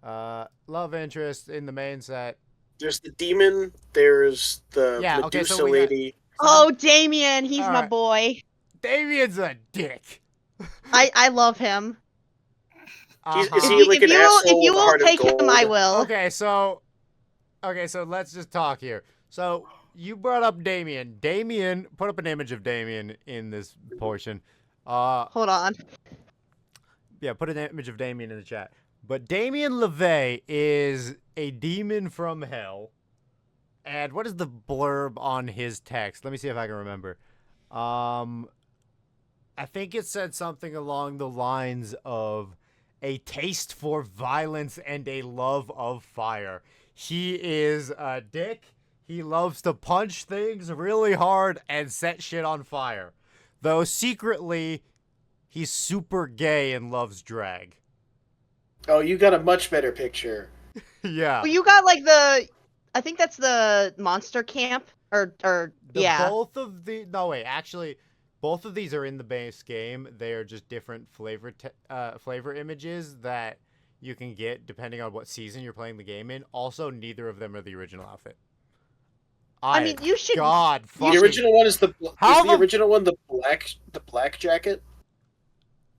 [SPEAKER 2] Love interest in the main set.
[SPEAKER 3] There's the demon. There's the
[SPEAKER 2] Yeah, okay,
[SPEAKER 3] Medusa
[SPEAKER 2] so we got-
[SPEAKER 3] lady.
[SPEAKER 5] Oh, Damien, he's my
[SPEAKER 2] Alright.
[SPEAKER 5] boy.
[SPEAKER 2] Damien's a dick.
[SPEAKER 5] I love him.
[SPEAKER 3] Is
[SPEAKER 2] Uh-huh.
[SPEAKER 3] he like
[SPEAKER 5] if
[SPEAKER 3] an
[SPEAKER 5] you will,
[SPEAKER 3] asshole
[SPEAKER 5] if you
[SPEAKER 3] with a
[SPEAKER 5] will
[SPEAKER 3] heart of
[SPEAKER 5] take him, I
[SPEAKER 3] gold?
[SPEAKER 5] will.
[SPEAKER 2] Okay, so let's just talk here. So you brought up Damien. Damien, put up an image of Damien in this portion.
[SPEAKER 5] Hold on.
[SPEAKER 2] Yeah, put an image of Damien in the chat. But Damien LeVay is a demon from hell. And what is the blurb on his text? Let me see if I can remember. I think it said something along the lines of a taste for violence and a love of fire. He is a dick. He loves to punch things really hard and set shit on fire. Though secretly, he's super gay and loves drag.
[SPEAKER 3] Oh, you got a much better picture.
[SPEAKER 2] Yeah.
[SPEAKER 5] Well, you got like I think that's the monster camp, or yeah.
[SPEAKER 2] Both of the actually, both of these are in the base game. They are just different flavor images that you can get depending on what season you're playing the game in. Also, neither of them are the original outfit.
[SPEAKER 5] I mean, you should.
[SPEAKER 2] God,
[SPEAKER 3] The
[SPEAKER 2] fucking,
[SPEAKER 3] original one is
[SPEAKER 2] How
[SPEAKER 3] is the
[SPEAKER 2] the-
[SPEAKER 3] original one the black jacket?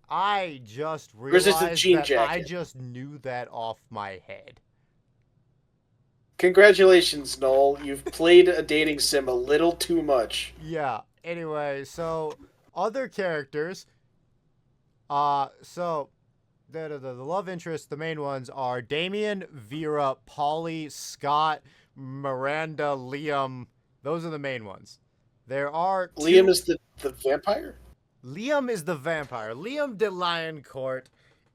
[SPEAKER 2] I just
[SPEAKER 3] Or is this a
[SPEAKER 2] realized
[SPEAKER 3] jean
[SPEAKER 2] that I
[SPEAKER 3] jacket?
[SPEAKER 2] just knew that off my head.
[SPEAKER 3] Congratulations, Noel. You've played a dating sim a little too much.
[SPEAKER 2] Yeah. Anyway, so other characters. So the love interests, the main ones are Damien, Vera, Polly, Scott, Miranda, Liam. Those are the main ones. There are
[SPEAKER 3] Liam
[SPEAKER 2] two-
[SPEAKER 3] is the vampire?
[SPEAKER 2] Liam is the vampire. Liam de Lioncourt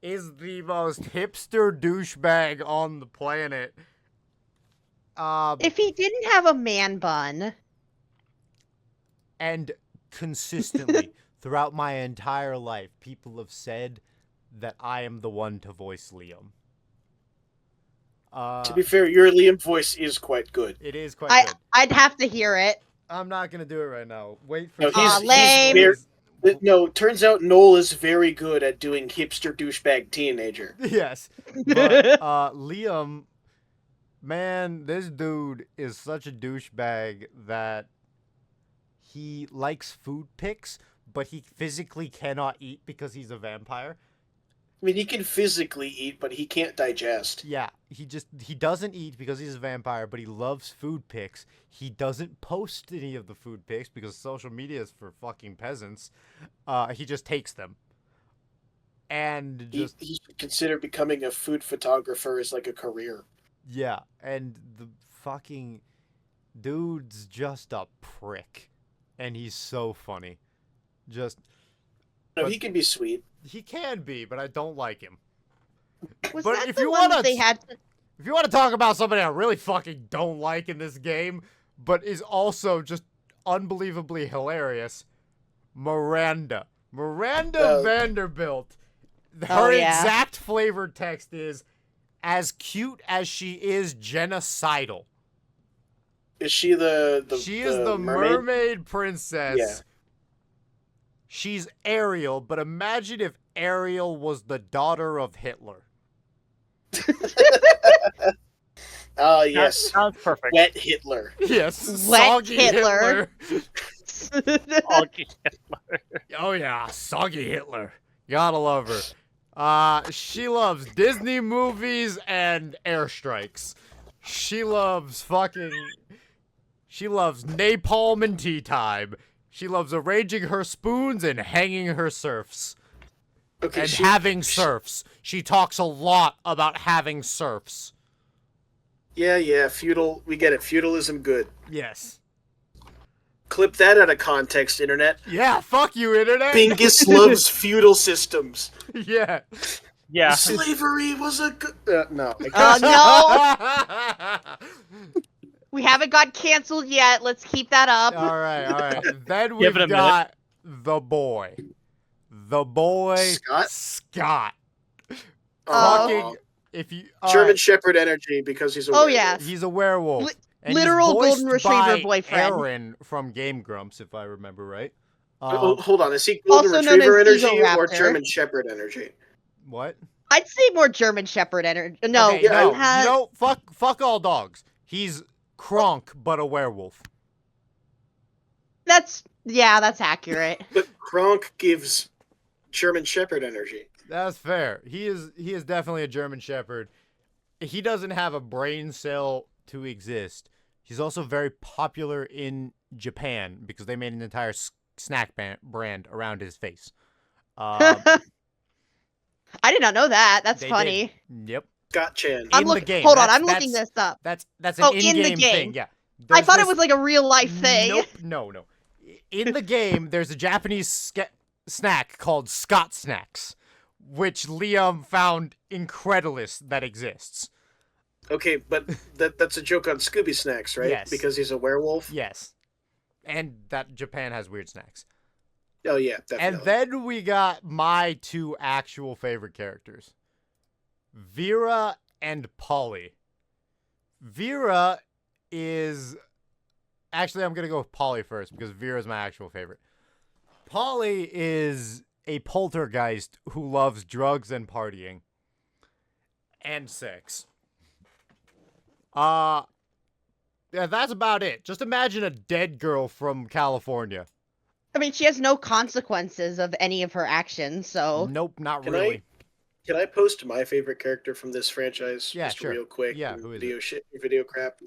[SPEAKER 2] is the most hipster douchebag on the planet.
[SPEAKER 5] If he didn't have a man bun,
[SPEAKER 2] And consistently throughout my entire life, people have said that I am the one to voice Liam.
[SPEAKER 3] To be fair, your Liam voice is quite good.
[SPEAKER 2] It is quite good.
[SPEAKER 5] I'd have to hear it.
[SPEAKER 2] I'm not gonna do it right now. Wait for.
[SPEAKER 3] No,
[SPEAKER 5] Aw, lame.
[SPEAKER 3] No, turns out Noel is very good at doing hipster douchebag teenager.
[SPEAKER 2] Yes, but Liam, man, this dude is such a douchebag that he likes food pics, but he physically cannot eat because he's a vampire.
[SPEAKER 3] I mean, he can physically eat, but he can't digest.
[SPEAKER 2] Yeah, he doesn't eat because he's a vampire, but he loves food pics. He doesn't post any of the food pics because social media is for fucking peasants. He just takes them. And just
[SPEAKER 3] He should consider becoming a food photographer as like a career.
[SPEAKER 2] yeah, and the fucking dude's just a prick. And he's so funny. Just
[SPEAKER 3] No,
[SPEAKER 2] But-
[SPEAKER 3] he can be sweet.
[SPEAKER 2] he can be, but I don't like him.
[SPEAKER 5] Was
[SPEAKER 2] But
[SPEAKER 5] that
[SPEAKER 2] if
[SPEAKER 5] the
[SPEAKER 2] you
[SPEAKER 5] one
[SPEAKER 2] wanna-
[SPEAKER 5] that they had?
[SPEAKER 2] If you want to talk about somebody I really fucking don't like in this game, but is also just unbelievably hilarious, Miranda. Miranda
[SPEAKER 3] Oh.
[SPEAKER 2] Vanderbilt. Her
[SPEAKER 5] Oh, yeah.
[SPEAKER 2] exact flavor text is, as cute as she is genocidal.
[SPEAKER 3] Is she the
[SPEAKER 2] She is the mermaid princess.
[SPEAKER 3] Yeah.
[SPEAKER 2] She's Ariel, but imagine if Ariel was the daughter of Hitler.
[SPEAKER 3] Ah, yes.
[SPEAKER 4] Sounds perfect.
[SPEAKER 3] Wet Hitler.
[SPEAKER 2] Yes,
[SPEAKER 5] Wet
[SPEAKER 2] soggy
[SPEAKER 5] Hitler.
[SPEAKER 4] Soggy Hitler.
[SPEAKER 2] Oh yeah, soggy Hitler. Gotta love her. She loves Disney movies and airstrikes. She loves napalm and tea time. She loves arranging her spoons and hanging her serfs.
[SPEAKER 3] Okay,
[SPEAKER 2] And having serfs. She talks a lot about having serfs.
[SPEAKER 3] Yeah, feudal. We get it. Feudalism, good.
[SPEAKER 2] Yes.
[SPEAKER 3] Clip that out of context, internet.
[SPEAKER 2] Yeah, fuck you, internet.
[SPEAKER 3] Bingus loves feudal systems.
[SPEAKER 2] Yeah.
[SPEAKER 4] Yeah.
[SPEAKER 3] Slavery was a good. No.
[SPEAKER 5] Oh no, we haven't got canceled yet. Let's keep that up.
[SPEAKER 2] All right. Then
[SPEAKER 4] Give
[SPEAKER 2] we've
[SPEAKER 4] it a minute.
[SPEAKER 2] got the boy. The boy
[SPEAKER 3] Scott?
[SPEAKER 5] Oh.
[SPEAKER 2] Fucking if you all
[SPEAKER 3] German
[SPEAKER 2] right,
[SPEAKER 3] Shepherd energy because he's a
[SPEAKER 5] Oh,
[SPEAKER 3] werewolf.
[SPEAKER 5] yeah.
[SPEAKER 2] he's a werewolf.
[SPEAKER 5] Li-
[SPEAKER 2] and he's
[SPEAKER 5] literal
[SPEAKER 2] voiced
[SPEAKER 5] golden retriever
[SPEAKER 2] by
[SPEAKER 5] boyfriend.
[SPEAKER 2] Aaron from Game Grumps, if I remember right.
[SPEAKER 3] Oh, hold on, is he golden
[SPEAKER 5] Also known
[SPEAKER 3] retriever
[SPEAKER 5] as
[SPEAKER 3] energy
[SPEAKER 5] Eagle
[SPEAKER 3] or
[SPEAKER 5] Raptor.
[SPEAKER 3] German Shepherd energy?
[SPEAKER 2] What?
[SPEAKER 5] I'd say more German Shepherd energy. No,
[SPEAKER 2] Okay,
[SPEAKER 3] yeah,
[SPEAKER 2] no,
[SPEAKER 5] has-
[SPEAKER 2] you know, fuck all dogs. He's Kronk, but a werewolf.
[SPEAKER 5] that's accurate.
[SPEAKER 3] But Kronk gives German Shepherd energy.
[SPEAKER 2] That's fair. He is definitely a German Shepherd. He doesn't have a brain cell to exist. He's also very popular in Japan because they made an entire snack brand around his face.
[SPEAKER 5] I did not know that. That's
[SPEAKER 2] They
[SPEAKER 5] funny.
[SPEAKER 2] did. Yep.
[SPEAKER 3] Scott Chan.
[SPEAKER 2] In the
[SPEAKER 5] looking.
[SPEAKER 2] game.
[SPEAKER 5] Hold on,
[SPEAKER 2] That's-
[SPEAKER 5] I'm looking
[SPEAKER 2] that's-
[SPEAKER 5] this up.
[SPEAKER 2] That's an
[SPEAKER 5] Oh, in the
[SPEAKER 2] in-game
[SPEAKER 5] game.
[SPEAKER 2] thing. Yeah.
[SPEAKER 5] I
[SPEAKER 2] There's
[SPEAKER 5] thought it
[SPEAKER 2] this-
[SPEAKER 5] was like a real life thing.
[SPEAKER 2] Nope. No. In the game, there's a Japanese snack called Scott Snacks, which Liam found incredulous that exists.
[SPEAKER 3] Okay, but that's a joke on Scooby Snacks, right?
[SPEAKER 2] Yes.
[SPEAKER 3] Because he's a werewolf?
[SPEAKER 2] Yes. And that Japan has weird snacks.
[SPEAKER 3] Oh, yeah, definitely.
[SPEAKER 2] And then we got my two actual favorite characters, Vera and Polly. Vera is... Actually, I'm going to go with Polly first because Vera's my actual favorite. Polly is a poltergeist who loves drugs and partying. And sex. Yeah, that's about it. Just imagine a dead girl from California.
[SPEAKER 5] I mean, she has no consequences of any of her actions, so.
[SPEAKER 2] Nope, not
[SPEAKER 3] Can
[SPEAKER 2] really.
[SPEAKER 3] Can I post my favorite character from this franchise?
[SPEAKER 2] Yeah,
[SPEAKER 3] just
[SPEAKER 2] sure.
[SPEAKER 3] real quick.
[SPEAKER 2] Yeah, who is it?
[SPEAKER 3] Video crap.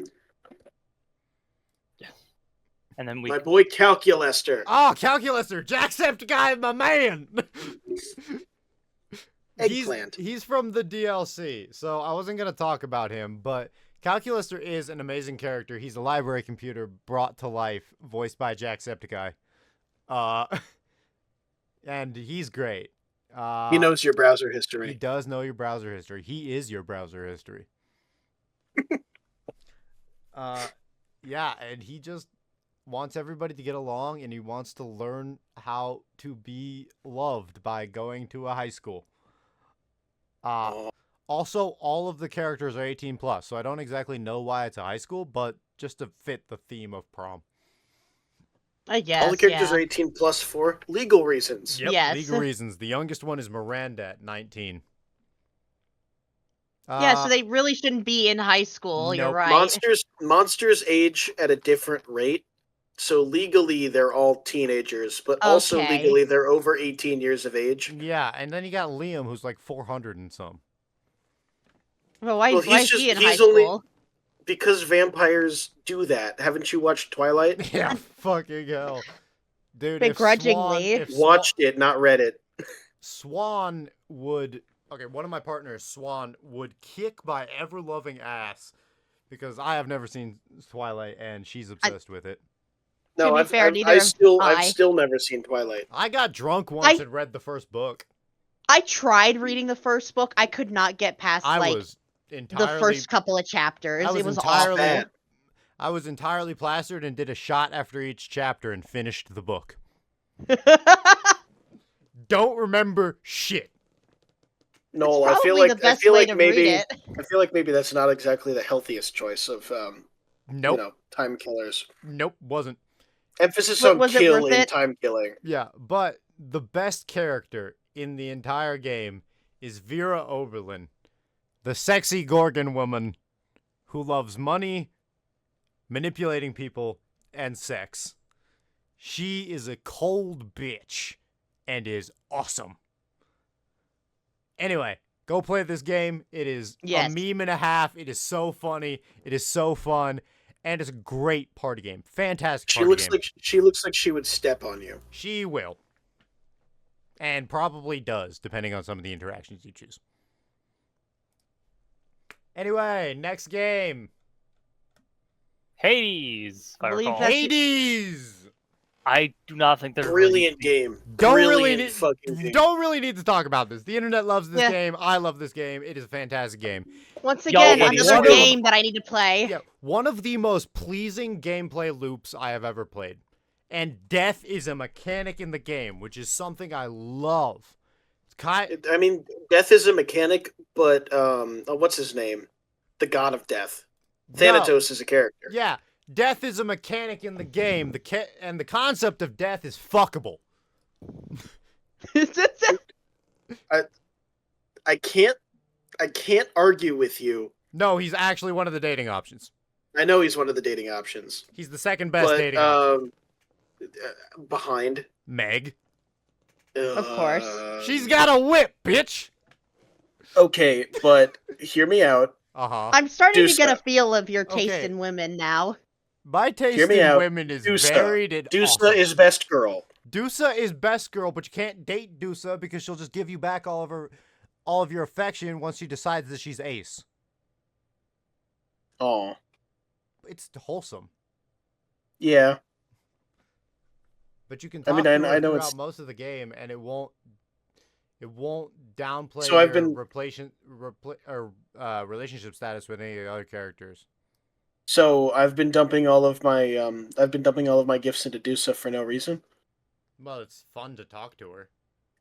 [SPEAKER 4] And then we
[SPEAKER 3] My boy Calculester.
[SPEAKER 2] Oh, Calculaster! Jacksepticeye, my man!
[SPEAKER 3] Eggplant.
[SPEAKER 2] He's from the DLC, so I wasn't going to talk about him, but Calculaster is an amazing character. He's a library computer brought to life, voiced by Jacksepticeye. And he's great.
[SPEAKER 3] He knows your browser
[SPEAKER 2] He
[SPEAKER 3] history.
[SPEAKER 2] does know your browser history. He is your browser history. Yeah, and he just wants everybody to get along, and he wants to learn how to be loved by going to a high school. Also, all of the characters are 18 plus, so I don't exactly know why it's a high school, but just to fit the theme of prom.
[SPEAKER 5] I guess.
[SPEAKER 3] All the characters
[SPEAKER 5] yeah.
[SPEAKER 3] are 18 plus for legal reasons.
[SPEAKER 2] Yep,
[SPEAKER 5] Yes.
[SPEAKER 2] legal reasons. The youngest one is Miranda at 19.
[SPEAKER 5] Yeah, so they really shouldn't be in high school. You're
[SPEAKER 2] nope.
[SPEAKER 5] right.
[SPEAKER 3] Monsters age at a different rate. So legally they're all teenagers, but also
[SPEAKER 5] Okay.
[SPEAKER 3] legally they're over 18 years of age.
[SPEAKER 2] Yeah, and then you got Liam, who's like 400 and some.
[SPEAKER 5] But why,
[SPEAKER 3] Well,
[SPEAKER 5] why
[SPEAKER 3] he's
[SPEAKER 5] is he in
[SPEAKER 3] just-
[SPEAKER 5] high
[SPEAKER 3] he's only-
[SPEAKER 5] school?
[SPEAKER 3] Because vampires do that. Haven't you watched Twilight?
[SPEAKER 2] Yeah, fucking hell. Dude, if
[SPEAKER 5] Begrudgingly.
[SPEAKER 3] Watched it, not read it.
[SPEAKER 2] Swan would... Okay, one of my partners, Swan, would kick my ever-loving ass because I have never seen Twilight, and she's obsessed with it.
[SPEAKER 3] No,
[SPEAKER 5] To be
[SPEAKER 3] I've,
[SPEAKER 5] fair,
[SPEAKER 3] I've,
[SPEAKER 5] neither
[SPEAKER 3] I
[SPEAKER 5] have
[SPEAKER 3] still,
[SPEAKER 5] I.
[SPEAKER 3] I've still never seen Twilight.
[SPEAKER 2] I got drunk once and read the first book.
[SPEAKER 5] I tried reading the first book. I could not get past
[SPEAKER 2] I
[SPEAKER 5] like
[SPEAKER 2] was entirely...
[SPEAKER 5] the first couple of chapters.
[SPEAKER 2] I was
[SPEAKER 5] It was
[SPEAKER 2] entirely...
[SPEAKER 5] awful.
[SPEAKER 2] I was entirely plastered and did a shot after each chapter and finished the book. Don't remember shit.
[SPEAKER 3] No,
[SPEAKER 5] It's
[SPEAKER 3] I feel
[SPEAKER 5] probably
[SPEAKER 3] like
[SPEAKER 5] the best
[SPEAKER 3] I feel
[SPEAKER 5] way
[SPEAKER 3] like
[SPEAKER 5] to
[SPEAKER 3] maybe
[SPEAKER 5] read it.
[SPEAKER 3] I feel like maybe that's not exactly the healthiest choice of
[SPEAKER 2] Nope.
[SPEAKER 3] time killers.
[SPEAKER 2] Nope, wasn't.
[SPEAKER 3] Emphasis
[SPEAKER 5] But
[SPEAKER 3] on
[SPEAKER 5] was it
[SPEAKER 3] kill
[SPEAKER 5] worth
[SPEAKER 3] and
[SPEAKER 5] it?
[SPEAKER 3] time killing.
[SPEAKER 2] Yeah, but the best character in the entire game is Vera Oberlin, the sexy Gorgon woman who loves money, manipulating people, and sex. She is a cold bitch and is awesome. Anyway, go play this game. It is
[SPEAKER 5] Yes.
[SPEAKER 2] a meme and a half. It is so funny. It is so fun. And it's a great party game. Fantastic
[SPEAKER 3] She
[SPEAKER 2] party
[SPEAKER 3] looks
[SPEAKER 2] game.
[SPEAKER 3] like she looks like she would step on you.
[SPEAKER 2] She will. And probably does, depending on some of the interactions you choose. Anyway, next game.
[SPEAKER 4] Hades. If I
[SPEAKER 5] Believe
[SPEAKER 4] recall.
[SPEAKER 5] that's-
[SPEAKER 2] Hades!
[SPEAKER 4] I do not think there's
[SPEAKER 3] Brilliant game.
[SPEAKER 2] Don't
[SPEAKER 3] Brilliant
[SPEAKER 2] really need,
[SPEAKER 3] fucking game.
[SPEAKER 2] don't really need to talk about this. The internet loves this
[SPEAKER 5] Yeah.
[SPEAKER 2] game. I love this game. It is a fantastic game.
[SPEAKER 5] Once
[SPEAKER 4] Yo,
[SPEAKER 5] again,
[SPEAKER 4] what is
[SPEAKER 5] another
[SPEAKER 2] it?
[SPEAKER 5] game that I need to play.
[SPEAKER 2] Yeah, one of the most pleasing gameplay loops I have ever played. And death is a mechanic in the game, which is something I love. It's
[SPEAKER 3] I mean, death is a mechanic, but what's his name? The god of death. Thanatos is a character.
[SPEAKER 2] Yeah, death is a mechanic in the game. And the concept of death is fuckable.
[SPEAKER 3] I can't argue with you.
[SPEAKER 2] No, he's actually one of the dating options.
[SPEAKER 3] I know he's one of the dating options.
[SPEAKER 2] He's the second best
[SPEAKER 3] but
[SPEAKER 2] dating option.
[SPEAKER 3] behind.
[SPEAKER 2] Meg.
[SPEAKER 5] Of course.
[SPEAKER 2] She's got a whip, bitch.
[SPEAKER 3] Okay, but hear me out.
[SPEAKER 2] Uh-huh.
[SPEAKER 5] I'm starting to get
[SPEAKER 3] Dusa.
[SPEAKER 5] a feel of your taste
[SPEAKER 2] Okay.
[SPEAKER 5] in women now.
[SPEAKER 2] My taste
[SPEAKER 3] Hear me
[SPEAKER 2] in
[SPEAKER 3] out.
[SPEAKER 2] women is
[SPEAKER 3] Dusa.
[SPEAKER 2] varied and
[SPEAKER 3] Dusa
[SPEAKER 2] awesome.
[SPEAKER 3] is best girl.
[SPEAKER 2] Dusa is best girl, but you can't date Dusa because she'll just give you back all of your affection once she decides that she's ace.
[SPEAKER 3] Oh,
[SPEAKER 2] It's wholesome.
[SPEAKER 3] yeah.
[SPEAKER 2] But you can
[SPEAKER 3] I
[SPEAKER 2] talk
[SPEAKER 3] mean,
[SPEAKER 2] to
[SPEAKER 3] I
[SPEAKER 2] her
[SPEAKER 3] know
[SPEAKER 2] throughout
[SPEAKER 3] it's-
[SPEAKER 2] most of the game, and it won't downplay
[SPEAKER 3] So I've
[SPEAKER 2] your
[SPEAKER 3] been-
[SPEAKER 2] relationship status with any of the other characters.
[SPEAKER 3] So I've been dumping all of my gifts into Dusa for no reason.
[SPEAKER 2] Well, it's fun to talk to her,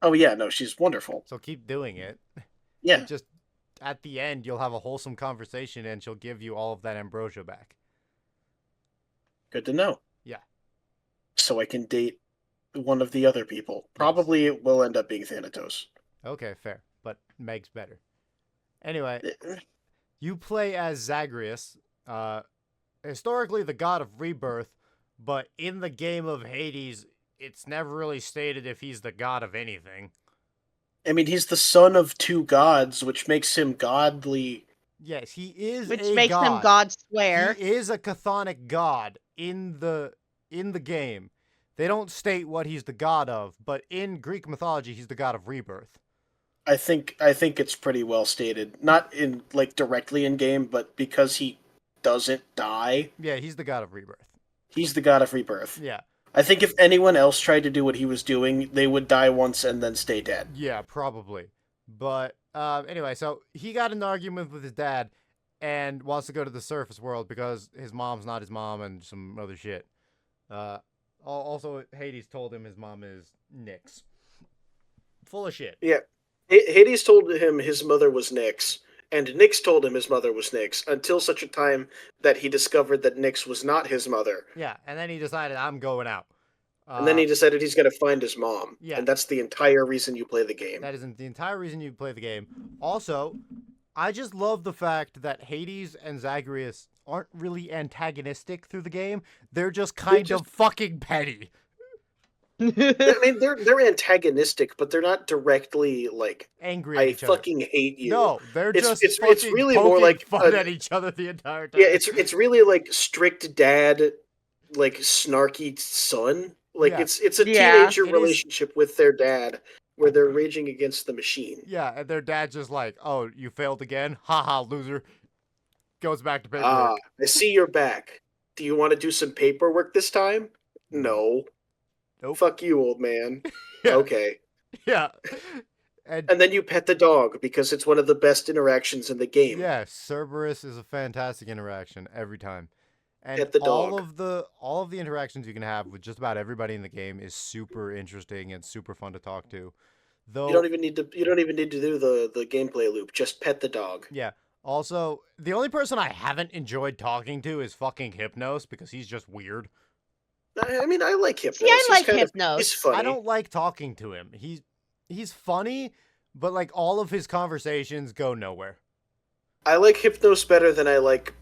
[SPEAKER 3] Oh yeah, no, she's wonderful.
[SPEAKER 2] so keep doing it.
[SPEAKER 3] Yeah.
[SPEAKER 2] Just at the end, you'll have a wholesome conversation, and she'll give you all of that ambrosia back.
[SPEAKER 3] Good to know.
[SPEAKER 2] Yeah.
[SPEAKER 3] So I can date one of the other people. Probably it will end up being Thanatos.
[SPEAKER 2] Okay, fair, but Meg's better. Anyway,
[SPEAKER 3] Eh,
[SPEAKER 2] you play as Zagreus, historically the god of rebirth, but in the game of Hades, it's never really stated if he's the god of anything.
[SPEAKER 3] I mean, he's the son of two gods, which makes him godly.
[SPEAKER 2] Yes, he is
[SPEAKER 5] Which
[SPEAKER 2] a
[SPEAKER 5] makes them
[SPEAKER 2] god.
[SPEAKER 5] God swear.
[SPEAKER 2] He is a chthonic god in the game. They don't state what he's the god of, but in Greek mythology, he's the god of rebirth.
[SPEAKER 3] I think it's pretty well stated. Not in like directly in game, but because he doesn't die,
[SPEAKER 2] Yeah, he's the god of rebirth.
[SPEAKER 3] he's the god of rebirth.
[SPEAKER 2] Yeah,
[SPEAKER 3] I think if anyone else tried to do what he was doing, they would die once and then stay dead.
[SPEAKER 2] yeah, probably. But anyway, so he got in an argument with his dad and wants to go to the surface world because his mom's not his mom and some other shit. Also, Hades told him his mom is Nyx. Full of shit.
[SPEAKER 3] Yeah. Hades told him his mother was Nyx, and Nyx told him his mother was Nyx, until such a time that he discovered that Nyx was not his mother.
[SPEAKER 2] Yeah, and then he decided, I'm going out.
[SPEAKER 3] And then he decided he's going to find his mom.
[SPEAKER 2] Yeah.
[SPEAKER 3] And that's the entire reason you play the game.
[SPEAKER 2] That isn't the entire reason you play the game. Also, I just love the fact that Hades and Zagreus aren't really antagonistic through the game. They're just kind of fucking petty.
[SPEAKER 3] I mean, they're antagonistic, but they're not directly like,
[SPEAKER 2] Angry at
[SPEAKER 3] I
[SPEAKER 2] each other.
[SPEAKER 3] fucking hate you.
[SPEAKER 2] No, they're
[SPEAKER 3] It's-
[SPEAKER 2] just
[SPEAKER 3] it's really more
[SPEAKER 2] poking
[SPEAKER 3] like
[SPEAKER 2] fun at each other the entire time.
[SPEAKER 3] Yeah, it's really like strict dad, like snarky son. Like
[SPEAKER 2] Yeah.
[SPEAKER 3] it's a
[SPEAKER 5] Yeah.
[SPEAKER 3] teenager
[SPEAKER 2] It is-
[SPEAKER 3] relationship with their dad, where they're raging against the machine.
[SPEAKER 2] Yeah, and their dad's just like, oh, you failed again? Haha, loser. Goes back to paperwork.
[SPEAKER 3] Ah, I see you're back. Do you want to do some paperwork this time? No.
[SPEAKER 2] Nope.
[SPEAKER 3] Fuck you, old man.
[SPEAKER 2] Yeah.
[SPEAKER 3] Okay.
[SPEAKER 2] Yeah. And
[SPEAKER 3] And then you pet the dog because it's one of the best interactions in the game.
[SPEAKER 2] yeah, Cerberus is a fantastic interaction every time. And
[SPEAKER 3] Get the
[SPEAKER 2] all
[SPEAKER 3] dog.
[SPEAKER 2] of the interactions you can have with just about everybody in the game is super interesting and super fun to talk to. Though
[SPEAKER 3] You don't even need to do the gameplay loop. Just pet the dog.
[SPEAKER 2] yeah. Also, the only person I haven't enjoyed talking to is fucking Hypnos because he's just weird.
[SPEAKER 3] I mean, I like Hypnos.
[SPEAKER 5] See, I
[SPEAKER 3] He's
[SPEAKER 5] like
[SPEAKER 3] kind of-
[SPEAKER 5] Hypnos.
[SPEAKER 3] He's funny.
[SPEAKER 2] I don't like talking to him. He's funny, but like all of his conversations go nowhere.
[SPEAKER 3] I like Hypnos better than I like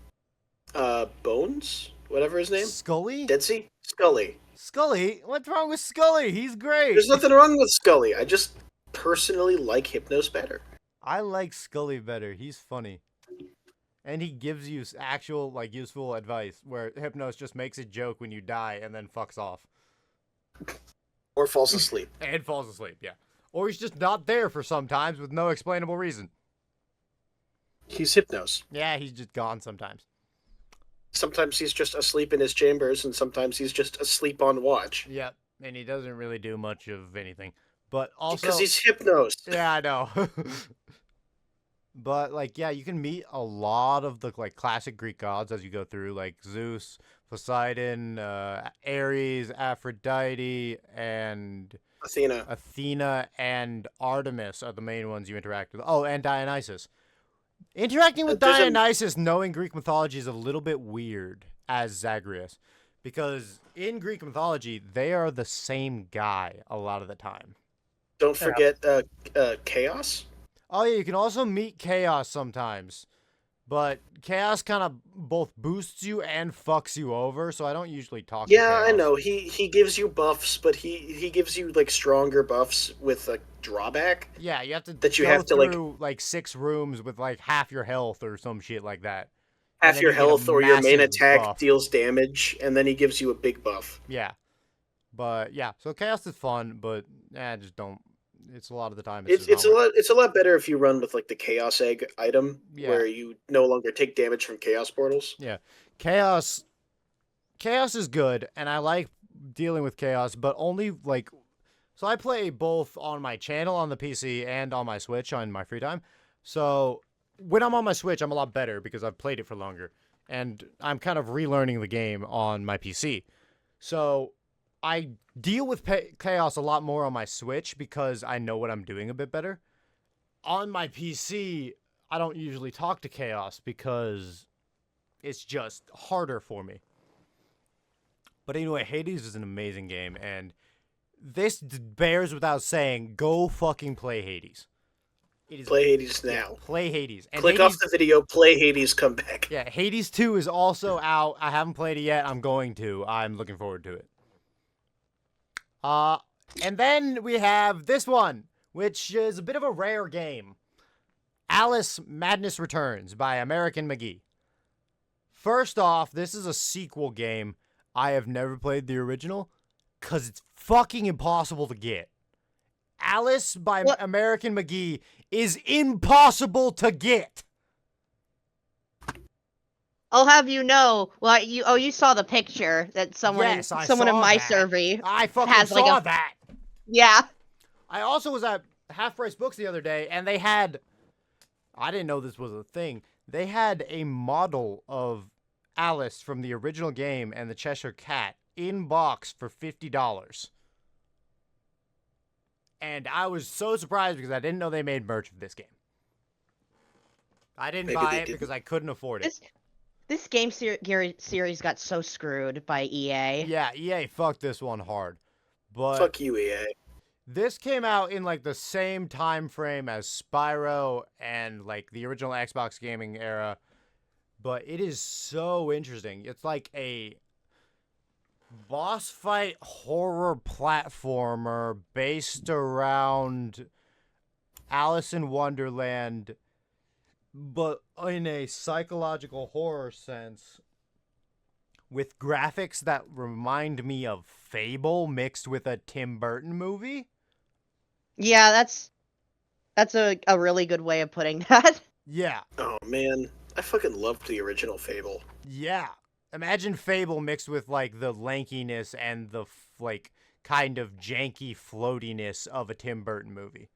[SPEAKER 3] Bones, whatever his name.
[SPEAKER 2] Scully?
[SPEAKER 3] Deadsy? Scully.
[SPEAKER 2] Scully? What's wrong with Scully? He's great.
[SPEAKER 3] There's nothing wrong with Scully. I just personally like Hypnos better.
[SPEAKER 2] I like Scully better. He's funny. And he gives you actual, like, useful advice, where Hypnos just makes a joke when you die and then fucks off.
[SPEAKER 3] Or falls asleep.
[SPEAKER 2] And falls asleep, yeah. Or he's just not there for some times with no explainable reason.
[SPEAKER 3] He's Hypnos.
[SPEAKER 2] Yeah, he's just gone sometimes.
[SPEAKER 3] Sometimes he's just asleep in his chambers, and sometimes he's just asleep on watch.
[SPEAKER 2] Yep. And he doesn't really do much of anything. But also...
[SPEAKER 3] Because he's Hypnos.
[SPEAKER 2] Yeah, I know. But, like, yeah, you can meet a lot of the, like, classic Greek gods as you go through, like Zeus, Poseidon, Ares, Aphrodite, and
[SPEAKER 3] Athena.
[SPEAKER 2] and Artemis are the main ones you interact with. Oh, and Dionysus. Interacting with
[SPEAKER 3] There's a-
[SPEAKER 2] Dionysus, knowing Greek mythology, is a little bit weird as Zagreus. Because in Greek mythology, they are the same guy a lot of the time.
[SPEAKER 3] Don't forget Chaos.
[SPEAKER 2] Oh yeah, you can also meet Chaos sometimes. But Chaos kind of both boosts you and fucks you over, so I don't usually talk to
[SPEAKER 3] Yeah, I
[SPEAKER 2] Chaos.
[SPEAKER 3] know. He gives you buffs, but he gives you like stronger buffs with a drawback.
[SPEAKER 2] Yeah, you have to
[SPEAKER 3] That you
[SPEAKER 2] go
[SPEAKER 3] have to, like-
[SPEAKER 2] through like 6 rooms with like half your health or some shit like that. And
[SPEAKER 3] Half
[SPEAKER 2] then
[SPEAKER 3] your
[SPEAKER 2] you get a
[SPEAKER 3] health or your main
[SPEAKER 2] massive
[SPEAKER 3] attack
[SPEAKER 2] buff.
[SPEAKER 3] deals damage, and then he gives you a big buff.
[SPEAKER 2] Yeah. But yeah, so Chaos is fun, but just don't. It's a lot of the time.
[SPEAKER 3] It's
[SPEAKER 2] just
[SPEAKER 3] a
[SPEAKER 2] not worth
[SPEAKER 3] lot. It's a lot better if you run with like the Chaos Egg item,
[SPEAKER 2] Yeah.
[SPEAKER 3] where you no longer take damage from Chaos portals.
[SPEAKER 2] Chaos is good, and I like dealing with Chaos, but only like so I play both on my channel on the PC and on my Switch on my free time. So when I'm on my Switch, I'm a lot better because I've played it for longer, and I'm kind of relearning the game on my PC. So I deal with Chaos a lot more on my Switch because I know what I'm doing a bit better. On my PC, I don't usually talk to Chaos because it's just harder for me. But anyway, Hades is an amazing game, and this bears without saying, go fucking play Hades. It is
[SPEAKER 3] Play Hades now.
[SPEAKER 2] yeah, play Hades. And
[SPEAKER 3] Click
[SPEAKER 2] Hades,
[SPEAKER 3] off the video, play Hades, come back.
[SPEAKER 2] Yeah, Hades 2 is also out. I haven't played it yet. I'm going to. I'm looking forward to it. And then we have this one, which is a bit of a rare game. Alice Madness Returns by American McGee. First off, this is a sequel game. I have never played the original because it's fucking impossible to get. Alice by American McGee is impossible to get.
[SPEAKER 5] I'll have you know. Well, you saw the picture that someone
[SPEAKER 2] Yes, I
[SPEAKER 5] someone in
[SPEAKER 2] saw
[SPEAKER 5] my
[SPEAKER 2] that.
[SPEAKER 5] survey
[SPEAKER 2] I fucking
[SPEAKER 5] has like
[SPEAKER 2] saw that.
[SPEAKER 5] Yeah.
[SPEAKER 2] I also was at Half Price Books the other day, and they had, I didn't know this was a thing, they had a model of Alice from the original game and the Cheshire Cat in box for $50. And I was so surprised because I didn't know they made merch of this game. I didn't buy it because I couldn't afford it.
[SPEAKER 5] This game series got so screwed by EA.
[SPEAKER 2] Yeah, EA fucked this one hard. But
[SPEAKER 3] Fuck you, EA.
[SPEAKER 2] this came out in like the same time frame as Spyro and like the original Xbox gaming era. But it is so interesting. It's like a boss fight horror platformer based around Alice in Wonderland, but in a psychological horror sense, with graphics that remind me of Fable mixed with a Tim Burton movie.
[SPEAKER 5] Yeah, that's a really good way of putting that.
[SPEAKER 2] Yeah.
[SPEAKER 3] Oh, man. I fucking loved the original Fable.
[SPEAKER 2] Yeah. Imagine Fable mixed with like the lankiness and the like kind of janky floatiness of a Tim Burton movie.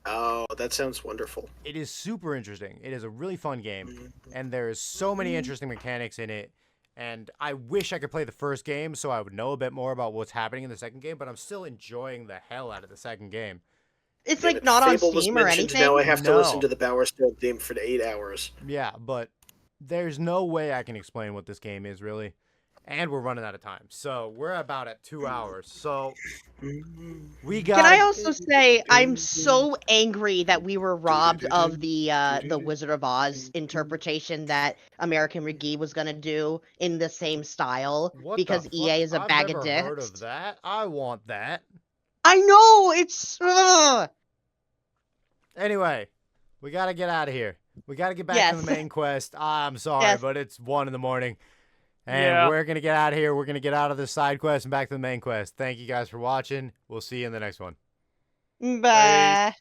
[SPEAKER 3] Oh, that sounds wonderful.
[SPEAKER 2] It is super interesting. It is a really fun game, and there is so many interesting mechanics in it. And I wish I could play the first game so I would know a bit more about what's happening in the second game, but I'm still enjoying the hell out of the second game.
[SPEAKER 5] It's
[SPEAKER 3] Damn
[SPEAKER 5] like
[SPEAKER 3] it,
[SPEAKER 5] not on
[SPEAKER 3] Fable was
[SPEAKER 5] Steam or
[SPEAKER 3] mentioned,
[SPEAKER 5] anything.
[SPEAKER 3] Now I have to listen
[SPEAKER 2] No.
[SPEAKER 3] to the Bower Stone theme for 8 hours.
[SPEAKER 2] Yeah, but there's no way I can explain what this game is, really. And we're running out of time. So we're about at 2 hours. So we got...
[SPEAKER 5] Can I also say I'm so angry that we were robbed of the Wizard of Oz interpretation that American McGee was gonna do in the same style
[SPEAKER 2] What
[SPEAKER 5] because
[SPEAKER 2] the
[SPEAKER 5] EA is a
[SPEAKER 2] fuck?
[SPEAKER 5] bag
[SPEAKER 2] I've
[SPEAKER 5] of
[SPEAKER 2] never
[SPEAKER 5] dicks.
[SPEAKER 2] heard of that. I want that.
[SPEAKER 5] I know it's.
[SPEAKER 2] Anyway, we gotta get out of here. We gotta get back to
[SPEAKER 5] Yes.
[SPEAKER 2] the main quest. I'm sorry,
[SPEAKER 5] Yes.
[SPEAKER 2] but it's 1 a.m. And
[SPEAKER 4] Yeah.
[SPEAKER 2] we're gonna get out of here. We're gonna get out of the side quest and back to the main quest. Thank you guys for watching. We'll see you in the next one.
[SPEAKER 5] Bye.